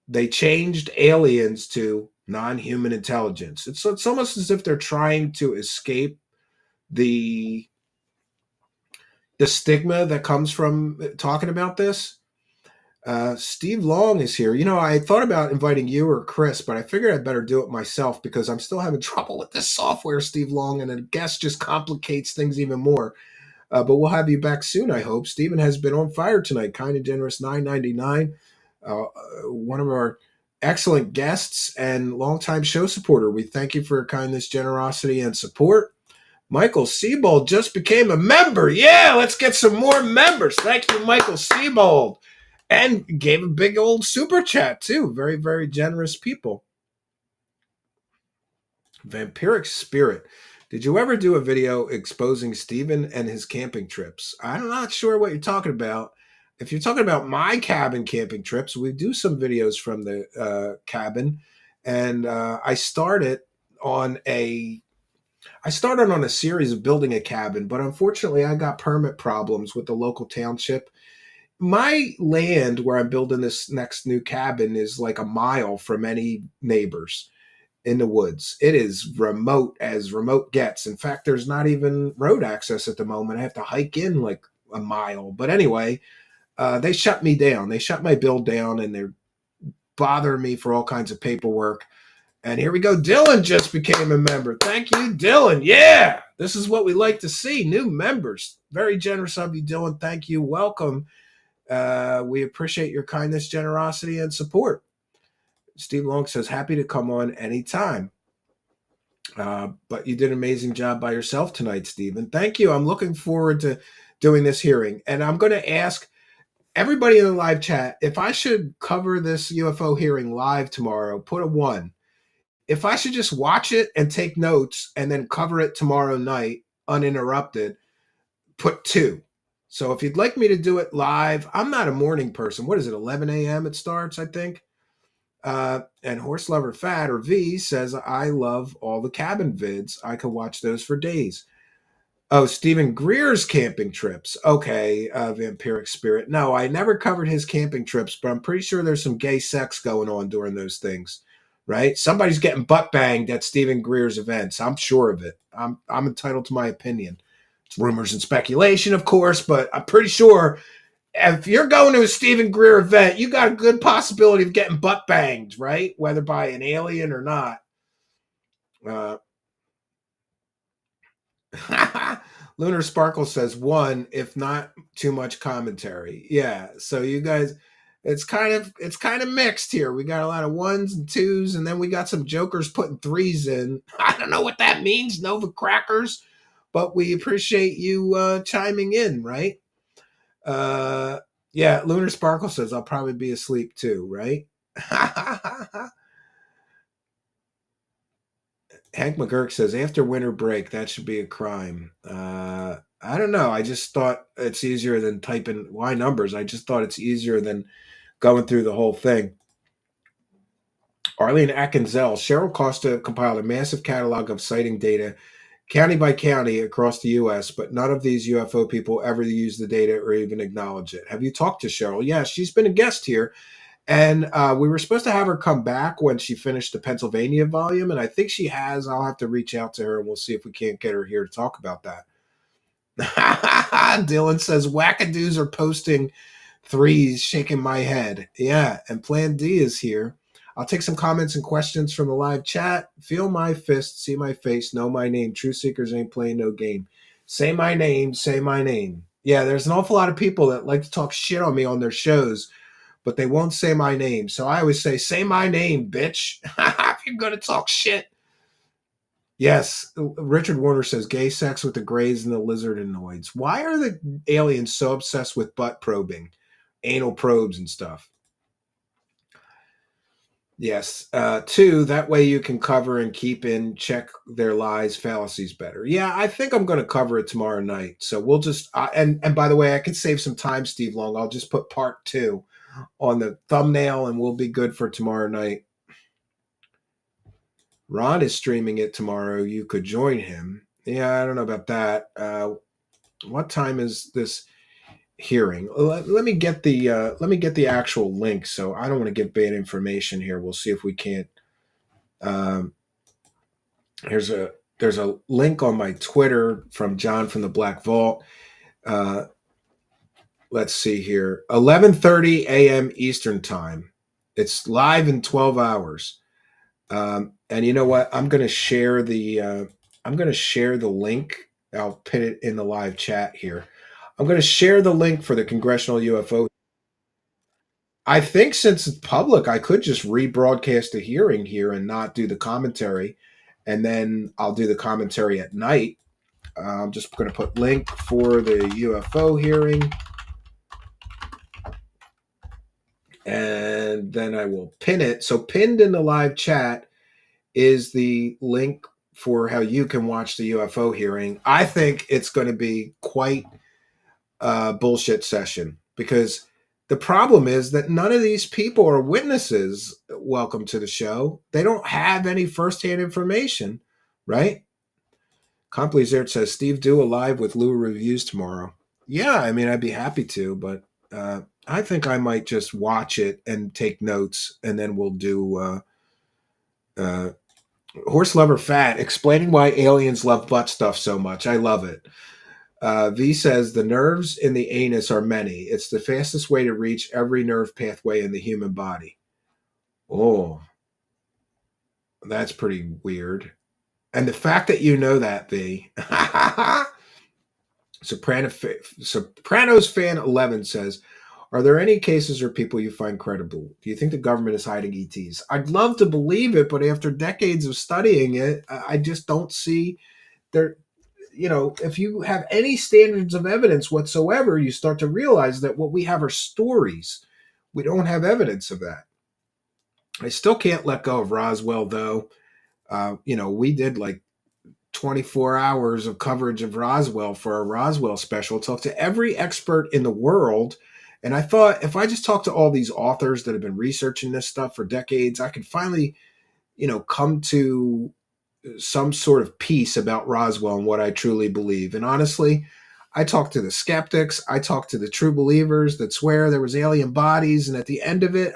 They changed aliens to non-human intelligence. It's almost as if they're trying to escape the stigma that comes from talking about this. Steve Long is here. I thought about inviting you or Chris, but I figured I'd better do it myself because I'm still having trouble with this software, Steve Long, and a guest just complicates things even more. But we'll have you back soon, I hope. Stephen has been on fire tonight. Kind and generous, $9.99. One of our excellent guests and longtime show supporter. We thank you for your kindness, generosity, and support. Michael Siebold just became a member. Yeah, let's get some more members. Thank you, Michael Siebold. And gave a big old super chat, too. Very, very generous people. Vampiric Spirit. Did you ever do a video exposing Stephen and his camping trips? I'm not sure what you're talking about. If you're talking about my cabin camping trips, we do some videos from the cabin. And I started on a series of building a cabin, but unfortunately I got permit problems with the local township. My land where I'm building this next new cabin is like a mile from any neighbors in the woods. It is remote as remote gets. In fact, there's not even road access at the moment. I have to hike in like a mile. But anyway, they shut me down. They shut my build down, and they're bothering me for all kinds of paperwork. And here we go. Dylan just became a member. Thank you, Dylan. Yeah, this is what we like to see. New members. Very generous of you, Dylan. Thank you. Welcome. We appreciate your kindness, generosity, and support. Steve Long says, happy to come on anytime. But you did an amazing job by yourself tonight, Stephen. Thank you. I'm looking forward to doing this hearing. And I'm going to ask everybody in the live chat, if I should cover this UFO hearing live tomorrow, put a 1. If I should just watch it and take notes and then cover it tomorrow night uninterrupted, put 2. So if you'd like me to do it live, I'm not a morning person. What is it, 11 a.m. it starts, I think? And Horse Lover Fat, or V, says, I love all the cabin vids. I could watch those for days. Oh, Stephen Greer's camping trips. Okay, Vampiric Spirit. No, I never covered his camping trips, but I'm pretty sure there's some gay sex going on during those things, right? Somebody's getting butt banged at Stephen Greer's events. I'm sure of it. I'm entitled to my opinion. It's rumors and speculation, of course, but I'm pretty sure if you're going to a Stephen Greer event, you got a good possibility of getting butt banged, right? Whether by an alien or not. Lunar Sparkle says 1, if not too much commentary. Yeah, so you guys, it's kind of mixed here. We got a lot of 1s and 2s, and then we got some jokers putting 3s in. I don't know what that means, Nova Crackers, but we appreciate you chiming in, right? Yeah, Lunar Sparkle says I'll probably be asleep too, right? Hank McGurk says after winter break, that should be a crime. I don't know. I just thought it's easier than typing Y numbers. I just thought it's easier than going through the whole thing. Arlene Atkinzel, Cheryl Costa compiled a massive catalog of sighting data county by county across the U.S., but none of these UFO people ever use the data or even acknowledge it. Have you talked to Cheryl? Yeah, she's been a guest here. And we were supposed to have her come back when she finished the Pennsylvania volume, and I think she has. I'll have to reach out to her, and we'll see if we can't get her here to talk about that. Dylan says wackadoos are posting threes, shaking my head. Yeah, and Plan D is here. I'll take some comments and questions from the live chat. Feel my fist, see my face, know my name. True seekers ain't playing no game. Say my name, say my name. Yeah, there's an awful lot of people that like to talk shit on me on their shows, but they won't say my name. So I always say my name, bitch. If you're going to talk shit. Yes, Richard Warner says gay sex with the Greys and the lizardinoids. Why are the aliens so obsessed with butt probing, anal probes and stuff? Yes. 2, that way you can cover and keep in check their lies, fallacies better. Yeah, I think I'm going to cover it tomorrow night. So we'll just, and by the way, I could save some time, Steve Long. I'll just put part 2 on the thumbnail and we'll be good for tomorrow night. Ron is streaming it tomorrow. You could join him. Yeah, I don't know about that. What time is this hearing? Let me get the actual link. So I don't want to give bad information here. We'll see if we can't. There's a link on my Twitter from John from the Black Vault. Let's see here. 11:30 a.m. Eastern time. It's live in 12 hours. And you know what? I'm going to share the link. I'll pin it in the live chat here. I'm going to share the link for the Congressional UFO. I think since it's public, I could just rebroadcast the hearing here and not do the commentary, and then I'll do the commentary at night. I'm just going to put link for the UFO hearing, and then I will pin it. So pinned in the live chat is the link for how you can watch the UFO hearing. I think it's going to be quite a bullshit session because the problem is that none of these people are witnesses. Welcome to the show. They don't have any firsthand information, right? Complizert says, Steve, do a live with Lou reviews tomorrow. Yeah, I mean, I'd be happy to, but I think I might just watch it and take notes, and then we'll do Horse Lover Fat, explaining why aliens love butt stuff so much. I love it. V says, the nerves in the anus are many. It's the fastest way to reach every nerve pathway in the human body. Oh, that's pretty weird. And the fact that you know that, V. Sopranos fan 11 says, are there any cases or people you find credible? Do you think the government is hiding ETs? I'd love to believe it, but after decades of studying it, I just don't see there. You know, if you have any standards of evidence whatsoever, you start to realize that what we have are stories. We don't have evidence of that. I still can't let go of Roswell, though. We did like 24 hours of coverage of Roswell for a Roswell special, talked to every expert in the world. And I thought if I just talk to all these authors that have been researching this stuff for decades, I could finally, come to some sort of peace about Roswell and what I truly believe. And honestly, I talked to the skeptics. I talked to the true believers that swear there was alien bodies. And at the end of it,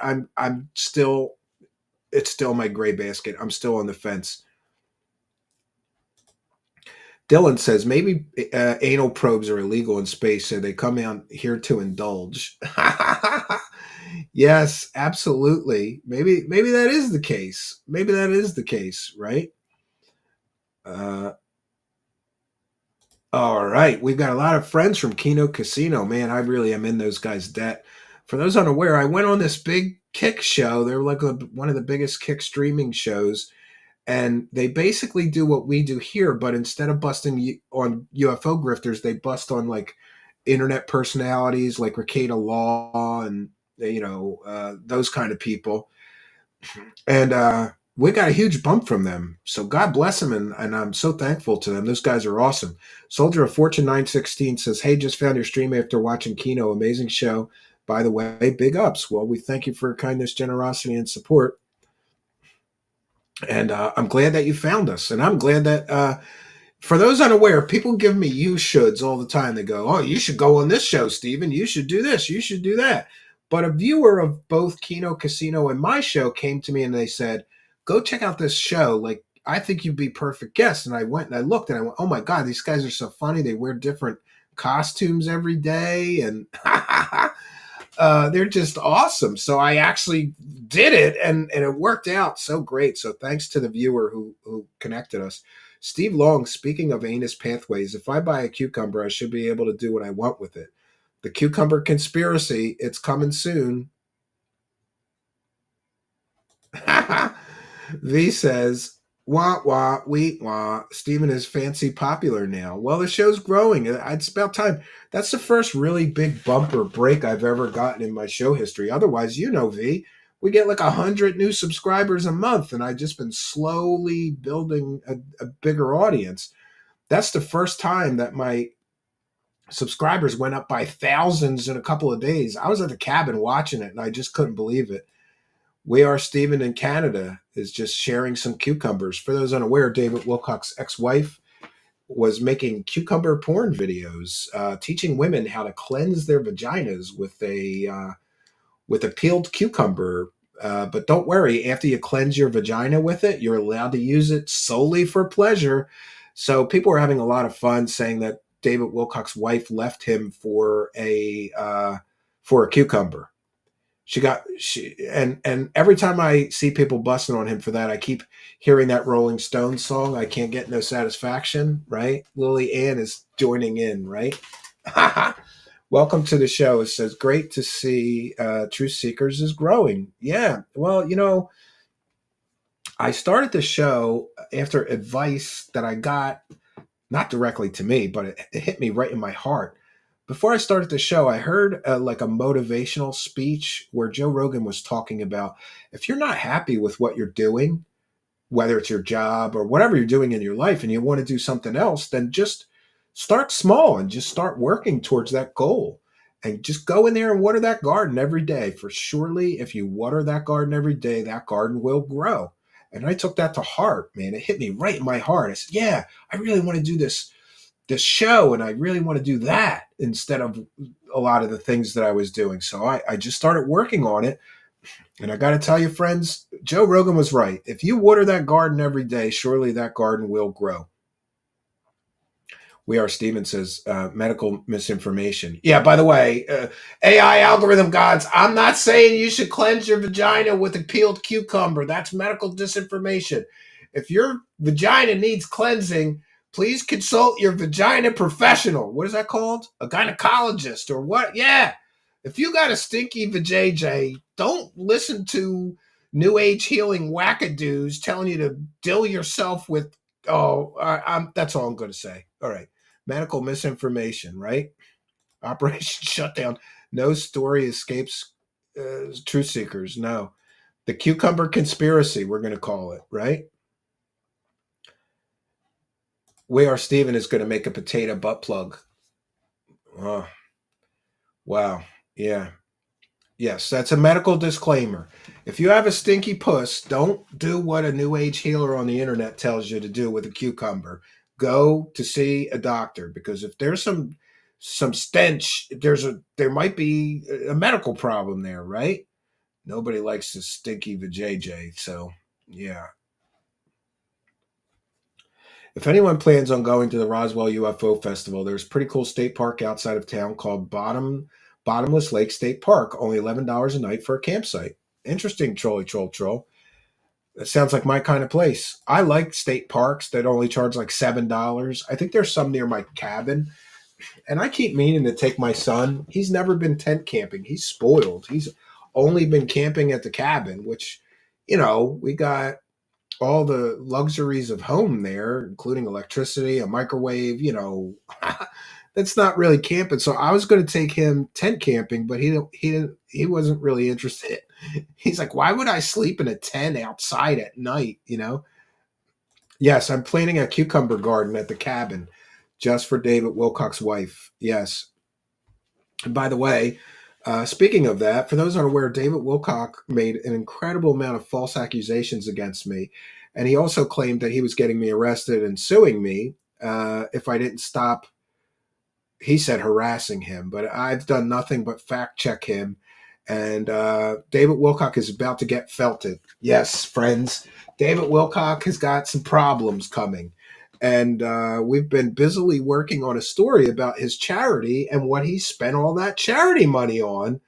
it's still my gray basket. I'm still on the fence. Dylan says maybe anal probes are illegal in space, so they come out here to indulge. Yes, absolutely. Maybe that is the case. Maybe that is the case, right? All right. We've got a lot of friends from Kino Casino. Man, I really am in those guys' debt. For those unaware, I went on this big Kick show. They're like one of the biggest Kick streaming shows. And they basically do what we do here, but instead of busting on UFO grifters, they bust on like internet personalities like Rekieta Law and, those kind of people. And we got a huge bump from them. So God bless them, and I'm so thankful to them. Those guys are awesome. Soldier of Fortune 916 says, hey, just found your stream after watching Kino. Amazing show. By the way, big ups. Well, we thank you for your kindness, generosity, and support. And I'm glad that you found us. And I'm glad that, for those unaware, people give me you shoulds all the time. They go, oh, you should go on this show, Stephen. You should do this. You should do that. But a viewer of both Kino Casino and my show came to me and they said, go check out this show. Like, I think you'd be perfect guest. And I went and I looked and I went, oh my God, these guys are so funny. They wear different costumes every day. And they're just awesome. So I actually did it and it worked out so great. So thanks to the viewer who connected us. Steve Long, speaking of anus pathways, if I buy a cucumber, I should be able to do what I want with it. The cucumber conspiracy, it's coming soon. V says, wah, wah, wheat, wah. Steven is fancy popular now. Well, the show's growing. It's about time. That's the first really big bumper break I've ever gotten in my show history. Otherwise, V, we get like 100 new subscribers a month, and I've just been slowly building a bigger audience. That's the first time that my subscribers went up by thousands in a couple of days. I was at the cabin watching it, and I just couldn't believe it. We Are Steven in Canada is just sharing some cucumbers. For those unaware, David Wilcock's ex-wife was making cucumber porn videos, teaching women how to cleanse their vaginas with a peeled cucumber. But don't worry, after you cleanse your vagina with it, you're allowed to use it solely for pleasure. So people were having a lot of fun saying that David Wilcock's wife left him for a cucumber. And every time I see people busting on him for that, I keep hearing that Rolling Stones song, I Can't Get No Satisfaction, right? Lily Ann is joining in, right? Welcome to the show. It says, great to see Truth Seekers is growing. Yeah, well, I started the show after advice that I got, not directly to me, but it hit me right in my heart. Before I started the show, I heard like a motivational speech where Joe Rogan was talking about if you're not happy with what you're doing, whether it's your job or whatever you're doing in your life, and you want to do something else, then just start small and just start working towards that goal. And just go in there and water that garden every day. For surely, if you water that garden every day, that garden will grow. And I took that to heart, man. It hit me right in my heart. I said, yeah, I really want to do this show, and I really want to do that instead of a lot of the things that I was doing. So I just started working on it. And I got to tell you, friends, Joe Rogan was right. If you water that garden every day, surely that garden will grow. We Are Steven says, medical misinformation. Yeah, by the way, AI algorithm gods, I'm not saying you should cleanse your vagina with a peeled cucumber. That's medical disinformation. If your vagina needs cleansing, please consult your vagina professional. What is that called? A gynecologist or what? Yeah. If you got a stinky vajayjay, don't listen to new age healing wackadoos telling you to dill yourself with, that's all I'm going to say. All right. Medical misinformation, right? Operation Shutdown. No story escapes truth seekers. No. The cucumber conspiracy, we're going to call it, right? We Are Steven is going to make a potato butt plug. Oh, wow. Yeah. Yes, that's a medical disclaimer. If you have a stinky puss, don't do what a new age healer on the internet tells you to do with a cucumber. Go to see a doctor, because if there's some stench, there might be a medical problem there, right? Nobody likes the stinky vajayjay, so yeah. If anyone plans on going to the Roswell UFO Festival, there's a pretty cool state park outside of town called Bottomless Lake State Park. Only $11 a night for a campsite. Interesting, troll. That sounds like my kind of place. I like state parks that only charge like $7. I think there's some near my cabin. And I keep meaning to take my son. He's never been tent camping. He's spoiled. He's only been camping at the cabin, which, we got all the luxuries of home there, including electricity, a microwave, that's not really camping. So I was going to take him tent camping, but he wasn't really interested. He's like, why would I sleep in a tent outside at night? Yes, I'm planting a cucumber garden at the cabin just for David Wilcock's wife. Yes. And by the way, speaking of that, for those unaware, David Wilcock made an incredible amount of false accusations against me. And he also claimed that he was getting me arrested and suing me if I didn't stop, he said, harassing him. But I've done nothing but fact check him. And David Wilcock is about to get felted. Yes, friends, David Wilcock has got some problems coming. And we've been busily working on a story about his charity and what he spent all that charity money on.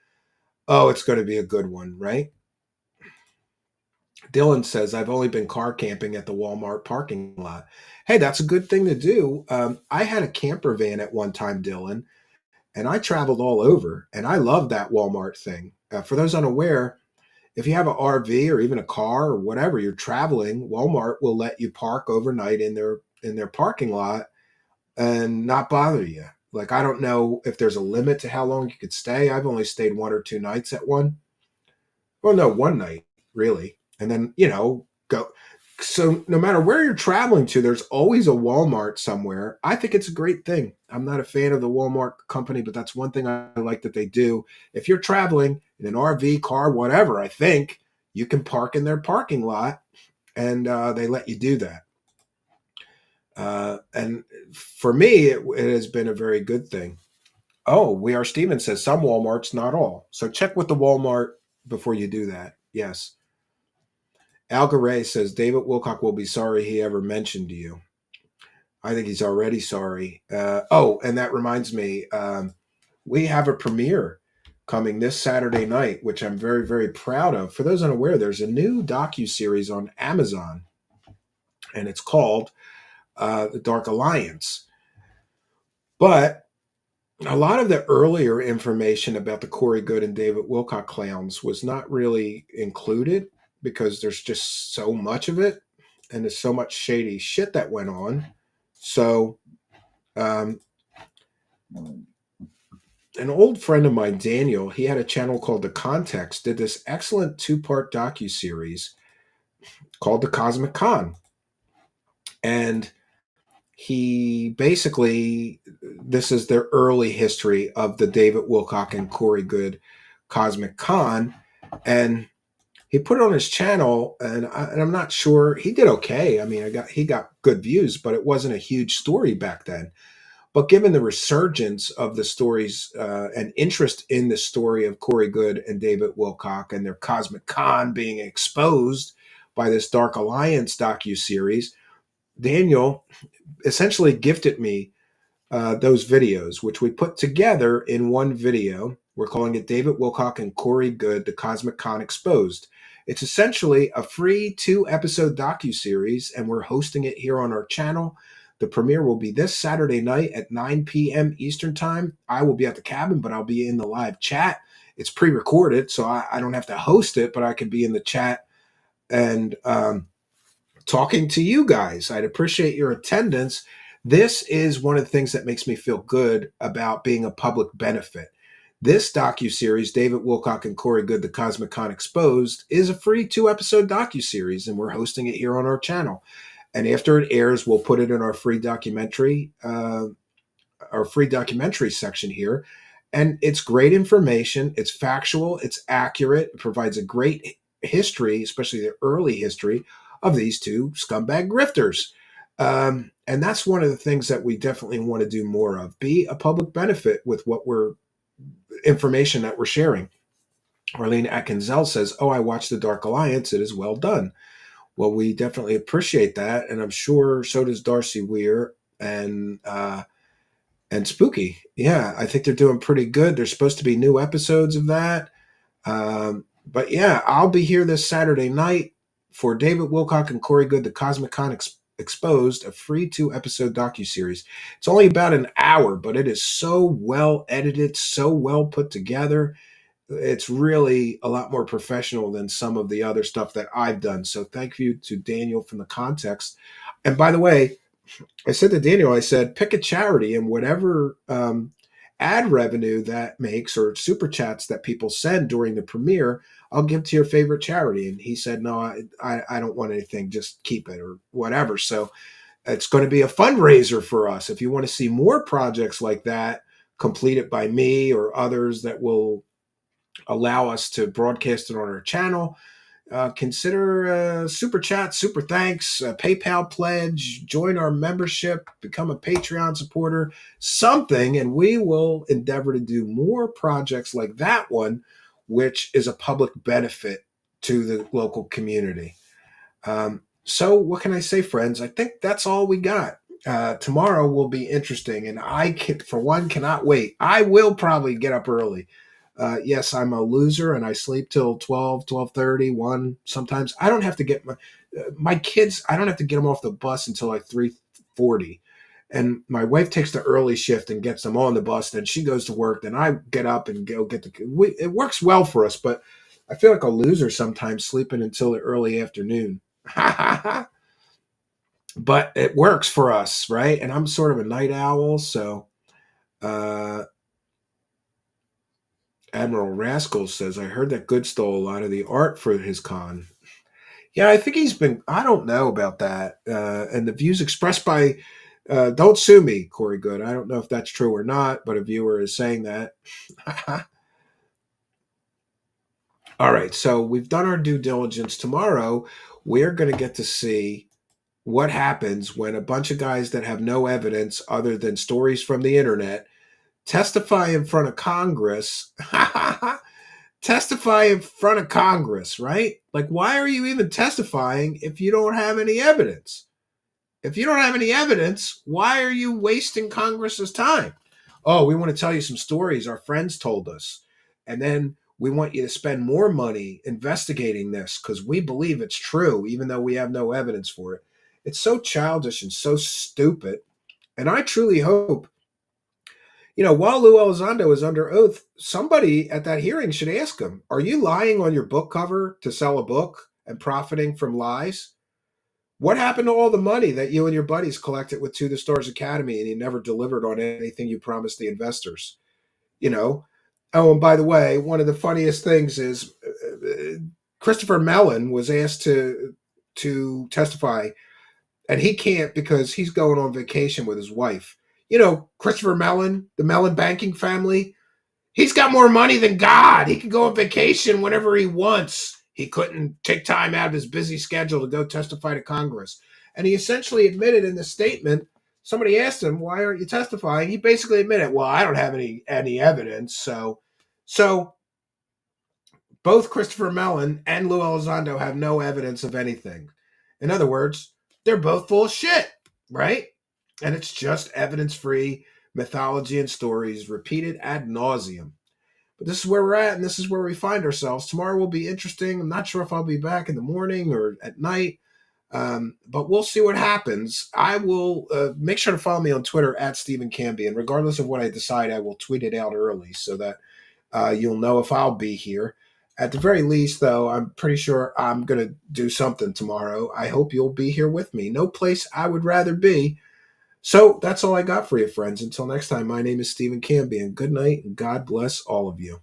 Oh, it's going to be a good one, right? Dylan says, I've only been car camping at the Walmart parking lot. Hey, that's a good thing to do. I had a camper van at one time, Dylan, and I traveled all over, and I love that Walmart thing. For those unaware, if you have an RV or even a car or whatever, you're traveling, Walmart will let you park overnight in their parking lot and not bother you. Like, I don't know if there's a limit to how long you could stay. I've only stayed 1 or 2 nights at one. Well, no, one night, really. And then, go. So no matter where you're traveling to, there's always a Walmart somewhere. I think it's a great thing. I'm not a fan of the Walmart company, but that's one thing I like that they do. If you're traveling in an RV, car, whatever, I think you can park in their parking lot, and they let you do that. And for me, it has been a very good thing. Oh, We Are Steven says some Walmarts, not all. So check with the Walmart before you do that. Yes. Al Garay says David Wilcock will be sorry he ever mentioned you. I think he's already sorry. And that reminds me, we have a premiere coming this Saturday night, which I'm very, very proud of. For those unaware, there's a new docuseries on Amazon, and it's called The Dark Alliance. But a lot of the earlier information about the Corey Goode and David Wilcock clowns was not really included because there's just so much of it, and there's so much shady shit that went on. So, an old friend of mine, Daniel, he had a channel called The Context, did this excellent 2-part docuseries called The Cosmic Con. And he basically, this is their early history of the David Wilcock and Corey Goode Cosmic Con. And he put it on his channel, and I'm not sure, he did okay. I mean, he got good views, but it wasn't a huge story back then. But given the resurgence of the stories and interest in the story of Corey Goode and David Wilcock and their Cosmic Con being exposed by this Dark Alliance docuseries, Daniel essentially gifted me those videos, which we put together in one video. We're calling it David Wilcock and Corey Goode, The Cosmic Con Exposed. It's essentially a free 2-episode docuseries, and we're hosting it here on our channel. The premiere will be this Saturday night at 9 p.m. Eastern Time. I will be at the cabin, but I'll be in the live chat. It's pre-recorded, so I don't have to host it, but I can be in the chat and talking to you guys. I'd appreciate your attendance. This is one of the things that makes me feel good about being a public benefit. This docuseries, David Wilcock and Corey Goode, The Cosmic Con Exposed, is a free 2-episode docuseries, and we're hosting it here on our channel. And after it airs, we'll put it in our free documentary section here. And it's great information. It's factual. It's accurate. It provides a great history, especially the early history of these two scumbag grifters. And that's one of the things that we definitely want to do more of. Be a public benefit with information that we're sharing. Arlene Atkinzel says, I watched The Dark Alliance. It is well done. Well, we definitely appreciate that, and I'm sure so does Darcy Weir and Spooky. Yeah, I think they're doing pretty good. There's supposed to be new episodes of that. But yeah, I'll be here this Saturday night for David Wilcock and Corey Goode, The Cosmic Con Exposed, a free 2-episode docuseries. It's only about an hour, but it is so well edited, so well put together. It's really a lot more professional than some of the other stuff that I've done. So thank you to Daniel from The Context. And by the way, I said to Daniel, I said, pick a charity, and whatever ad revenue that makes or super chats that people send during the premiere, I'll give to your favorite charity. And he said, no, I don't want anything. Just keep it or whatever. So it's going to be a fundraiser for us. If you want to see more projects like that completed by me or others that will allow us to broadcast it on our channel, consider super chat, super thanks, PayPal pledge, join our membership, become a Patreon supporter, something, and we will endeavor to do more projects like that one which is a public benefit to the local community. So what can I say, friends? I think that's all we got. Tomorrow will be interesting, and I for one, cannot wait. I will probably get up early. Yes, I'm a loser, and I sleep till 12, 12:30, 1 sometimes. I don't have to get my kids, I don't have to get them off the bus until like 3:40. And my wife takes the early shift and gets them on the bus. Then she goes to work. Then I get up and go get it works well for us, but I feel like a loser sometimes sleeping until the early afternoon. But it works for us, right? And I'm sort of a night owl, so Admiral Rascal says, I heard that Good stole a lot of the art for his con. Yeah, I think I don't know about that. And the views expressed by, don't sue me, Corey Good. I don't know if that's true or not, but a viewer is saying that. All right, so we've done our due diligence. Tomorrow, we're going to get to see what happens when a bunch of guys that have no evidence other than stories from the internet testify in front of Congress. Testify in front of Congress, right? Like, why are you even testifying if you don't have any evidence? If you don't have any evidence, why are you wasting Congress's time? Oh, we want to tell you some stories our friends told us. And then we want you to spend more money investigating this because we believe it's true, even though we have no evidence for it. It's so childish and so stupid. And I truly hope, while Lou Elizondo is under oath, somebody at that hearing should ask him, are you lying on your book cover to sell a book and profiting from lies? What happened to all the money that you and your buddies collected with To the Stars Academy and you never delivered on anything you promised the investors? Oh, and by the way, one of the funniest things is Christopher Mellon was asked to testify, and he can't because he's going on vacation with his wife. Christopher Mellon, the Mellon banking family, he's got more money than God. He can go on vacation whenever he wants. He couldn't take time out of his busy schedule to go testify to Congress. And he essentially admitted in the statement, somebody asked him, why aren't you testifying? He basically admitted, well, I don't have any evidence. So both Christopher Mellon and Lou Elizondo have no evidence of anything. In other words, they're both full of shit, right? And it's just evidence-free mythology and stories repeated ad nauseum. But this is where we're at, and this is where we find ourselves. Tomorrow will be interesting. I'm not sure if I'll be back in the morning or at night, but we'll see what happens. I will make sure to follow me on Twitter at Stephen Cambion. Regardless of what I decide, I will tweet it out early so that you'll know if I'll be here. At the very least, though, I'm pretty sure I'm going to do something tomorrow. I hope you'll be here with me. No place I would rather be. So that's all I got for you, friends. Until next time, my name is Stephen Cambion. Good night, and God bless all of you.